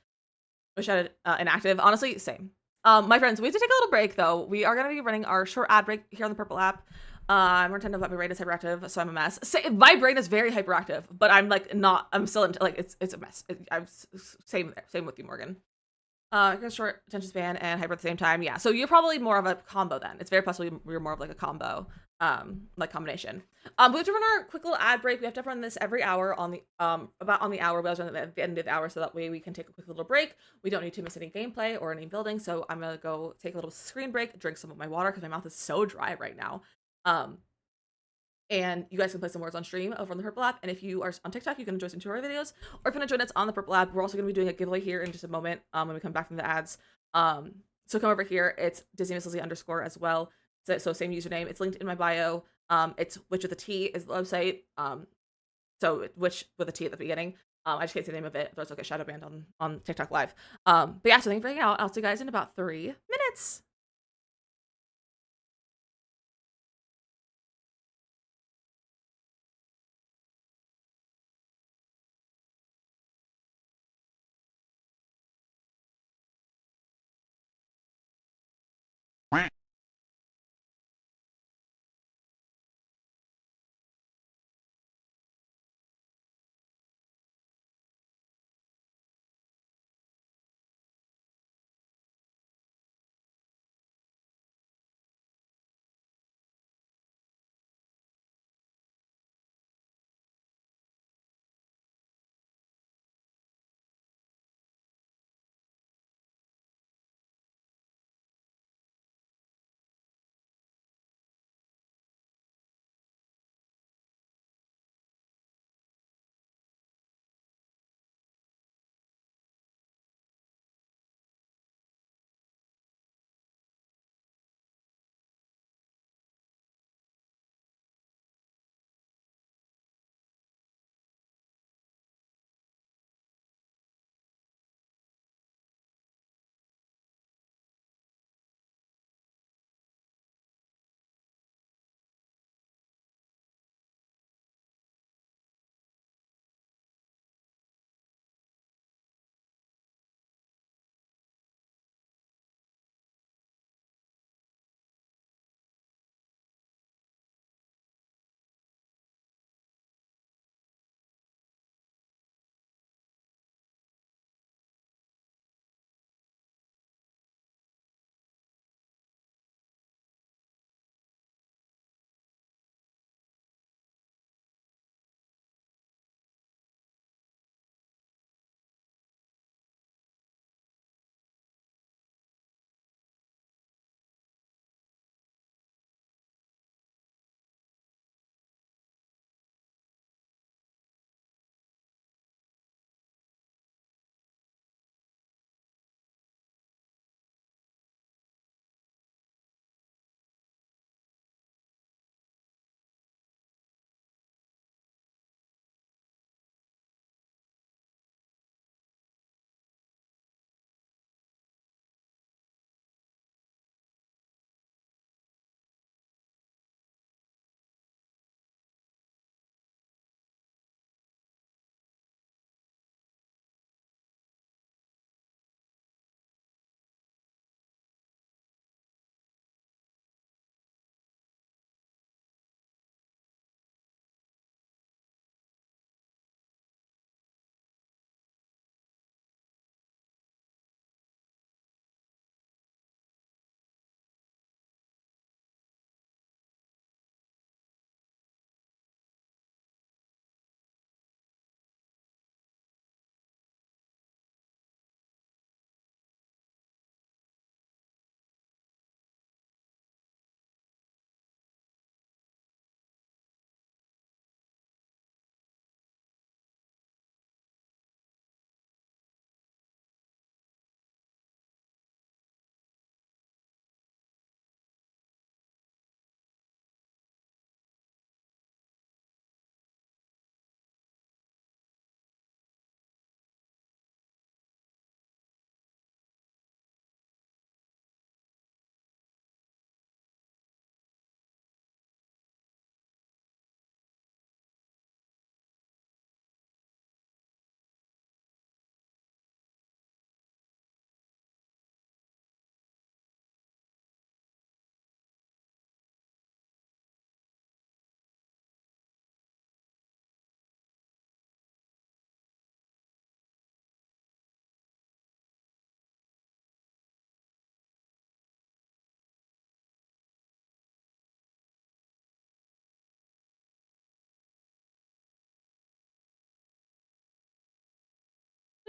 Wish I had inactive. Honestly, same. My friends, we have to take a little break though. We are gonna be running our short ad break here on the Purple app. I'm pretending that my brain is hyperactive, so I'm a mess. My brain is very hyperactive, but I'm like not. I'm still into like it's a mess. I'm same there. Same with you, Morgan. Short attention span and hyper at the same time. Yeah, so you're probably more of a combo then. It's very possible you're more of like a combo, like combination. We have to run our quick little ad break. We have to run this every hour on the about on the hour. We always run it at the end of the hour, so that way we can take a quick little break. We don't need to miss any gameplay or any building. So I'm gonna go take a little screen break, drink some of my water because my mouth is so dry right now. Um, and you guys can play some words on stream over on the Purple app. And if you are on TikTok, you can enjoy some tutorial videos, or if you want to join us on the Purple app, we're also going to be doing a giveaway here in just a moment when we come back from the ads. So come over here. It's DizzyMissLizzy _ as well. So same username. It's linked in my bio. It's which with a T is the website. So which with a T at the beginning. I just can't say the name of it, but it's okay. Shadow banned on TikTok live. But yeah, so thank you for hanging out. I'll see you guys in about 3 minutes.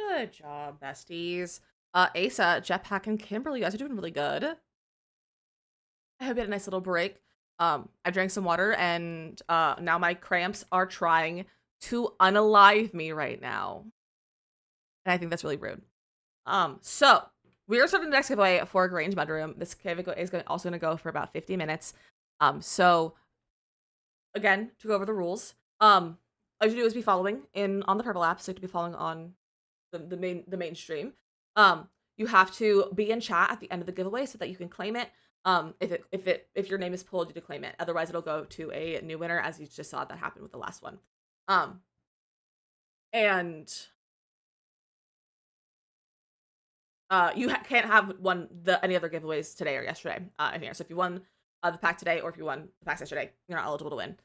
Good job, besties. Asa, Jetpack, and Kimberly, you guys are doing really good. I hope you had a nice little break. I drank some water, and now my cramps are trying to unalive me right now. And I think that's really rude. So we are starting the next giveaway for Grange Mudroom. This giveaway is also going to go for about 50 minutes. So again, to go over the rules, all you do is be following on the purple app, so you have to be following on the mainstream. You have to be in chat at the end of the giveaway so that you can claim it. If your name is pulled, you to claim it. Otherwise, it'll go to a new winner, as you just saw that happen with the last one. And you can't have won any other giveaways today or yesterday in here. So if you won the pack today, or if you won the packs yesterday, you're not eligible to win.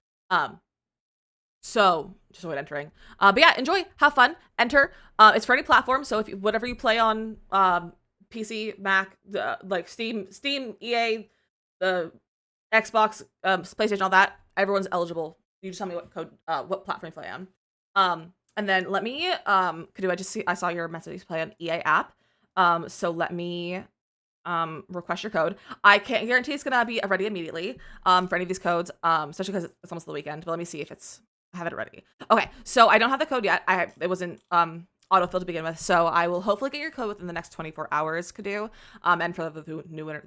So just avoid entering. But yeah, enjoy, have fun, enter. It's for any platform. So if whatever you play on PC, Mac, like Steam, EA, the Xbox, PlayStation, all that, everyone's eligible. You just tell me what platform you play on. And then let me I saw your messages play on EA app. So let me request your code. I can't guarantee it's gonna be ready immediately for any of these codes, especially because it's almost the weekend. But let me see if I have it ready. Okay, so I don't have the code yet. It wasn't autofilled to begin with, so I will hopefully get your code within the next 24 hours, Kadu, and for the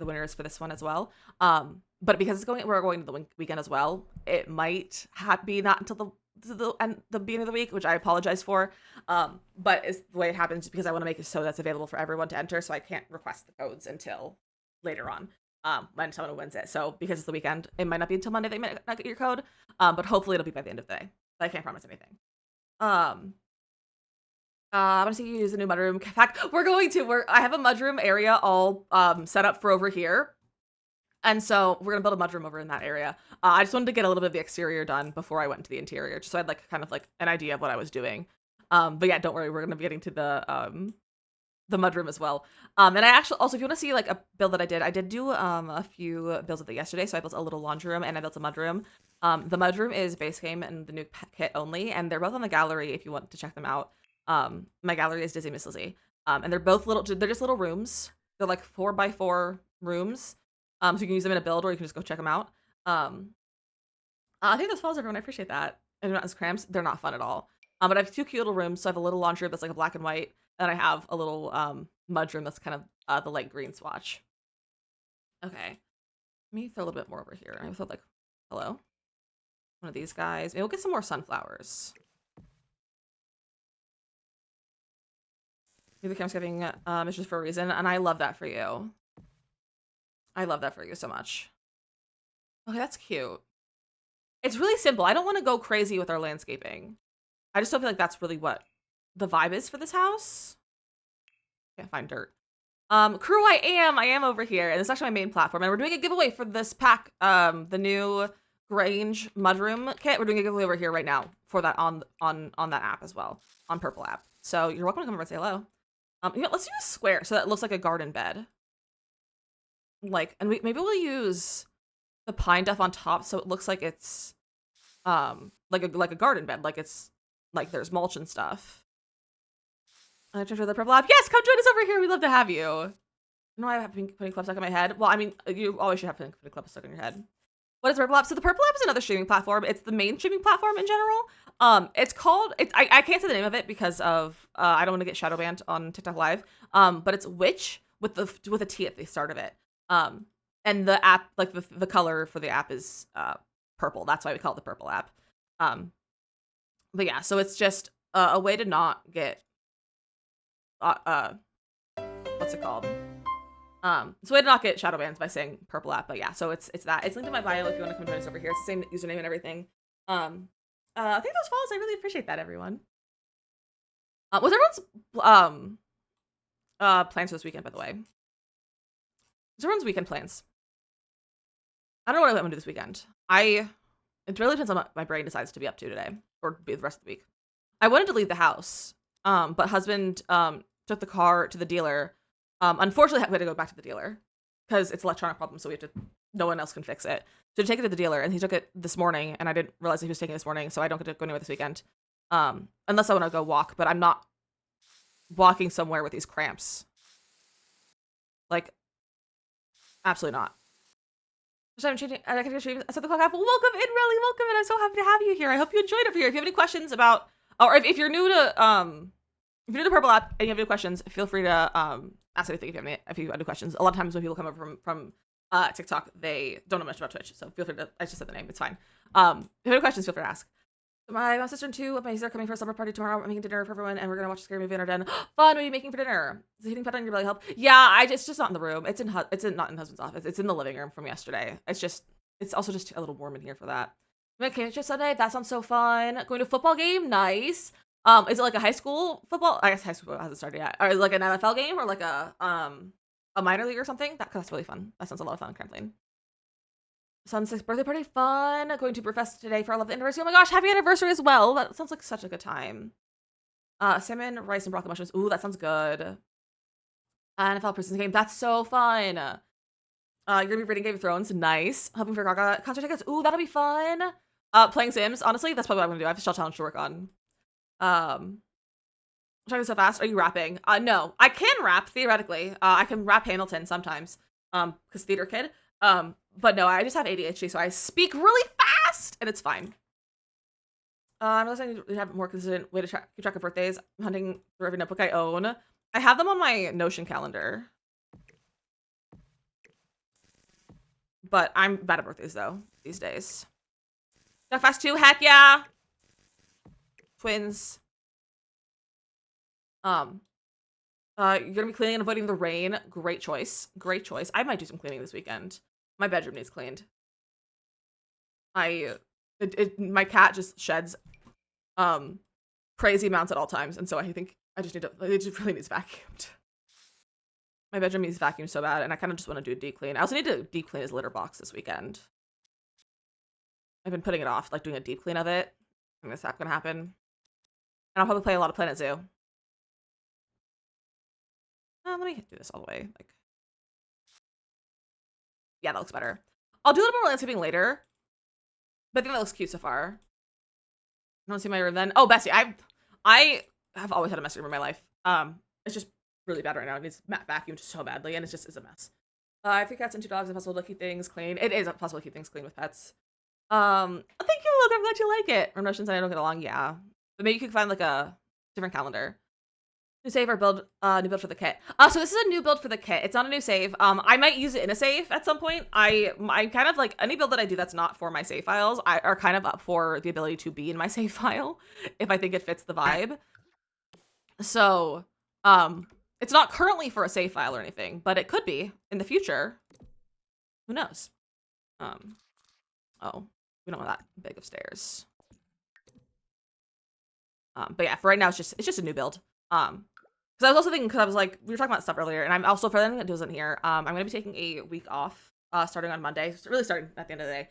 winners for this one as well. But because we're going to the weekend as well, it might be not until the beginning of the week, which I apologize for. But it's the way it happens because I want to make it so that's available for everyone to enter, so I can't request the codes until later on when someone wins it. So because it's the weekend, it might not be until Monday they might not get your code, but hopefully it'll be by the end of the day. But I can't promise anything. I want to see you use the new mudroom pack. I have a mudroom area all set up for over here. And so we're going to build a mudroom over in that area. I just wanted to get a little bit of the exterior done before I went into the interior, just so I'd kind of an idea of what I was doing. But yeah, don't worry, we're going to be getting to the mudroom as well. And I actually, also, if you want to see a build that I did do a few builds of it yesterday. So I built a little laundry room and I built a mudroom. The mudroom is base game and the new kit only, and they're both on the gallery if you want to check them out. My gallery is DizzyMissLizzy. And they're both they're just little rooms. They're 4x4 rooms. So you can use them in a build, or you can just go check them out. I think those follows, everyone. I appreciate that. And they're not as cramps. They're not fun at all. But I have two cute little rooms. So I have a little laundry room that's a black and white, and I have a little mudroom that's kind of the light green swatch. Okay, let me throw a little bit more over here. I thought hello, one of these guys. Maybe we'll get some more sunflowers. Maybe the Thanksgiving is just for a reason, and I love that for you. I love that for you so much. Okay, that's cute. It's really simple. I don't want to go crazy with our landscaping. I just don't feel like that's really what the vibe is for this house. Can't find dirt. Crew, I am over here, and it's actually my main platform, and we're doing a giveaway for this pack, the new Grange Mudroom kit. We're doing a giveaway over here right now for that on that app as well, on Purple app. So you're welcome to come over and say hello. Let's do a square so that it looks like a garden bed. And maybe we'll use the pine duff on top so it looks like it's like a garden bed, it's there's mulch and stuff. I turned to the purple app. Yes, come join us over here. We'd love to have you. I know I have putting club stuck in my head. Well, I mean, you always should have putting club stuck in your head. What is Purple App? So the Purple App is another streaming platform. It's the main streaming platform in general. It's called. I can't say the name of it because of I don't want to get shadow banned on TikTok Live. But it's Witch with a T at the start of it. And the app, the color for the app is purple. That's why we call it the Purple App. But yeah, so it's just a way to not get what's it called? It's a way to not get shadow bans by saying Purple App. But yeah, so it's that. It's linked in my bio if you want to come join us over here. It's the same username and everything. I think those follows. I really appreciate that, everyone. Was everyone's plans for this weekend, by the way? What's everyone's weekend plans? I don't know what I'm going to do this weekend. It really depends on what my brain decides to be up to today, or be the rest of the week. I wanted to leave the house, but husband took the car to the dealer. Unfortunately, we had to go back to the dealer because it's an electronic problem, so no one else can fix it. So to take it to the dealer, and he took it this morning, and I didn't realize he was taking it this morning, so I don't get to go anywhere this weekend. Unless I want to go walk, but I'm not walking somewhere with these cramps. Like, absolutely not. So I'm changing. I set the clock off. Welcome in, really. Welcome in. I'm so happy to have you here. I hope you enjoyed up here. If you have any questions about, or if you're new to if you're new to Purple app and you have any questions, feel free to ask anything if you have any questions. A lot of times when people come over from TikTok, they don't know much about Twitch, so feel free to. I just said the name. It's fine. If you have any questions, feel free to ask. My sister and two of my sister are coming for a summer party tomorrow. I'm making dinner for everyone, and we're gonna watch a scary movie in our den. Fun! What are you making for dinner? Is hitting pet on your belly help? Yeah, it's just not in the room. It's not in husband's office. It's in the living room from yesterday. It's also just a little warm in here for that. Okay, just Sunday. That sounds so fun. Going to a football game? Nice. Is it like a high school football? I guess high school hasn't started yet. Or like an NFL game, or like a minor league or something? That's really fun. That sounds a lot of fun. Crampling. Son's 6th birthday party, fun. Going to Brewfest today for our 11th anniversary. Oh my gosh, happy anniversary as well. That sounds like such a good time. Salmon, rice, and broccoli mushrooms. Ooh, that sounds good. NFL Prisons game. That's so fun. You're gonna be reading Game of Thrones. Nice. Helping for Gaga. Concert tickets. Ooh, that'll be fun. Playing Sims. Honestly, that's probably what I'm gonna do. I have a shell challenge to work on. Trying so fast. Are you rapping? No. I can rap, theoretically. I can rap Hamilton sometimes. Because theater kid. But no, I just have ADHD, so I speak really fast, and it's fine. I'm listening to have a more consistent way to keep track of birthdays. I'm hunting for every notebook I own. I have them on my Notion calendar. But I'm bad at birthdays, though, these days. Got fast too? Heck yeah! Twins. You're gonna be cleaning and avoiding the rain. Great choice. Great choice. I might do some cleaning this weekend. My bedroom needs cleaned. My cat just sheds crazy amounts at all times, and so I think it just really needs vacuumed. My bedroom needs vacuumed so bad, and I kind of just want to do a deep clean. I also need to deep clean his litter box this weekend. I've been putting it off, like doing a deep clean of it. I think that's not gonna happen. And I'll probably play a lot of Planet Zoo. Let me do this all the way. Like, yeah, that looks better. I'll do a little more landscaping later, but I think that looks cute so far. I don't see my room then. Oh, Bessie, I have always had a messy room in my life. It's just really bad right now. It needs vacuumed so badly, and it's just a mess. I have 3 cats and 2 dogs. It's possible to keep things clean. It is possible to keep things clean with pets. Thank you, Logan. I'm glad you like it. Notions and I don't get along. Yeah, but maybe you could find like a different calendar. New save or build, new build for the kit. So this is a new build for the kit. It's not a new save. I might use it in a save at some point. I kind of like any build that I do that's not for my save files are kind of up for the ability to be in my save file if I think it fits the vibe. So, it's not currently for a save file or anything, but it could be in the future. Who knows? Oh, we don't want that big of stairs. But yeah, for right now, it's just a new build. Because I was also thinking, because I was like, we were talking about stuff earlier, and I'm also, for anyone that wasn't here, I'm going to be taking a week off, starting on Monday. So really starting at the end of the day.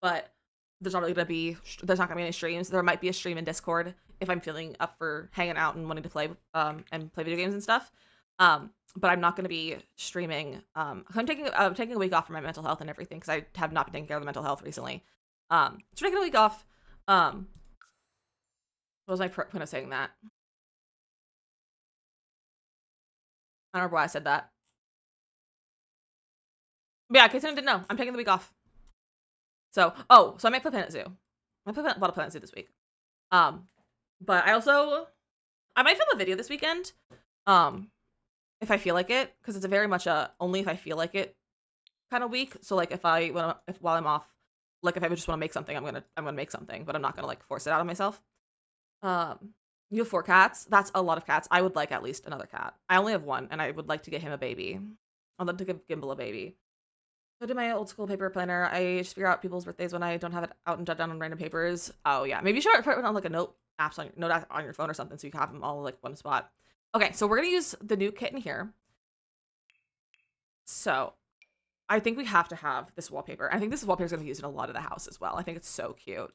But there's not going to be any streams. There might be a stream in Discord if I'm feeling up for hanging out and wanting to play, and play video games and stuff. But I'm not going to be streaming. I'm taking a week off for my mental health and everything, because I have not been taking care of the mental health recently. So taking a week off. What was my point of saying that? I don't remember why I said that. But yeah, in case anyone didn't know, I'm taking the week off. So I might play Planet Zoo. I might play a lot of Planet Zoo this week. But I might film a video this weekend. If I feel like it, because it's a very much a only if I feel like it kind of week. So like while I'm off, like if I just want to make something, I'm gonna make something, but I'm not gonna like force it out of myself. You have 4 cats. That's a lot of cats. I would like at least another cat. I only have 1, and I would like to get him a baby. I'd love to give Gimbal a baby. So I do my old school paper planner. I just figure out people's birthdays when I don't have it out and jot down on random papers. Oh yeah, maybe you should put it on like a note app on your phone or something, so you can have them all like one spot. Okay, so we're gonna use the new kit in here. So I think we have to have this wallpaper. I think this wallpaper is gonna be used in a lot of the house as well. I think it's so cute.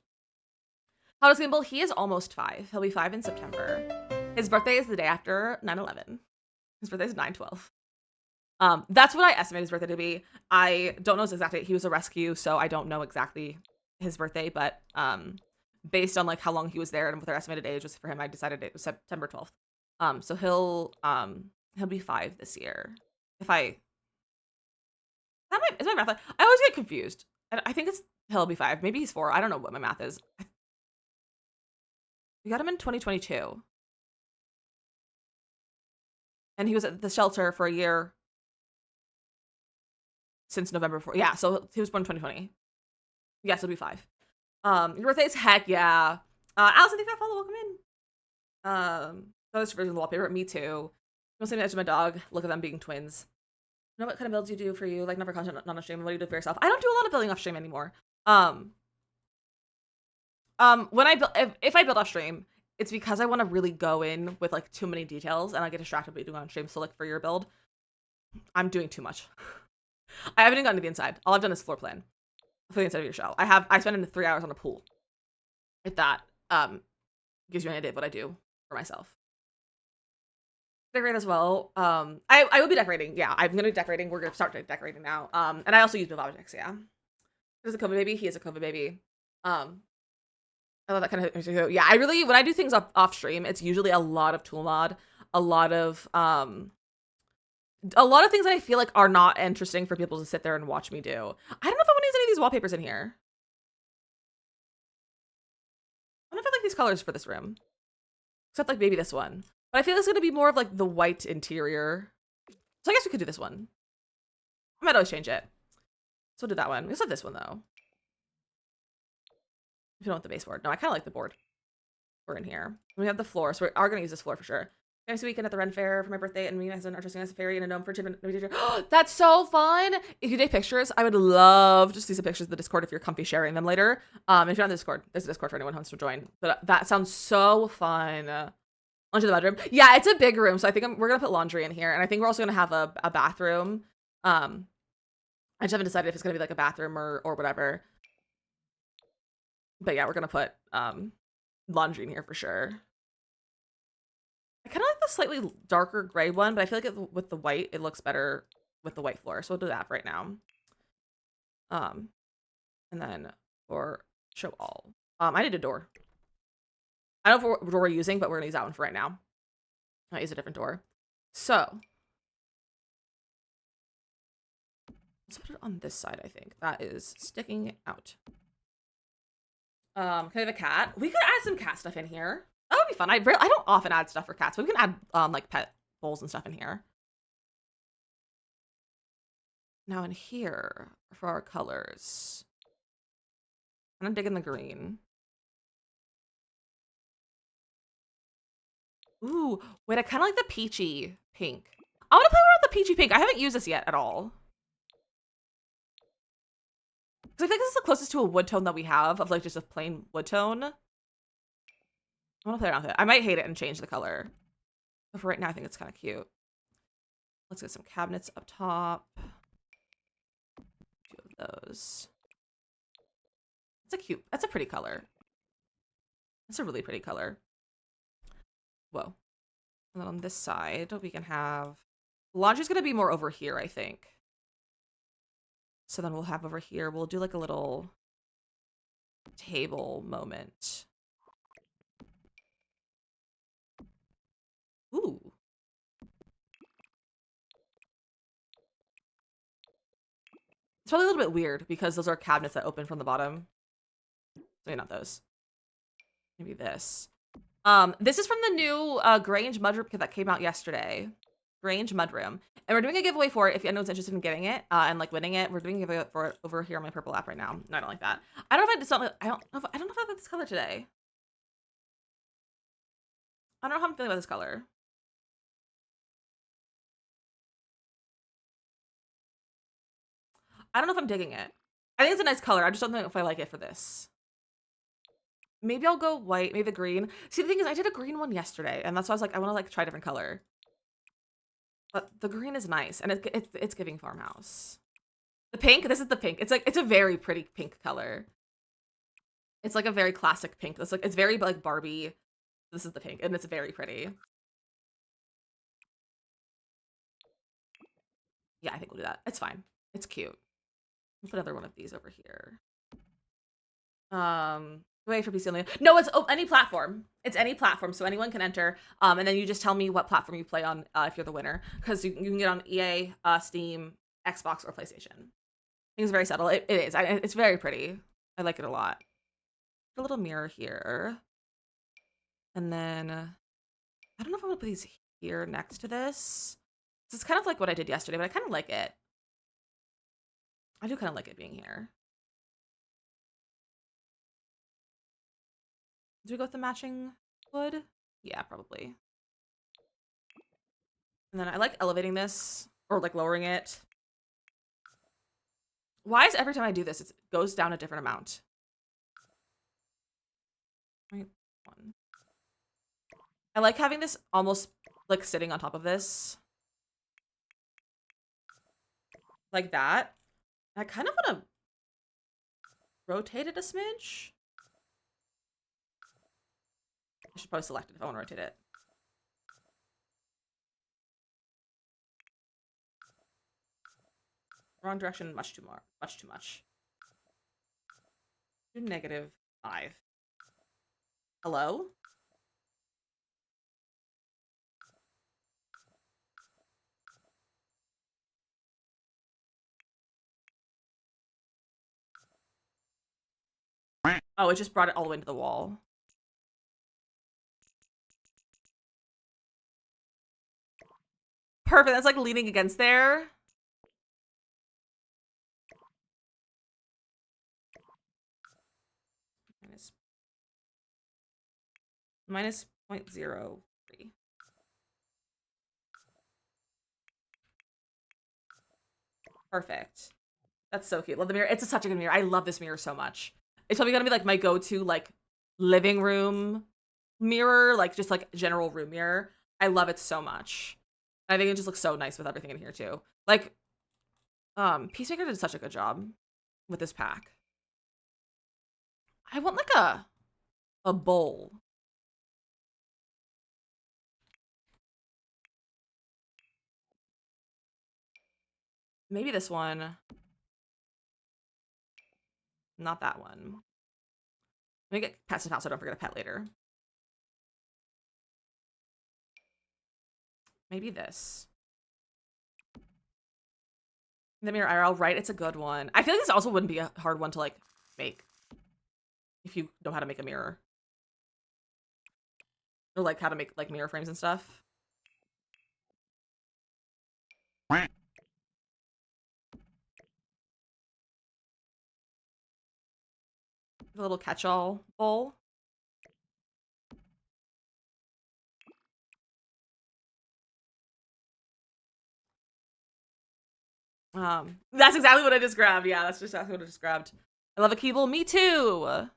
How does Gimbal? He is almost 5. He'll be 5 in September. His birthday is the day after 9/11. His birthday is 9/12. That's what I estimate his birthday to be. I don't know his exact date. He was a rescue, so I don't know exactly his birthday, but based on like how long he was there and what their estimated age was for him, I decided it was September 12th. So he'll be 5 this year. If I that might is my math. I always get confused. I think he'll be 5. Maybe he's 4. I don't know what my math is. We got him in 2022, and he was at the shelter for a year since November 4. Yeah, so he was born in 2020. Yes, he'll be 5. Your birthday's heck yeah. Allison, thanks for follow. Welcome in. This version of the wallpaper. Me too. Mostly imagine my dog. Look at them being twins. You know what kind of builds you do for you? Like never content, not on stream. What do you do for yourself? I don't do a lot of building off stream anymore. When I build, if I build off stream, it's because I want to really go in with like too many details, and I get distracted by doing on stream. So like for your build, I'm doing too much. I haven't even gotten to the inside. All I've done is floor plan for the inside of your shell. I spent 3 hours on a pool. If that gives you an idea of what I do for myself. Decorate as well. I will be decorating. Yeah, I'm gonna be decorating. We're gonna start decorating now. And I also use move objects. Yeah, there's a COVID baby. He is a COVID baby. I love that kind of. Yeah, I really when I do things off stream, it's usually a lot of tool mod, a lot of things that I feel like are not interesting for people to sit there and watch me do. I don't know if I want to use any of these wallpapers in here. I don't know if I like these colors for this room, except like maybe this one. But I feel it's gonna be more of like the white interior. So I guess we could do this one. I might always change it. So we'll do that one. We also have this one though. If you don't want the baseboard. No, I kind of like the board. We're in here. We have the floor, so we are gonna use this floor for sure. Next weekend at the Ren Fair for my birthday, and me as an artistic as a fairy and a gnome for Tim. That's so fun! If you take pictures, I would love to see some pictures of the Discord if you're comfy sharing them later. If you're on the Discord, there's a Discord for anyone who wants to join. But that sounds so fun. Onto the bedroom. Yeah, it's a big room, so I think we're gonna put laundry in here, and I think we're also gonna have a bathroom. I just haven't decided if it's gonna be like a bathroom or whatever. But yeah, we're gonna put laundry in here for sure. I kind of like the slightly darker gray one, but I feel like with the white, it looks better with the white floor. So we'll do that right now. And then for show all. I need a door. I don't know what door we're using, but we're gonna use that one for right now. I'll use a different door. So let's put it on this side, I think. That is sticking out. Can I have a cat? We could add some cat stuff in here. That would be fun. I don't often add stuff for cats, but we can add like pet bowls and stuff in here. Now in here for our colors. I'm digging the green. Ooh, wait, I kind of like the peachy pink. I want to play around with the peachy pink. I haven't used this yet at all. Because I think this is the closest to a wood tone that we have, of like just a plain wood tone. I want to play around with it. I might hate it and change the color. But for right now, I think it's kind of cute. Let's get some cabinets up top. 2 of those. That's a pretty color. That's a really pretty color. Whoa. And then on this side, we can have... Laundry's going to be more over here, I think. So then we'll have over here, we'll do like a little table moment. Ooh. It's probably a little bit weird because those are cabinets that open from the bottom. So not those. Maybe this. This is from the new Grange Mudroom kit that came out yesterday. Grange Mudroom. And we're doing a giveaway for it if anyone's interested in getting it and like winning it. We're doing a giveaway for it over here on my purple app right now. No, I don't like that. I don't know if I don't know if I like this color today. I don't know how I'm feeling about this color. I don't know if I'm digging it. I think it's a nice color. I just don't know if I like it for this. Maybe I'll go white, maybe the green. See, the thing is, I did a green one yesterday, and that's why I was like, I want to like try a different color. But the green is nice, and it's giving farmhouse. The pink, this is the pink. It's a very pretty pink color. It's like a very classic pink. It's very like Barbie. This is the pink, and it's very pretty. Yeah, I think we'll do that. It's fine. It's cute. We'll put another one of these over here. Wait for PC only. No, it's any platform. It's any platform, so anyone can enter. And then you just tell me what platform you play on if you're the winner, because you can get on EA, Steam, Xbox, or PlayStation. I think it's very subtle. It is. It's very pretty. I like it a lot. A little mirror here, and then I don't know if I'm gonna put these here next to this. It's kind of like what I did yesterday, but I kind of like it. I do kind of like it being here. Do we go with the matching wood? Yeah, probably. And then I like elevating this, or like lowering it. Why is every time I do this, it goes down a different amount? 0.1. I like having this almost like sitting on top of this. Like that. I kind of want to rotate it a smidge. I should probably select it if I want to rotate it. Wrong direction, much too much. Do -5. Hello? Oh, it just brought it all the way into the wall. Perfect, that's like leaning against there. Minus -0.03. Perfect. That's so cute. Love the mirror. It's such a good mirror. I love this mirror so much. It's probably gonna be like my go-to like living room mirror, like just like general room mirror. I love it so much. I think it just looks so nice with everything in here too. Like, Peacemaker did such a good job with this pack. I want like a bowl. Maybe this one. Not that one. Let me get pets and house so I don't forget a pet later. Maybe this. The mirror IRL, right? It's a good one. I feel like this also wouldn't be a hard one to like make if you know how to make a mirror. Or like how to make like mirror frames and stuff. The little catch-all bowl. That's exactly what I just grabbed. Yeah, that's just exactly what I just grabbed. I love a key bowl. Me too.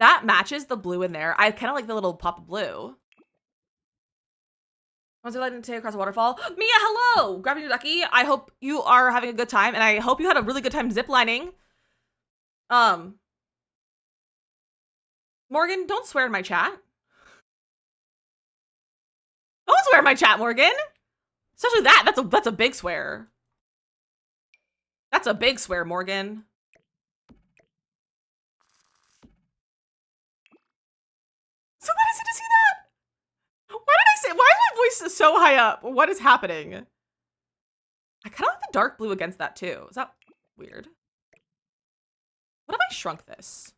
That matches the blue in there. I kind of like the little pop of blue. Was it like to take across a waterfall? Mia, hello! Grabbing your ducky. I hope you are having a good time, and I hope you had a really good time ziplining. Morgan, don't swear in my chat. Don't swear in my chat, Morgan. Especially that. That's a big swear. That's a big swear, Morgan. So what is it to see that? Why did I say? Why is my voice so high up? What is happening? I kind of like the dark blue against that too. Is that weird? What if I shrunk this?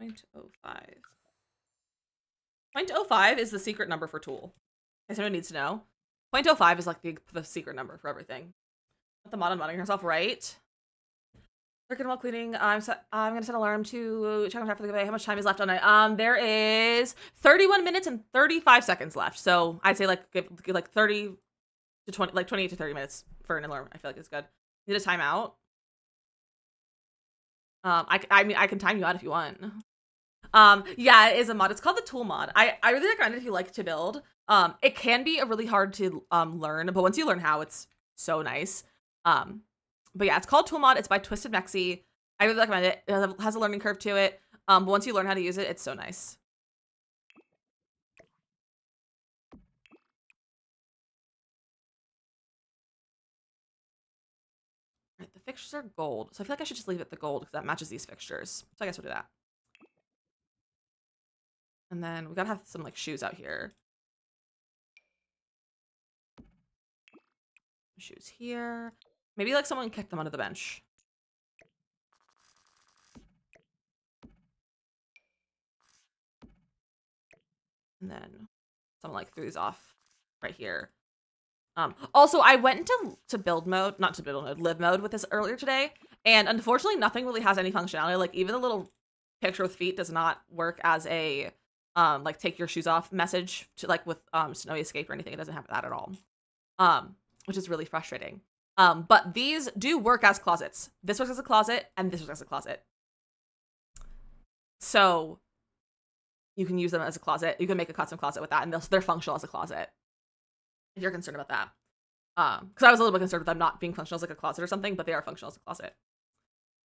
.05. 0.05 is the secret number for tool. If someone needs to know. 0.05 is like the secret number for everything. Let the mod on modding herself, right? Working while cleaning. I'm gonna set an alarm to check on time for the giveaway. How much time is left on it? There is 31 minutes and 35 seconds left. So I'd say like give like 30 to 20, like 28 to 30 minutes for an alarm. I feel like it's good. Need a timeout. I mean I can time you out if you want. Yeah, it is a mod. It's called the tool mod. I really recommend it if you like to build. It can be a really hard to learn, but once you learn how, it's so nice. Um, but yeah, it's called tool mod. It's by Twisted Mexi. I really recommend it. It has a learning curve to it. But once you learn how to use it, it's so nice. Right, the fixtures are gold, so I feel like I should just leave it the gold because that matches these fixtures. So I guess we'll do that. And then we gotta have some like shoes out here. Shoes here. Maybe like someone kicked them under the bench. And then someone like threw these off right here. Also, I went into build mode, not to build mode, live mode with this earlier today, and unfortunately, nothing really has any functionality. Like even the little picture with feet does not work as a like take your shoes off message to like with Snowy Escape or anything. It doesn't have that at all, which is really frustrating. But these do work as closets. This works as a closet, and this works as a closet. So you can use them as a closet. You can make a custom closet with that, and they're functional as a closet. If you're concerned about that. Because I was a little bit concerned with them not being functional as like a closet or something, but they are functional as a closet.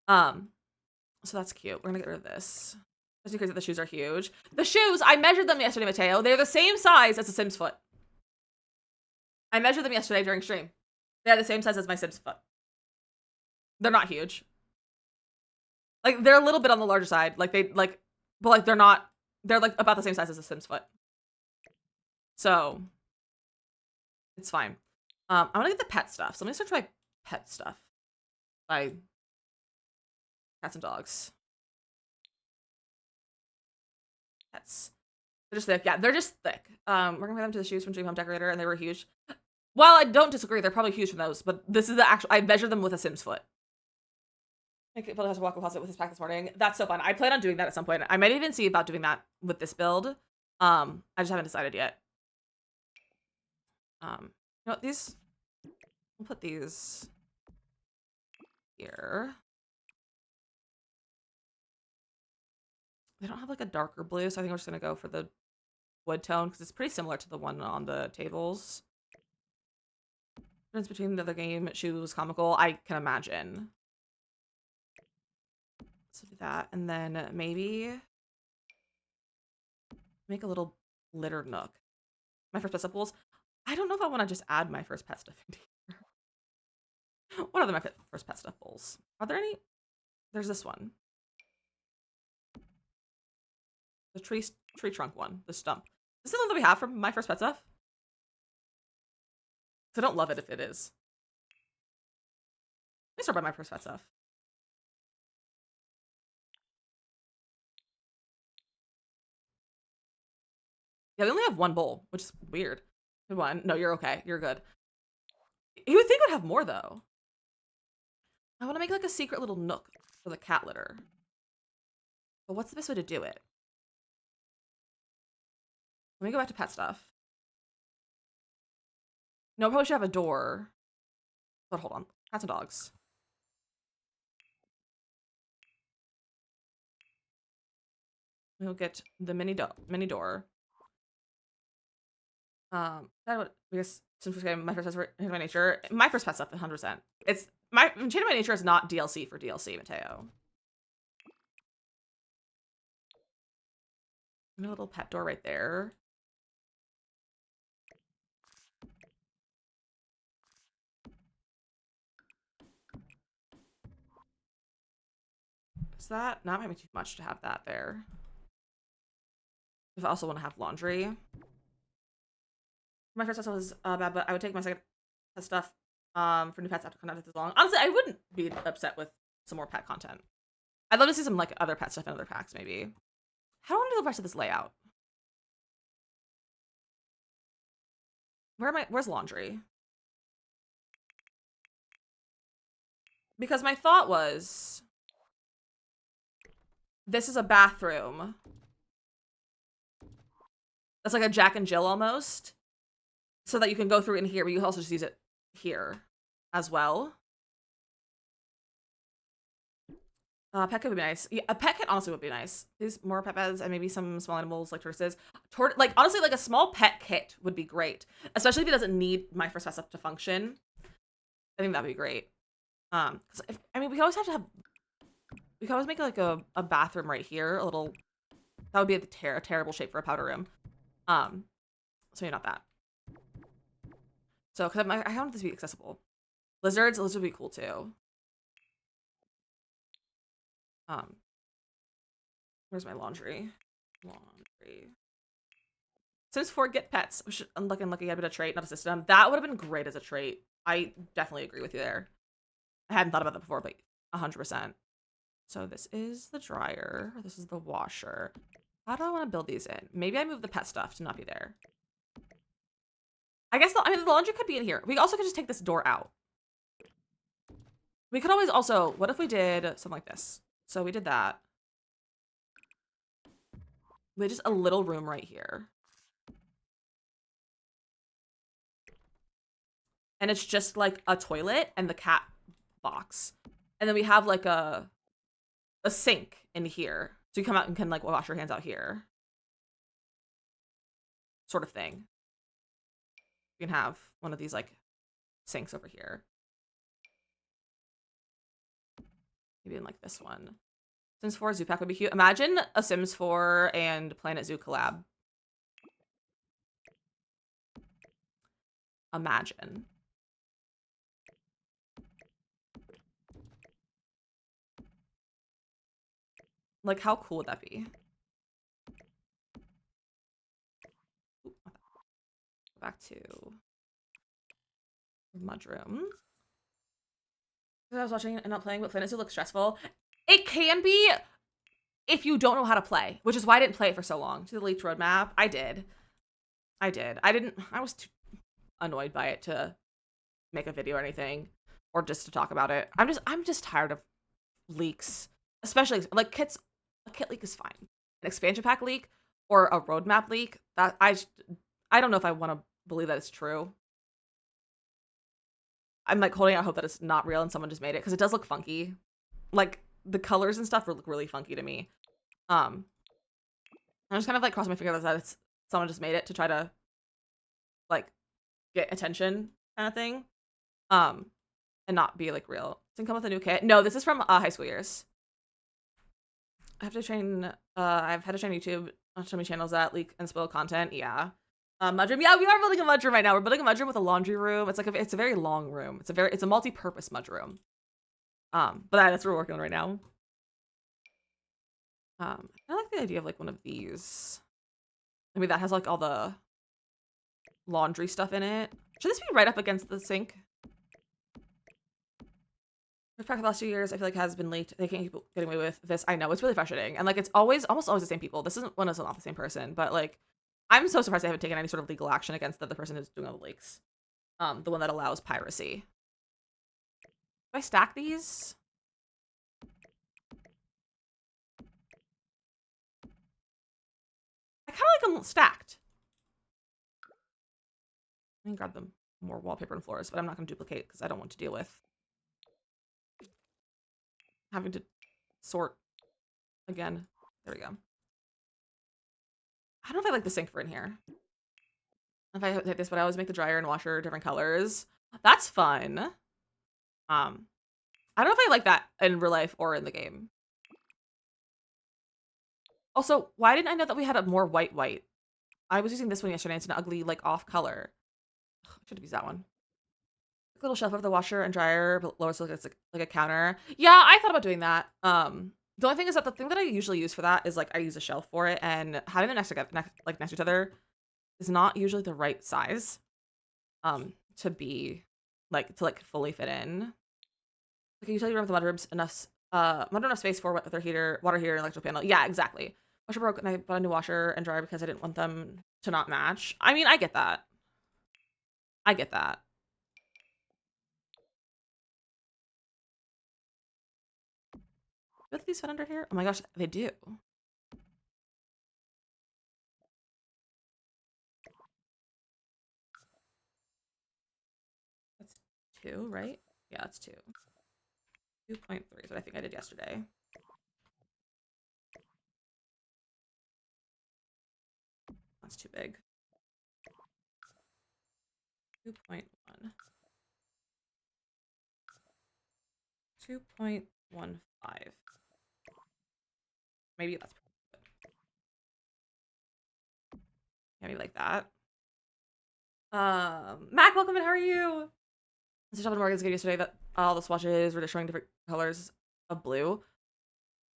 So that's cute. We're gonna get rid of this. Just because the shoes are huge. The shoes, I measured them yesterday, Mateo. They're the same size as a Sim's foot. I measured them yesterday during stream. They're the same size as my Sim's foot. They're not huge. Like they're a little bit on the larger side. Like they like, but like they're not. They're like about the same size as a Sim's foot. So it's fine. I want to get the pet stuff. So let me search my pet stuff by cats and dogs. Pets. They're just thick. Yeah, they're just thick. We're gonna compare them to the shoes from Dream Home Decorator, and they were huge. While I don't disagree, they're probably huge from those, but this is the actual. I measured them with a Sim's foot. Build has a walk closet with his pack this morning. That's so fun. I plan on doing that at some point. I might even see about doing that with this build. I just haven't decided yet. You know what, these. We'll put these here. They don't have like a darker blue, so I think we're just gonna go for the wood tone because it's pretty similar to the one on the tables. Difference between the other game, shoe was comical. I can imagine. So do that, and then maybe make a little litter nook. My first pet stuff bowls. I don't know if I want to just add my first pet stuff into here. What are my first pet stuff bowls? Are there any? There's this one. The tree trunk one. The stump. Is this the one that we have from my first pet stuff? I don't love it if it is. Let me start by my first pet stuff. Yeah, we only have one bowl, which is weird. Good one. No, you're okay. You're good. You would think I'd have more, though. I want to make like a secret little nook for the cat litter. But what's the best way to do it? Let me go back to pet stuff. No, I probably should have a door. But hold on. Cats and dogs. We'll get the mini door. That would, I guess, since we're my first pet by nature. My first pet stuff, 100%. It's my Chained by Nature is not DLC for DLC, Mateo. And a little pet door right there. Is that not might be too much to have that there? If I also want to have laundry. My first pet stuff was bad, but I would take my second pet stuff for new pets after content this long. Honestly, I wouldn't be upset with some more pet content. I'd love to see some like other pet stuff in other packs, maybe. How do I want to do the rest of this layout? Where's laundry? Because my thought was this is a bathroom. That's like a Jack and Jill almost. So that you can go through in here, but you can also just use it here as well. Pet kit would be nice. Yeah, a pet kit honestly would be nice. These more pet beds and maybe some small animals like tortoises. Like honestly, like a small pet kit would be great, especially if it doesn't need my first up to function. I think that'd be great. 'Cause I mean, we could always make like a bathroom right here. A little that would be a terrible shape for a powder room. Um, so yeah, not that. So because I want this to be accessible. Lizards would be cool too. Um, where's my laundry? Laundry. Sims 4 get pets. Which unlucky a bit of trait, not a system. That would have been great as a trait. I definitely agree with you there. I hadn't thought about that before, but 100%. So this is the dryer. This is the washer. How do I want to build these in? Maybe I move the pet stuff to not be there. I guess the laundry could be in here. We also could just take this door out. We could always also, what if we did something like this? So we did that. We had just a little room right here. And it's just like a toilet and the cat box. And then we have like a sink in here. So you come out and can like wash your hands out here. Sort of thing. You can have one of these like sinks over here. Maybe in like this one. Sims 4 Zoo Pack would be cute. Imagine a Sims 4 and Planet Zoo collab. Imagine. Like, how cool would that be? Go back to Mudroom. I was watching and not playing, but Planet Zoo looks stressful. It can be if you don't know how to play, which is why I didn't play it for so long. To the leaked roadmap, I did. I was too annoyed by it to make a video or anything, or just to talk about it. I'm just tired of leaks, especially like kits. A kit leak is fine. An expansion pack leak or a roadmap leak, that I don't know if I want to believe that it's true. I'm like holding out hope that it's not real and someone just made it because it does look funky. Like the colors and stuff look really funky to me. I'm just kind of like crossing my fingers that it's someone just made it to try to like get attention kind of thing. And not be like real. Doesn't come with a new kit. No, this is from high school years. I have to train. I've had to train YouTube on so many channels that leak and spoil content. Yeah. Mudroom. Yeah, we are building a mudroom right now. We're building a mudroom with a laundry room. It's like it's a very long room. It's a multi-purpose mudroom. But that's what we're working on right now. I like the idea of like one of these. I mean, that has like all the laundry stuff in it. Should this be right up against the sink? The last 2 years, I feel like has been leaked. They can't keep getting away with this. I know it's really frustrating, and like it's almost always the same people. This isn't one is not the same person, but like I'm so surprised they haven't taken any sort of legal action against the person who's doing all the leaks. The one that allows piracy. Do I stack these? I kind of like them stacked. I can grab them more wallpaper and floors, but I'm not going to duplicate because I don't want to deal with having to sort again. There we go. I don't know if I like the sink for in here. If I hit this, but I always make the dryer and washer different colors. That's fun. I don't know if I like that in real life or in the game. Also, why didn't I know that we had a more white? I was using this one yesterday. It's an ugly, like, off color. Ugh, I should have used that one. Little shelf over the washer and dryer, but lower so it's like a counter. Yeah, I thought about doing that. The only thing is that the thing that I usually use for that is like I use a shelf for it, and having them next to each other is not usually the right size. To be to fully fit in. Like a utility room with mudroom enough space for water heater, and electrical panel. Yeah, exactly. Washer broke, and I bought a new washer and dryer because I didn't want them to not match. I mean, I get that. I get that. Both these fit under here? Oh my gosh, they do. That's 2, right? Yeah, that's 2. 2.3 is what I think I did yesterday. That's too big. 2.1. 2.15. Maybe that's good. Yeah, maybe like that. Mac, welcome in. How are you? So Sheldon Morgan's video yesterday that all the swatches were showing different colors of blue.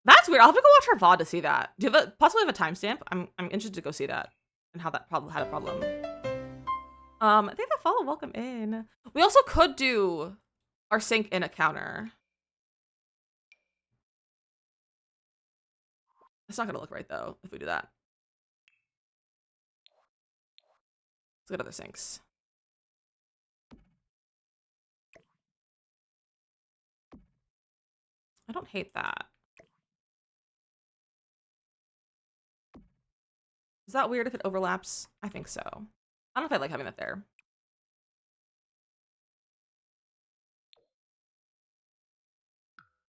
That's weird. I'll have to go watch her VOD to see that. Do you have possibly have a timestamp? I'm interested to go see that and how that problem had a problem. I think the follow welcome in. We also could do our sync in a counter. It's not gonna look right though if we do that. Let's get other syncs. I don't hate that. Is that weird if it overlaps? I think so. I don't know if I like having that there.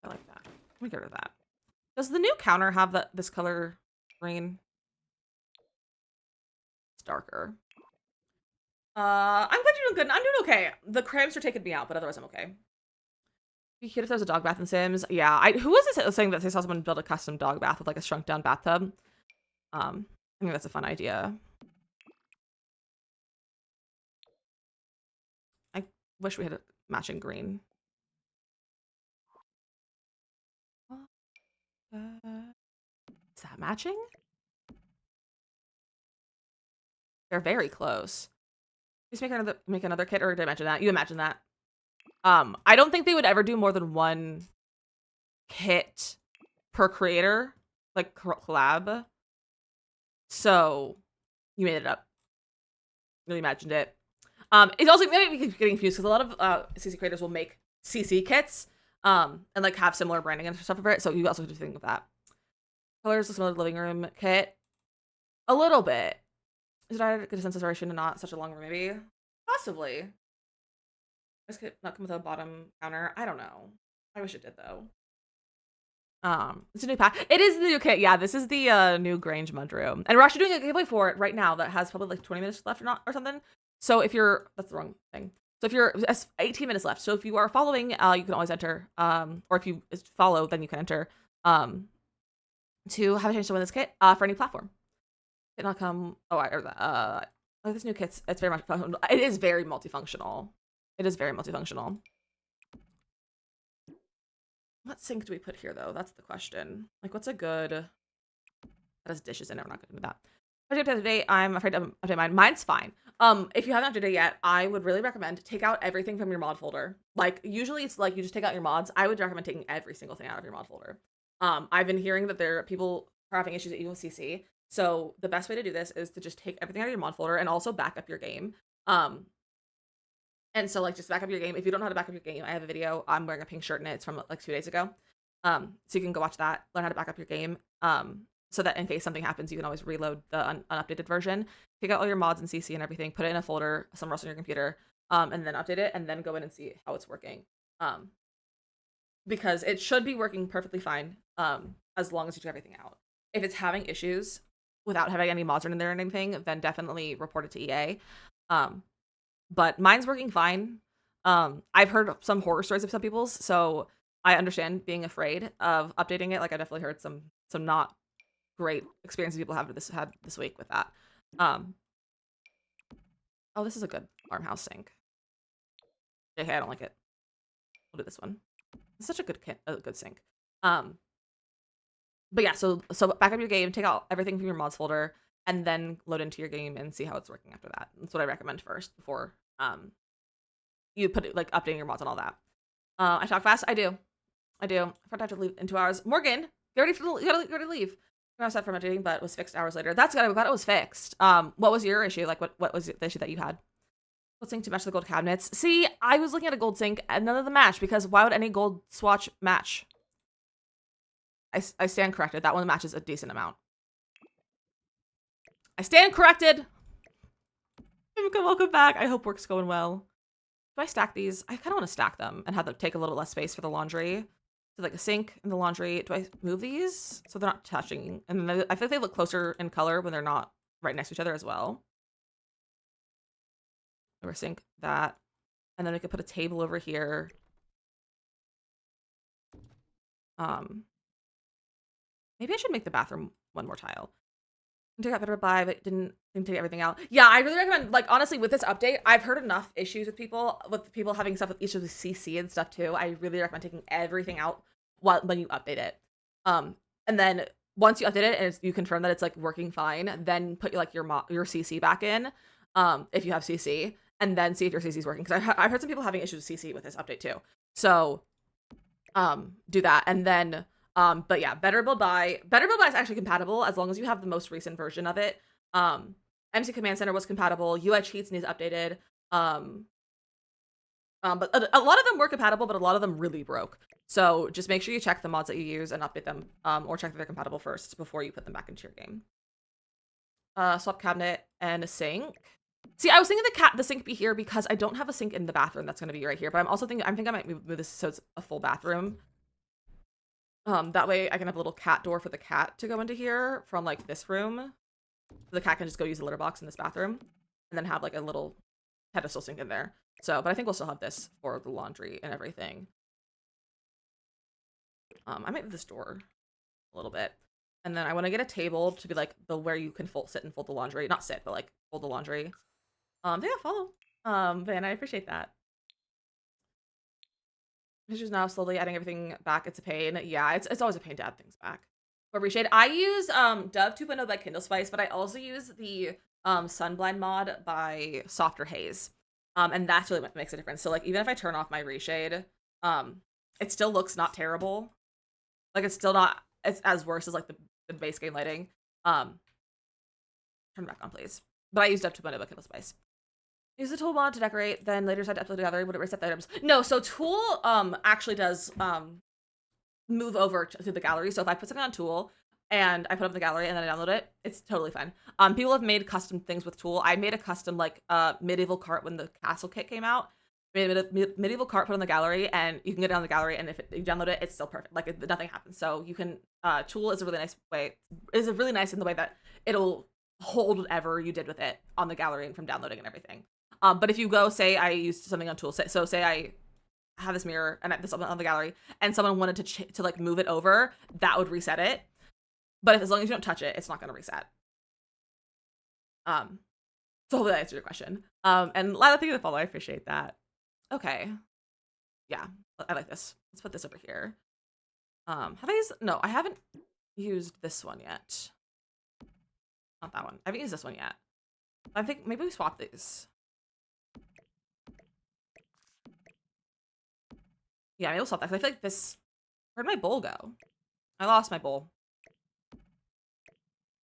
I like that. Let me get rid of that. Does the new counter have this color green? It's darker. I'm glad you're doing good. I'm doing okay. The cramps are taking me out, but otherwise I'm okay. It'd be cute if there's a dog bath in Sims. Yeah, who was this saying that they saw someone build a custom dog bath with like a shrunk down bathtub? I think that's a fun idea. I wish we had a matching green. Is that matching? They're very close. Just make another kit, or did I imagine that? You imagine that. I don't think they would ever do more than one kit per creator, like collab. So you made it up. Really imagined it. It's also maybe getting confused because a lot of CC creators will make CC kits, and like have similar branding and stuff for it. So you also have to think of that. Colors, similar living room kit, a little bit. Is it a good sense of separation and not such a long room? Maybe, possibly. This could not come with a bottom counter. I don't know. I wish it did though. It's a new pack. It is the new kit. Yeah, this is the new Grange Mudroom, and we're actually doing a giveaway for it right now that has probably like 20 minutes left or something. So if you're, that's the wrong thing. So if you're 18 minutes left. So if you are following, you can always enter. Or if you follow, then you can enter. To have a chance to win this kit. For any platform. It not come. Oh, this new kit's. It's very much. It is very multifunctional. It is very multifunctional. What sink do we put here, though? That's the question. Like, what's a good... That has dishes in it. We're not going to do that. If I update today, I'm afraid to update mine. Mine's fine. If you haven't updated it yet, I would really recommend take out everything from your mod folder. Like, usually it's like you just take out your mods. I would recommend taking every single thing out of your mod folder. I've been hearing that there are people who are having issues at even CC. So the best way to do this is to just take everything out of your mod folder and also back up your game. And so, like, just back up your game. If you don't know how to back up your game, I have a video. I'm wearing a pink shirt in it. It's from, like, 2 days ago. So you can go watch that, learn how to back up your game. So that in case something happens, you can always reload the unupdated version. Take out all your mods and CC and everything, put it in a folder somewhere else on your computer, and then update it, and then go in and see how it's working. Because it should be working perfectly fine, as long as you took everything out. If it's having issues without having any mods in there or anything, then definitely report it to EA. But mine's working fine. I've heard some horror stories of some people's, so I understand being afraid of updating it. Like, I definitely heard some not great experiences people had this week with that. Oh, this is a good farmhouse sink. Okay, I don't like it. We'll do this one. It's such a good sink. But yeah, so back up your game, take out everything from your mods folder, and then load into your game and see how it's working after that. That's what I recommend first before you put it, like, updating your mods and all that. I talk fast. I do. I have to leave in 2 hours. Morgan, you gotta leave. I was set for updating, but it was fixed hours later. That's good. I'm glad it was fixed. What was your issue? Like, what was the issue that you had? Gold sink to match the gold cabinets. See, I was looking at a gold sink and none of them match, because why would any gold swatch match? I stand corrected. That one matches a decent amount. I stand corrected. Welcome back. I hope work's going well. Do I stack these? I kind of want to stack them and have them take a little less space for the laundry. So, like, a sink and the laundry. Do I move these so they're not touching? And then I think they look closer in color when they're not right next to each other as well. Over sink that. And then we could put a table over here. Maybe I should make the bathroom one more tile. I got better by, but didn't take everything out. Yeah, I really recommend, like, honestly, with this update, I've heard enough issues with people having stuff with each of the CC and stuff too. I really recommend taking everything out when you update it. And then once you update it and you confirm that it's like working fine, then put like your CC back in, if you have CC, and then see if your CC is working. Because I've heard some people having issues with CC with this update too. So, do that, and then. But yeah, Better Build By is actually compatible as long as you have the most recent version of it. MC Command Center was compatible. UI Cheats needs updated. But a lot of them were compatible, but a lot of them really broke. So just make sure you check the mods that you use and update them, or check that they're compatible first before you put them back into your game. Swap cabinet and a sink. See, I was thinking the sink be here because I don't have a sink in the bathroom that's going to be right here. But I'm also thinking I might move this so it's a full bathroom. That way I can have a little cat door for the cat to go into here from like this room. The cat can just go use the litter box in this bathroom and then have like a little pedestal sink in there. So, but I think we'll still have this for the laundry and everything. I might move this door a little bit. And then I want to get a table to be like where you can sit and fold the laundry. Not sit, but like fold the laundry. Yeah, follow. Van, I appreciate that. It's just now slowly adding everything back. It's a pain. Yeah, it's always a pain to add things back. For reshade, I use Dove 2.0 by Kindle Spice, but I also use the Sunblind mod by Softer Haze. And that's really what makes a difference. So like even if I turn off my reshade, it still looks not terrible. Like it's still not as worse as like the base game lighting. Turn it back on, please. But I used Dove 2.0 by Kindle Spice. Use the tool mod to decorate, then later decide to upload the gallery. Would it reset the items? No, so tool actually does move over to the gallery. So if I put something on tool and I put up the gallery and then I download it, it's totally fine. People have made custom things with tool. I made a custom like medieval cart when the castle kit came out. Made a medieval cart, put on the gallery, and you can get it on the gallery, and if you download it, it's still perfect. Like nothing happens. So you can tool is a really nice way. Is really nice in the way that it'll hold whatever you did with it on the gallery and from downloading and everything. But if you go, say I used something on tool, so say I have this mirror and this on the gallery, and someone wanted to like move it over, that would reset it. But as long as you don't touch it, it's not going to reset. So hopefully that answered your question. And Lila, thank you for the follow. I appreciate that. Okay. Yeah, I like this. Let's put this over here. Have I used? No, I haven't used this one yet. Not that one. I haven't used this one yet. I think maybe we swap these. Yeah, maybe we'll swap that. I feel like this. Where'd my bowl go? I lost my bowl.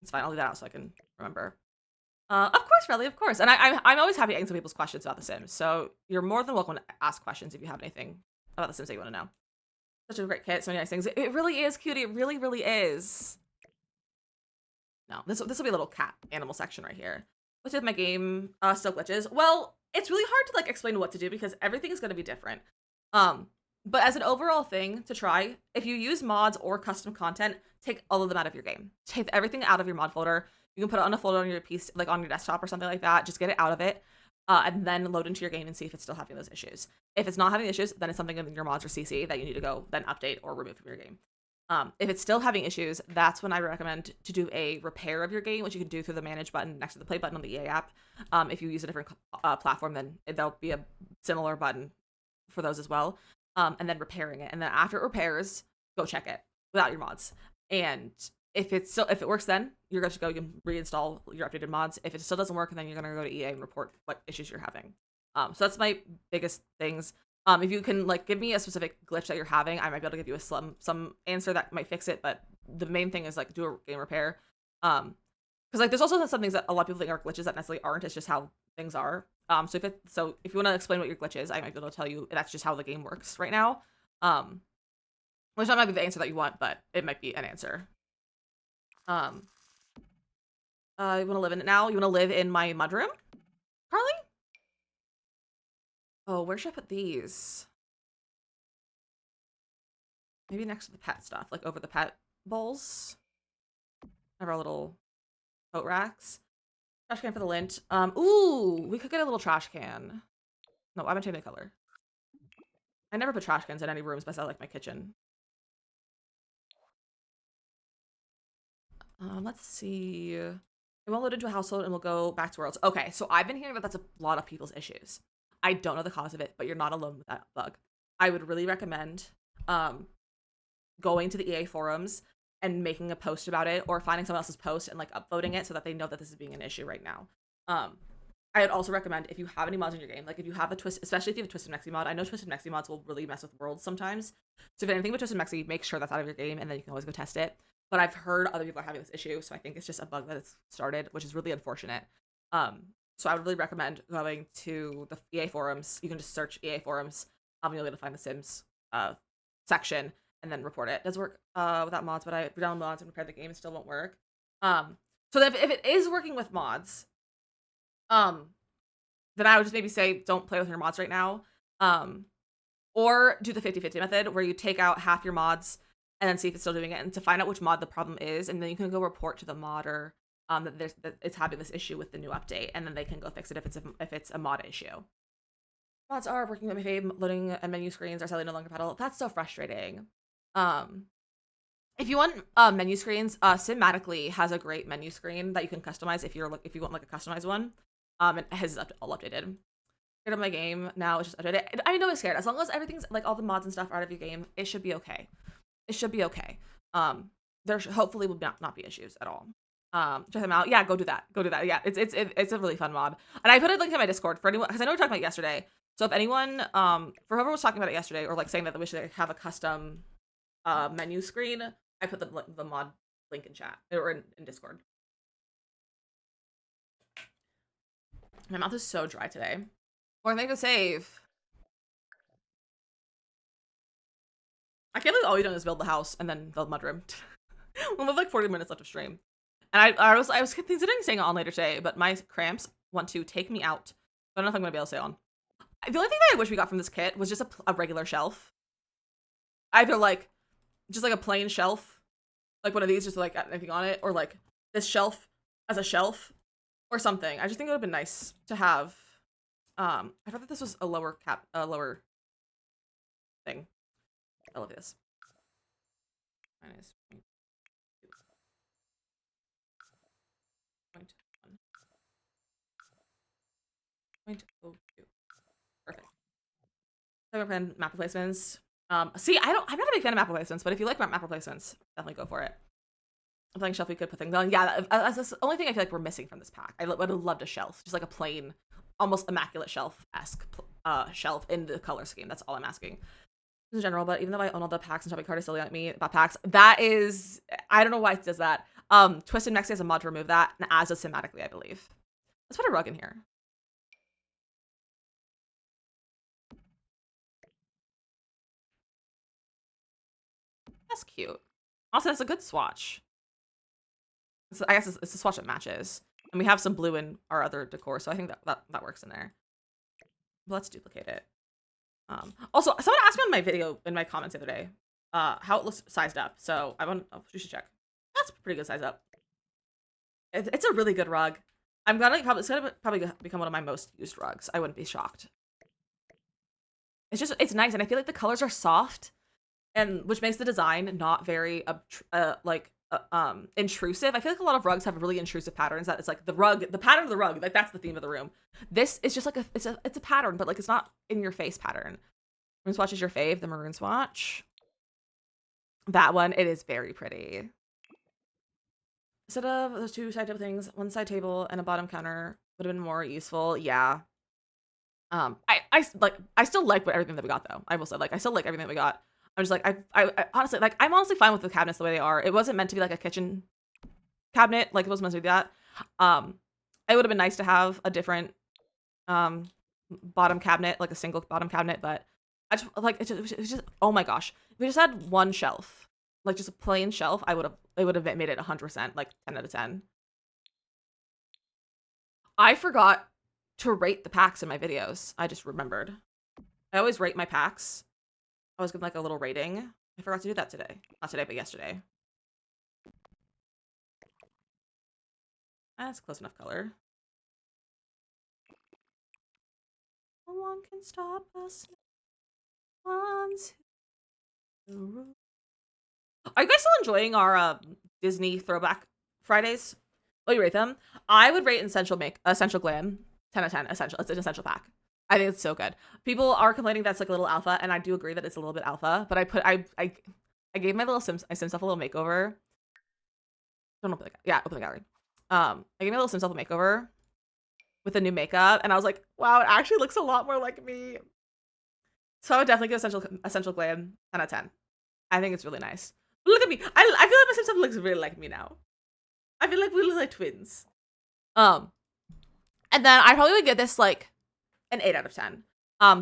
It's fine. I'll leave that out so I can remember. Of course, Relly, of course. And I'm always happy to answer people's questions about The Sims. So you're more than welcome to ask questions if you have anything about The Sims that you want to know. Such a great kit. So many nice things. It really is, cutie. It really, really is. No, this will be a little cat animal section right here. What's with my game? Still glitches. Well, it's really hard to like explain what to do because everything is going to be different. But as an overall thing to try, if you use mods or custom content, take all of them out of your game. Take everything out of your mod folder. You can put it on a folder on your PC, like on your desktop or something like that. Just get it out of it, and then load into your game and see if it's still having those issues. If it's not having issues, then it's something in your mods or CC that you need to go then update or remove from your game. If it's still having issues, that's when I recommend to do a repair of your game, which you can do through the manage button next to the play button on the EA app. If you use a different platform, then there'll be a similar button for those as well. And then repairing it. And then after it repairs, go check it without your mods. And if it works, then you're going to go, you can reinstall your updated mods. If it still doesn't work, then you're going to go to EA and report what issues you're having. So that's my biggest things. If you can like give me a specific glitch that you're having, I might be able to give you some answer that might fix it. But the main thing is like do a game repair. Because like there's also some things that a lot of people think are glitches that necessarily aren't. It's just how things are. So if you want to explain what your glitch is, I might be able to tell you that's just how the game works right now. Which might not be the answer that you want, but it might be an answer. You want to live in it now? You want to live in my mudroom, Carly? Oh, where should I put these? Maybe next to the pet stuff, like over the pet bowls. Have our little coat racks. Trash can for the lint. Ooh, we could get a little trash can. No, I'm gonna change the color. I never put trash cans in any rooms besides like my kitchen. Let's see. It won't load into a household and we'll go back to worlds. Okay, so I've been hearing that that's a lot of people's issues. I don't know the cause of it, but you're not alone with that bug. I would really recommend going to the EA forums and making a post about it, or finding someone else's post and like upvoting it so that they know that this is being an issue right now. I would also recommend, if you have any mods in your game, like if you have a twist, especially if you have a Twisted Mexi mod. I know Twisted Mexi mods will really mess with worlds sometimes. So if anything with Twisted Mexi, make sure that's out of your game, and then you can always go test it. But I've heard other people are having this issue, so I think it's just a bug that it's started, which is really unfortunate. So I would really recommend going to the EA forums. You can just search EA forums. You'll be able to find the Sims section and then report it. It does work without mods, but I download mods and repair the game, it still won't work. So if it is working with mods, then I would just maybe say don't play with your mods right now. Or do the 50-50 method where you take out half your mods and then see if it's still doing it, and to find out which mod the problem is, and then you can go report to the modder that it's having this issue with the new update, and then they can go fix it if it's a mod issue. Mods are working with my fave, loading and menu screens are sadly no longer pedal. That's so frustrating. If you want menu screens, Cinematically has a great menu screen that you can customize if you want like a customized one. It has all updated. Scared of my game now, it's just updated. I know I'm scared. As long as everything's like all the mods and stuff are out of your game, it should be okay. It should be okay. There hopefully will not be issues at all. Check them out. Yeah, go do that. Go do that. Yeah, it's a really fun mod. And I put a link in my Discord for anyone, because I know we were talking about it yesterday. So if anyone, for whoever was talking about it yesterday, or like saying that they wish they have a custom menu screen, I put the mod link in chat or in Discord. My mouth is so dry today. More thing to save. I can't believe all we done is build the house and then build Mudroom. We'll have like 40 minutes left of stream. And I was considering staying on later today, but my cramps want to take me out. I don't know if I'm gonna be able to stay on. The only thing that I wish we got from this kit was just a regular shelf. Either like just like a plain shelf, like one of these, just like anything on it, or like this shelf as a shelf or something. I just think it would have been nice to have. I thought that this was a lower thing. I love this. Minus 0.02. Perfect. Second fan map replacements. See, I'm not a big fan of map replacements, but if you like map replacements, definitely go for it. I'm playing shelf, we could put things on. Yeah, that's the only thing I feel like we're missing from this pack. I would have loved a shelf, just like a plain, almost immaculate shelf-esque shelf in the color scheme. That's all I'm asking. In general, but even though I own all the packs and shopping cart is still yelling at me about packs, that is, I don't know why it does that. Twisted Mexi has a mod to remove that, and as does Cinematically, I believe. Let's put a rug in here. That's cute. Also, that's a good swatch. I guess it's a swatch that matches. And we have some blue in our other decor, so I think that works in there. But let's duplicate it. Also, someone asked me on my video, in my comments the other day, how it looks sized up. So you should check. That's pretty good size up. It's a really good rug. It's gonna probably become one of my most used rugs. I wouldn't be shocked. It's nice, and I feel like the colors are soft, and which makes the design not very intrusive. I feel like a lot of rugs have really intrusive patterns that it's like the pattern of the rug, like that's the theme of the room. This is just like it's a pattern, but like it's not in your face pattern. Maroon swatch is your fave, the maroon swatch. That one, it is very pretty. Instead of those two side table things, one side table and a bottom counter would have been more useful. Yeah. I still like everything that we got though. I will say, like, I still like everything that we got. I'm just like, I honestly, like, I'm honestly fine with the cabinets the way they are. It wasn't meant to be like a kitchen cabinet, like it wasn't meant to be that. It would have been nice to have a different bottom cabinet, like a single bottom cabinet, but I just like it was just oh my gosh. If we just had one shelf, like just a plain shelf, it would have made it 100%, like 10 out of 10. I forgot to rate the packs in my videos. I just remembered. I always rate my packs. I was giving like a little rating. I forgot to do that today. Not today, but yesterday. That's close enough color. No one can stop us. Once. Are you guys still enjoying our Disney throwback Fridays? Oh, you rate them? I would rate Essential Glam 10 out of 10. Essential. It's an essential pack. I think it's so good. People are complaining that's like a little alpha, and I do agree that it's a little bit alpha. But I gave my little Sims stuff a little makeover. Don't open open the gallery. I gave my little Sims stuff a makeover with the new makeup, and I was like, wow, it actually looks a lot more like me. So I would definitely give Essential Glam 10 out of 10. I think it's really nice. But look at me. I feel like my Sims stuff looks really like me now. I feel like we look like twins. And then I probably would give this like an 8 out of 10.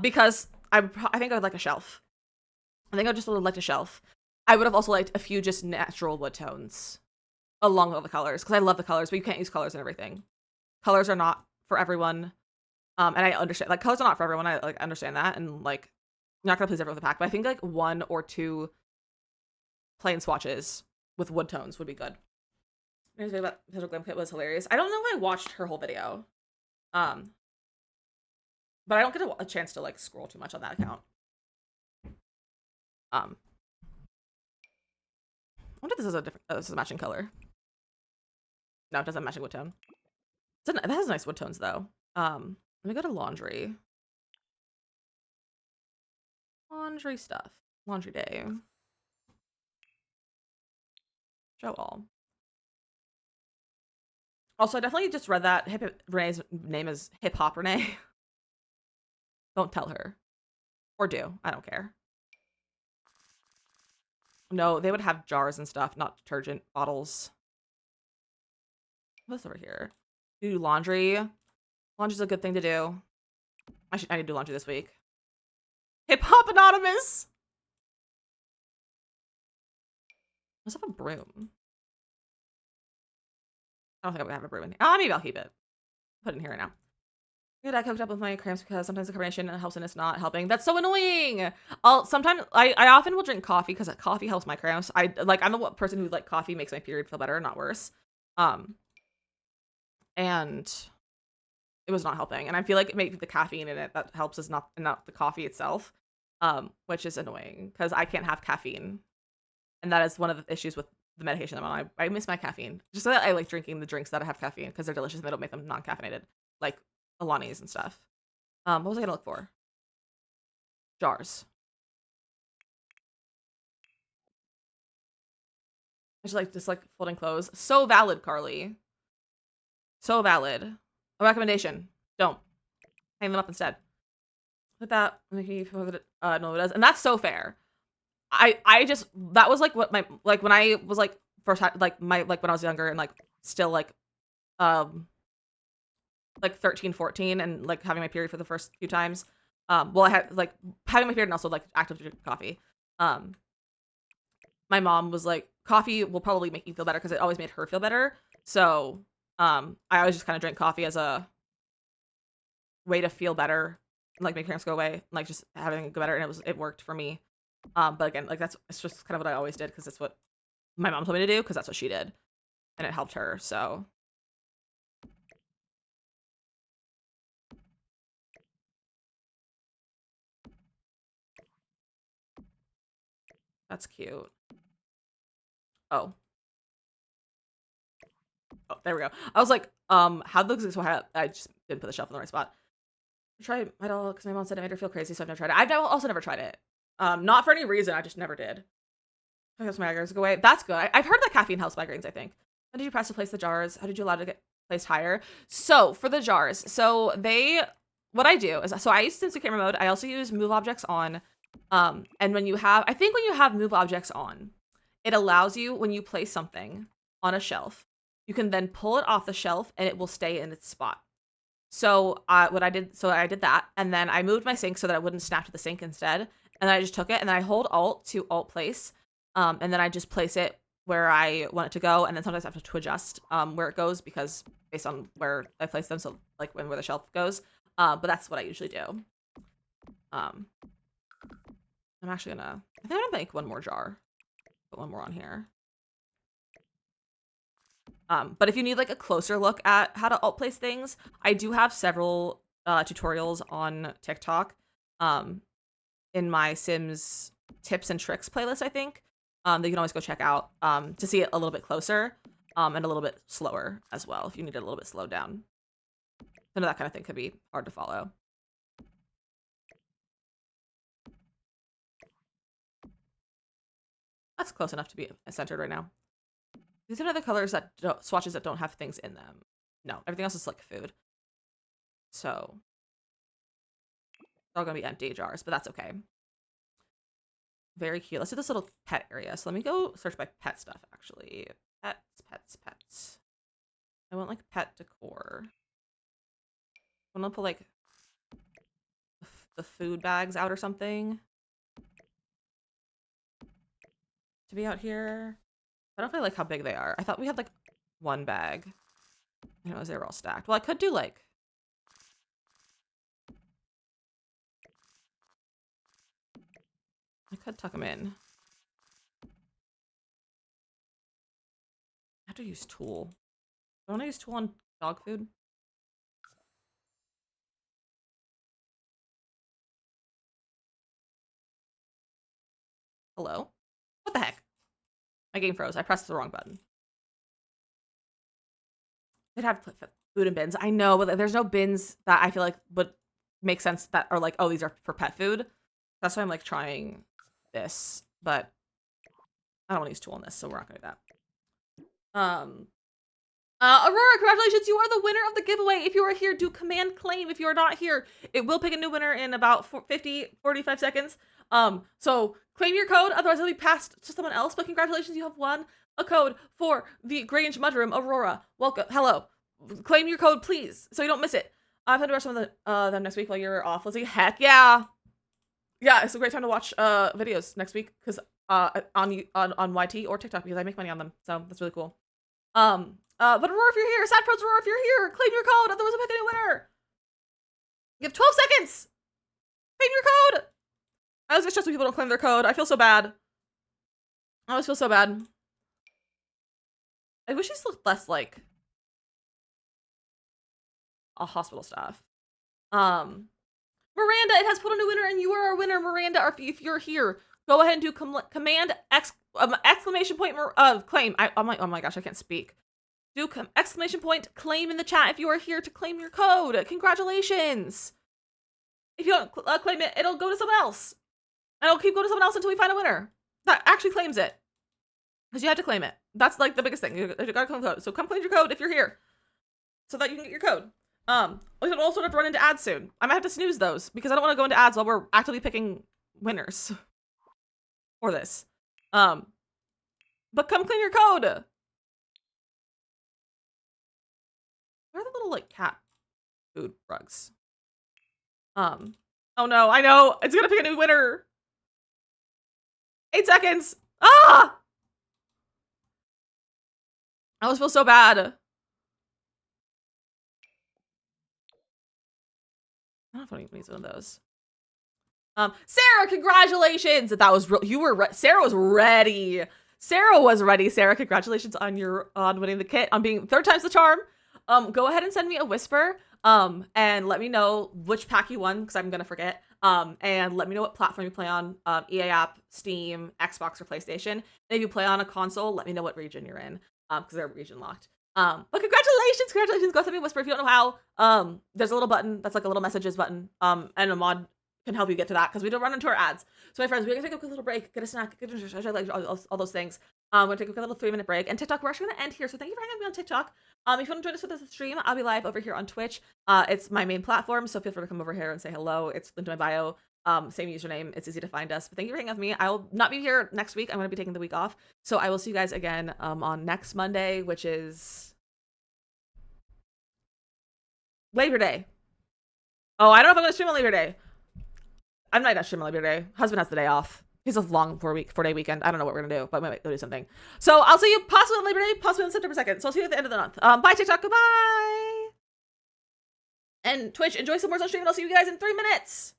Because I think I would like a shelf. I think I just would have liked a shelf. I would have also liked a few just natural wood tones along with all the colors, because I love the colors, but you can't use colors and everything. Colors are not for everyone. And I understand, like, colors are not for everyone. I like understand that, and like, you're not gonna please everyone with the pack, but I think like 1 or 2 plain swatches with wood tones would be good. News about Potential Glam Kit was hilarious. I don't know if I watched her whole video. But I don't get a chance to like scroll too much on that account. I wonder if this is a different this is a matching color. No, it doesn't match wood tone. It has nice wood tones though. Let me go to laundry. Laundry stuff. Laundry day. Show all. Also, I definitely just read that Renee's name is Hip Hop Renee. Don't tell her. Or do. I don't care. No, they would have jars and stuff, not detergent bottles. What's over here? Do laundry. Laundry's a good thing to do. I need to do laundry this week. Hip Hop Anonymous! Let's have a broom. I don't think I'm gonna have a broom in here. Maybe I'll keep it. Put it in here right now. Good, I cooked up with my cramps because sometimes the carbonation helps and it's not helping. That's so annoying. Sometimes I often will drink coffee because coffee helps my cramps. I'm the person who like coffee makes my period feel better, not worse. And it was not helping. And I feel like maybe the caffeine in it that helps is not the coffee itself. Which is annoying because I can't have caffeine. And that is one of the issues with the medication I'm on. I miss my caffeine. Just so that I like drinking the drinks that have caffeine because they're delicious and they don't make them non-caffeinated. Like Alani's and stuff. What was I gonna look for? Jars. I just like folding clothes. So valid, Carly. So valid. A recommendation. Don't. Hang them up instead. With that, making you feel that no, it does. And that's so fair. I just that was like what my like when I was like first had like my like when I was younger and like still like 13, 14 and like having my period for the first few times. Well, I had like having my period and also like actively drinking coffee. My mom was like, coffee will probably make you feel better because it always made her feel better. So I always just kind of drank coffee as a way to feel better, like make cramps go away, like just having it go better, and it worked for me. But again, like it's just kind of what I always did because it's what my mom told me to do because that's what she did, and it helped her. So that's cute. Oh, there we go. I was like, how looks this? I just didn't put the shelf in the right spot. I tried my doll because my mom said it made her feel crazy, so I've never tried it. I've also never tried it. Not for any reason. I just never did. I guess my migraines go away. That's good. I've heard that caffeine helps migraines, I think. When did you press to place the jars? How did you allow to get placed higher? So for the jars, what I do is, so I use instant camera mode. I also use move objects on. And when you have move objects on, it allows you, when you place something on a shelf, you can then pull it off the shelf and it will stay in its spot. So I did that, and then I moved my sink so that it wouldn't snap to the sink instead. And then I just took it and then I hold Alt to Alt place. And then I just place it where I want it to go, and then sometimes I have to adjust where it goes because based on where I place them, so like where the shelf goes. But that's what I usually do. I'm gonna make one more jar. Put one more on here. But if you need like a closer look at how to alt place things, I do have several tutorials on TikTok in my Sims tips and tricks playlist, I think, that you can always go check out to see it a little bit closer and a little bit slower as well if you need it a little bit slowed down. I know that kind of thing could be hard to follow. That's close enough to be centered right now. These are other colors that swatches that don't have things in them. No, everything else is like food. So they're all gonna be empty jars, but that's okay. Very cute. Let's do this little pet area. So let me go search by pet stuff, actually. Pets. I want like pet decor. I'm gonna put like the food bags out or something to be out here. I don't really like how big they are. I thought we had like one bag. You know, as they were all stacked. Well, I could do like I could tuck them in. I have to use tool. Don't I use tool on dog food? Hello? What the heck? My game froze. I pressed the wrong button. They'd have food in bins. I know, but there's no bins that I feel like would make sense that are like, oh, these are for pet food. That's why I'm like trying this, but I don't want to use tool on this, so we're not gonna do that. Aurora, congratulations! You are the winner of the giveaway. If you are here, do command claim. If you are not here, it will pick a new winner in about 45 seconds. So claim your code, otherwise it'll be passed to someone else. But congratulations, you have won a code for the Grange Mudroom. Aurora, welcome. Hello. Claim your code, please, so you don't miss it. I've had to watch some of them next week while you're off. Lizzy, heck yeah. Yeah, it's a great time to watch videos next week because on YT or TikTok because I make money on them, so that's really cool. But Aurora, if you're here, Sad Pros Aurora, if you're here, claim your code, otherwise I'll pick a new winner. You have 12 seconds. Claim your code. I always get stressed when people don't claim their code. I feel so bad. I always feel so bad. I wish these looked less like a hospital staff. Miranda, it has put a new winner, and you are our winner, Miranda. If you're here, go ahead and do command exclamation point claim. Oh my gosh, I can't speak. Do exclamation point claim in the chat if you are here to claim your code. Congratulations. If you don't claim it, it'll go to someone else. And it'll keep going to someone else until we find a winner that actually claims it. Because you have to claim it. That's like the biggest thing. You gotta claim the code. So come claim your code if you're here. So that you can get your code. We also have to run into ads soon. I might have to snooze those because I don't want to go into ads while we're actively picking winners for this. But come claim your code. Where are the little like cat food rugs? Oh no, I know. It's gonna pick a new winner. 8 seconds. Ah! I always feel so bad. I don't know if I can use one of those. Sarah, congratulations! That was real. You were Sarah was ready. Sarah was ready. Sarah, congratulations on winning the kit, on being 3rd time's the charm. Go ahead and send me a whisper. And let me know which pack you won because I'm gonna forget. And let me know what platform you play on. EA app, Steam, Xbox, or PlayStation. And if you play on a console, let me know what region you're in. Because they're region locked. But congratulations! Go send me a whisper if you don't know how. There's a little button that's like a little messages button. And a mod can help you get to that because we don't run into our ads. So my friends, we're gonna take a quick little break, get a snack, all those things. We're gonna take a quick little 3-minute break. And TikTok, we're actually gonna end here. So thank you for hanging out with me on TikTok. If you want to join us for this stream, I'll be live over here on Twitch. It's my main platform, so feel free to come over here and say hello. It's linked in my bio. Same username. It's easy to find us. But thank you for hanging out with me. I will not be here next week. I'm gonna be taking the week off. So I will see you guys again on next Monday, which is Labor Day. Oh, I don't know if I'm gonna stream on Labor Day. I might not stream on Labor Day. Husband has the day off. He's a long 4-day weekend. I don't know what we're gonna do, but we might go do something. So I'll see you possibly on Labor Day, possibly on September 2nd. So I'll see you at the end of the month. Bye TikTok, goodbye. And Twitch, enjoy some more stream, and I'll see you guys in 3 minutes.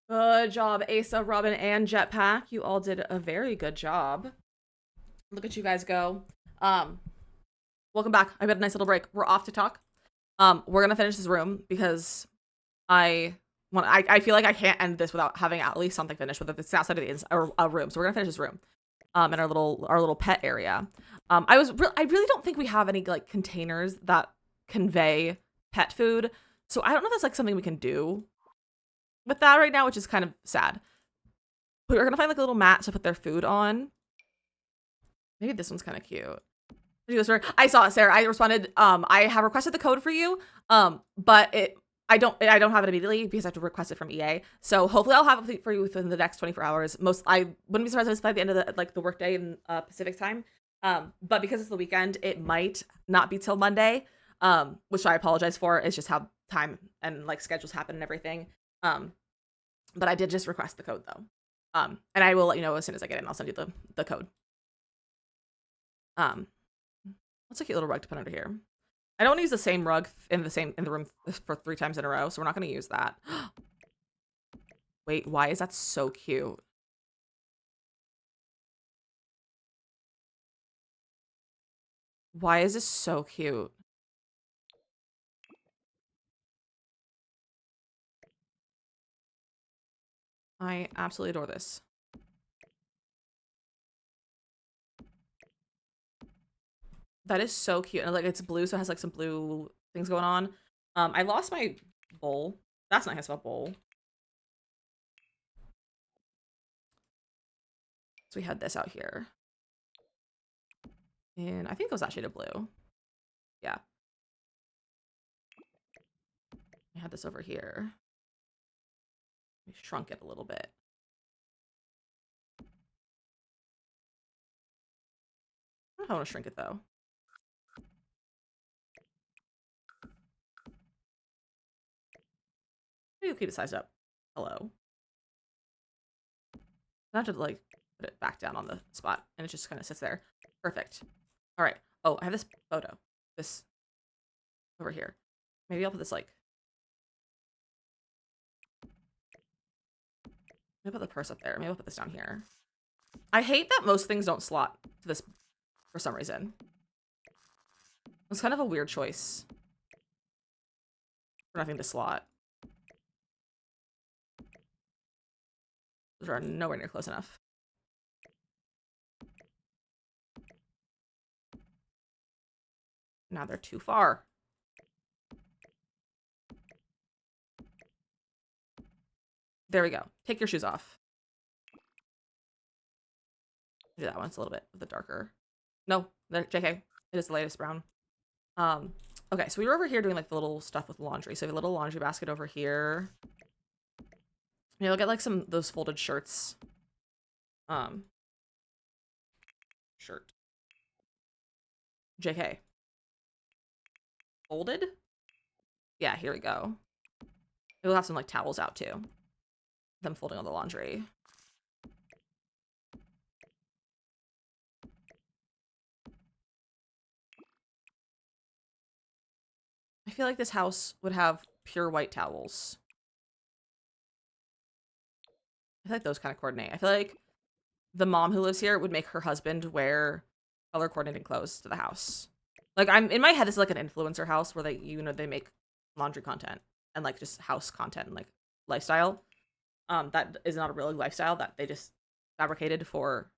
Good job, Asa, Robin, and Jetpack. You all did a very good job. Look at you guys go. Um, welcome back. I got a nice little break. We're off to talk. We're gonna finish this room because I feel like I can't end this without having at least something finished, whether it's outside of the or a room. So we're gonna finish this room. In our little pet area. I really don't think we have any like containers that convey pet food. So I don't know if that's like something we can do with that right now, which is kind of sad. But we're gonna find like a little mat to put their food on. Maybe this one's kind of cute. I saw it, Sarah. I responded. I have requested the code for you. But I don't have it immediately because I have to request it from EA. So hopefully I'll have it for you within the next 24 hours. I wouldn't be surprised if it's by the end of the workday in Pacific time. But because it's the weekend, it might not be till Monday. Which I apologize for. It's just how time and like schedules happen and everything. But I did just request the code though. And I will let you know as soon as I get it. And I'll send you the code. What's a cute little rug to put under here? I don't want to use the same rug in the room for 3 times in a row, so we're not going to use that. Wait, why is that so cute? Why is this so cute? I absolutely adore this. That is so cute. And like it's blue, so it has like some blue things going on. I lost my bowl. That's not his bowl. So we had this out here. And I think it was that shade of blue. Yeah. I had this over here. We shrunk it a little bit. I don't know how I want to shrink it though. Maybe we'll keep it sized up. Hello. I have to like put it back down on the spot and it just kind of sits there. Perfect. All right. Oh, I have this photo. This over here. Maybe I'll put this like. Maybe I'll put the purse up there. Maybe I'll put this down here. I hate that most things don't slot to this for some reason. It's kind of a weird choice for nothing to slot. Those are nowhere near close enough. Now they're too far. There we go. Take your shoes off. Do that one. It's a little bit of the darker. No, JK. It is the latest brown. Okay, so we were over here doing like the little stuff with laundry. So we have a little laundry basket over here. Maybe I'll get like some those folded shirts. Shirt. JK. Folded? Yeah, here we go. We'll have some like towels out too. Them folding all the laundry. I feel like this house would have pure white towels. I feel like those kind of coordinate. I feel like the mom who lives here would make her husband wear color coordinated clothes to the house. Like I'm in my head, this is like an influencer house where they make laundry content and like just house content and like lifestyle. That is not a real lifestyle that they just fabricated for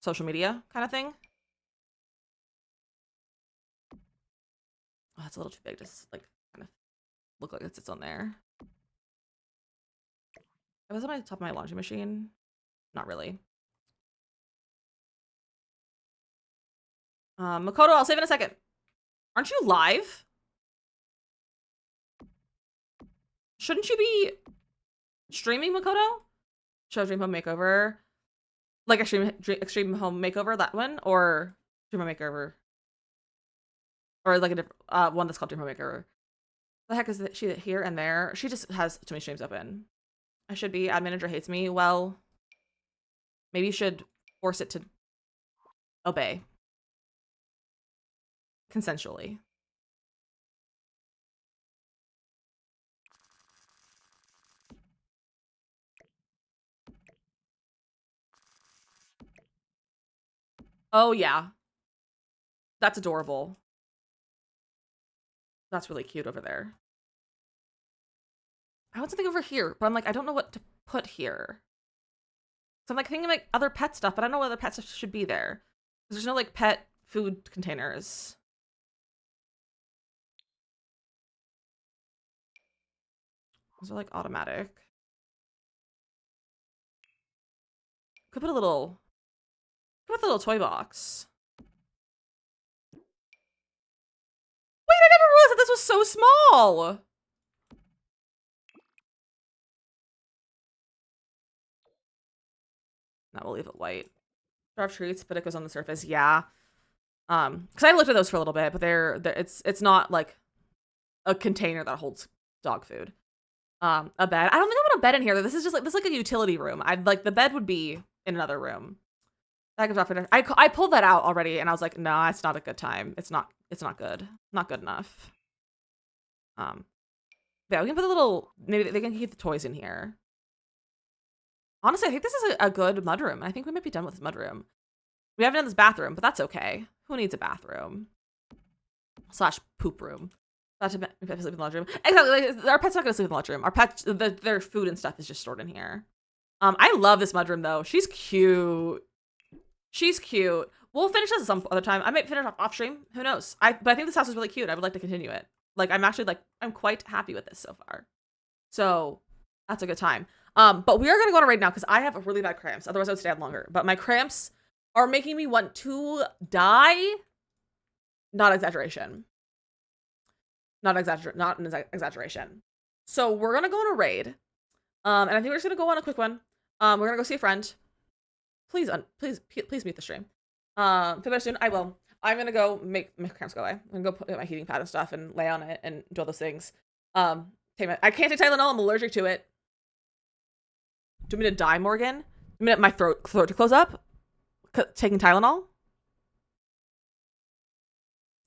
social media kind of thing. Oh, that's a little too big to like kind of look like it sits on there. If it was on my top of my laundry machine, not really. Makoto, I'll save in a second. Aren't you live? Shouldn't you be streaming, Makoto? Show Dream Home Makeover. Like Extreme Home Makeover, that one? Or Dream Home Makeover? Or like a different one that's called Dream Home Makeover. The heck is she here and there? She just has too many streams open. I should be. Ad manager hates me. Well, maybe you should force it to obey. Consensually. Oh, yeah. That's adorable. That's really cute over there. I want something over here, but I'm like, I don't know what to put here. So I'm like thinking like other pet stuff, but I don't know what other pet stuff should be there. There's no like pet food containers. Those are like automatic. Could put a little toy box. Wait, I never realized that this was so small. Now we'll leave it white. Drop treats, but it goes on the surface. Yeah. Because I looked at those for a little bit, but it's not like a container that holds dog food. A bed. I don't think I want a bed in here. This is like a utility room. I'd like the bed would be in another room. That goes off for I pulled that out already, and I was like, no, it's not a good time. It's not good. Not good enough. Yeah, we can put a little. Maybe they can keep the toys in here. Honestly, I think this is a good mudroom. I think we might be done with this mudroom. We haven't done this bathroom, but that's okay. Who needs a bathroom? / poop room. Not to sleep in the laundry room. Exactly. Like, our pet's not gonna sleep in the laundry room. Our pets, their food and stuff is just stored in here. I love this mudroom though. She's cute. She's cute. We'll finish this some other time. I might finish off stream. Who knows? But I think this house is really cute. I would like to continue it. Like I'm quite happy with this so far. So that's a good time. But we are gonna go on a raid now because I have really bad cramps. Otherwise I would stay on longer. But my cramps are making me want to die. Not exaggeration. Not an exaggeration. So we're gonna go on a raid. And I think we're just gonna go on a quick one. We're gonna go see a friend. Please mute the stream. Feel better soon. I will. I'm gonna go make my cramps go away. I'm gonna go put my heating pad and stuff and lay on it and do all those things. I can't take Tylenol. I'm allergic to it. Do you want me to die, Morgan? You mean my throat to close up? Taking Tylenol?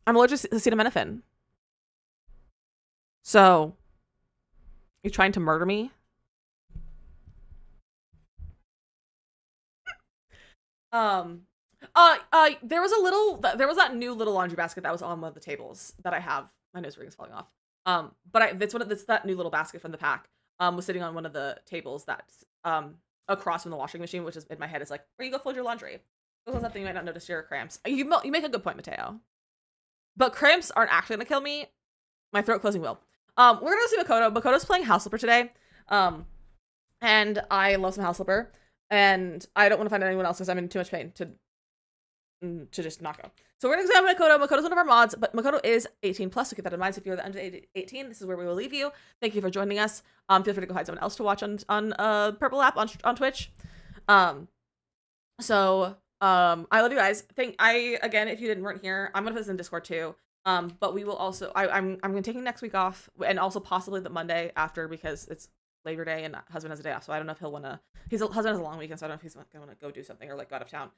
I'm allergic to acetaminophen. So, you trying to murder me? There was that new little laundry basket that was on one of the tables that I have. My nose ring is falling off. It's that new little basket from the pack. Was sitting on one of the tables that's across from the washing machine, which is in my head is like, where you go fold your laundry. This is something you might not notice your cramps. You make a good point, Mateo. But cramps aren't actually gonna kill me. My throat closing will. We're gonna go see Makoto. Makoto's playing House Flipper today. And I love some House Flipper. And I don't want to find anyone else because I'm in too much pain to just not go. So we're gonna examine Makoto. Makoto's one of our mods, but Makoto is 18 plus, so keep that in mind. So if you're the under 18, this is where we will leave you. Thank you for joining us. Feel free to go find someone else to watch on Purple app on Twitch. I love you guys. Again, if you weren't here, I'm gonna put this in Discord too. But we will also I'm gonna take next week off and also possibly the Monday after because it's Labor Day and husband has a day off, so I don't know if he'll wanna. Husband has a long weekend, so I don't know if he's gonna wanna go do something or like go out of town.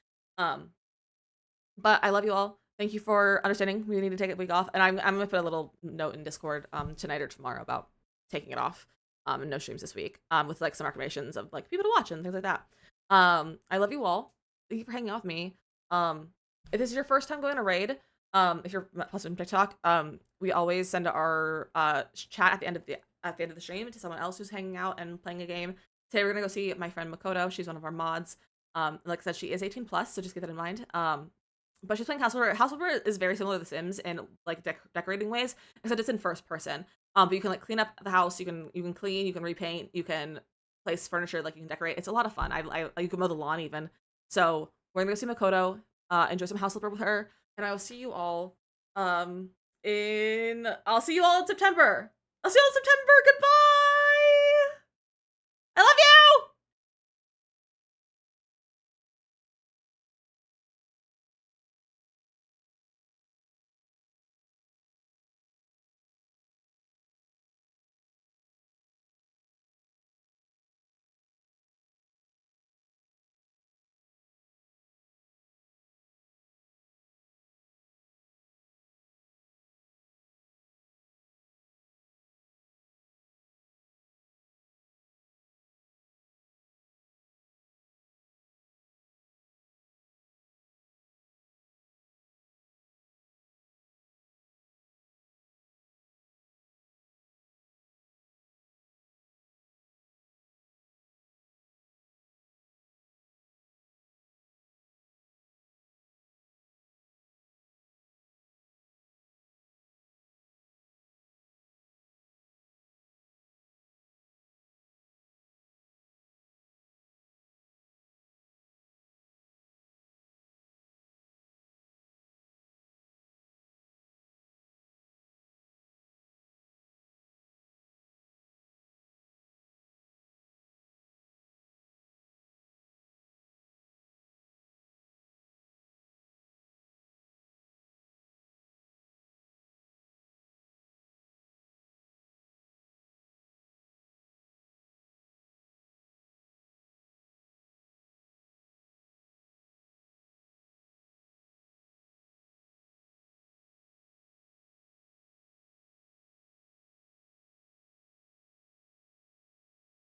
But I love you all. Thank you for understanding. We need to take a week off, and I'm gonna put a little note in Discord tonight or tomorrow about taking it off and no streams this week with like some recommendations of like people to watch and things like that. I love you all. Thank you for hanging out with me. If this is your first time going to raid, if you're plus on TikTok, we always send our chat at the end of the stream to someone else who's hanging out and playing a game. Today we're gonna go see my friend Makoto. She's one of our mods. Like I said, she is 18 plus, so just keep that in mind. But she's playing House Flipper. House Flipper is very similar to The Sims in like decorating ways, except it's in first person. But you can like clean up the house. You can clean. You can repaint. You can place furniture. Like you can decorate. It's a lot of fun. You can mow the lawn even. So we're gonna go see Makoto. Enjoy some House Flipper with her, and I will see you all. I'll see you all in September. Goodbye.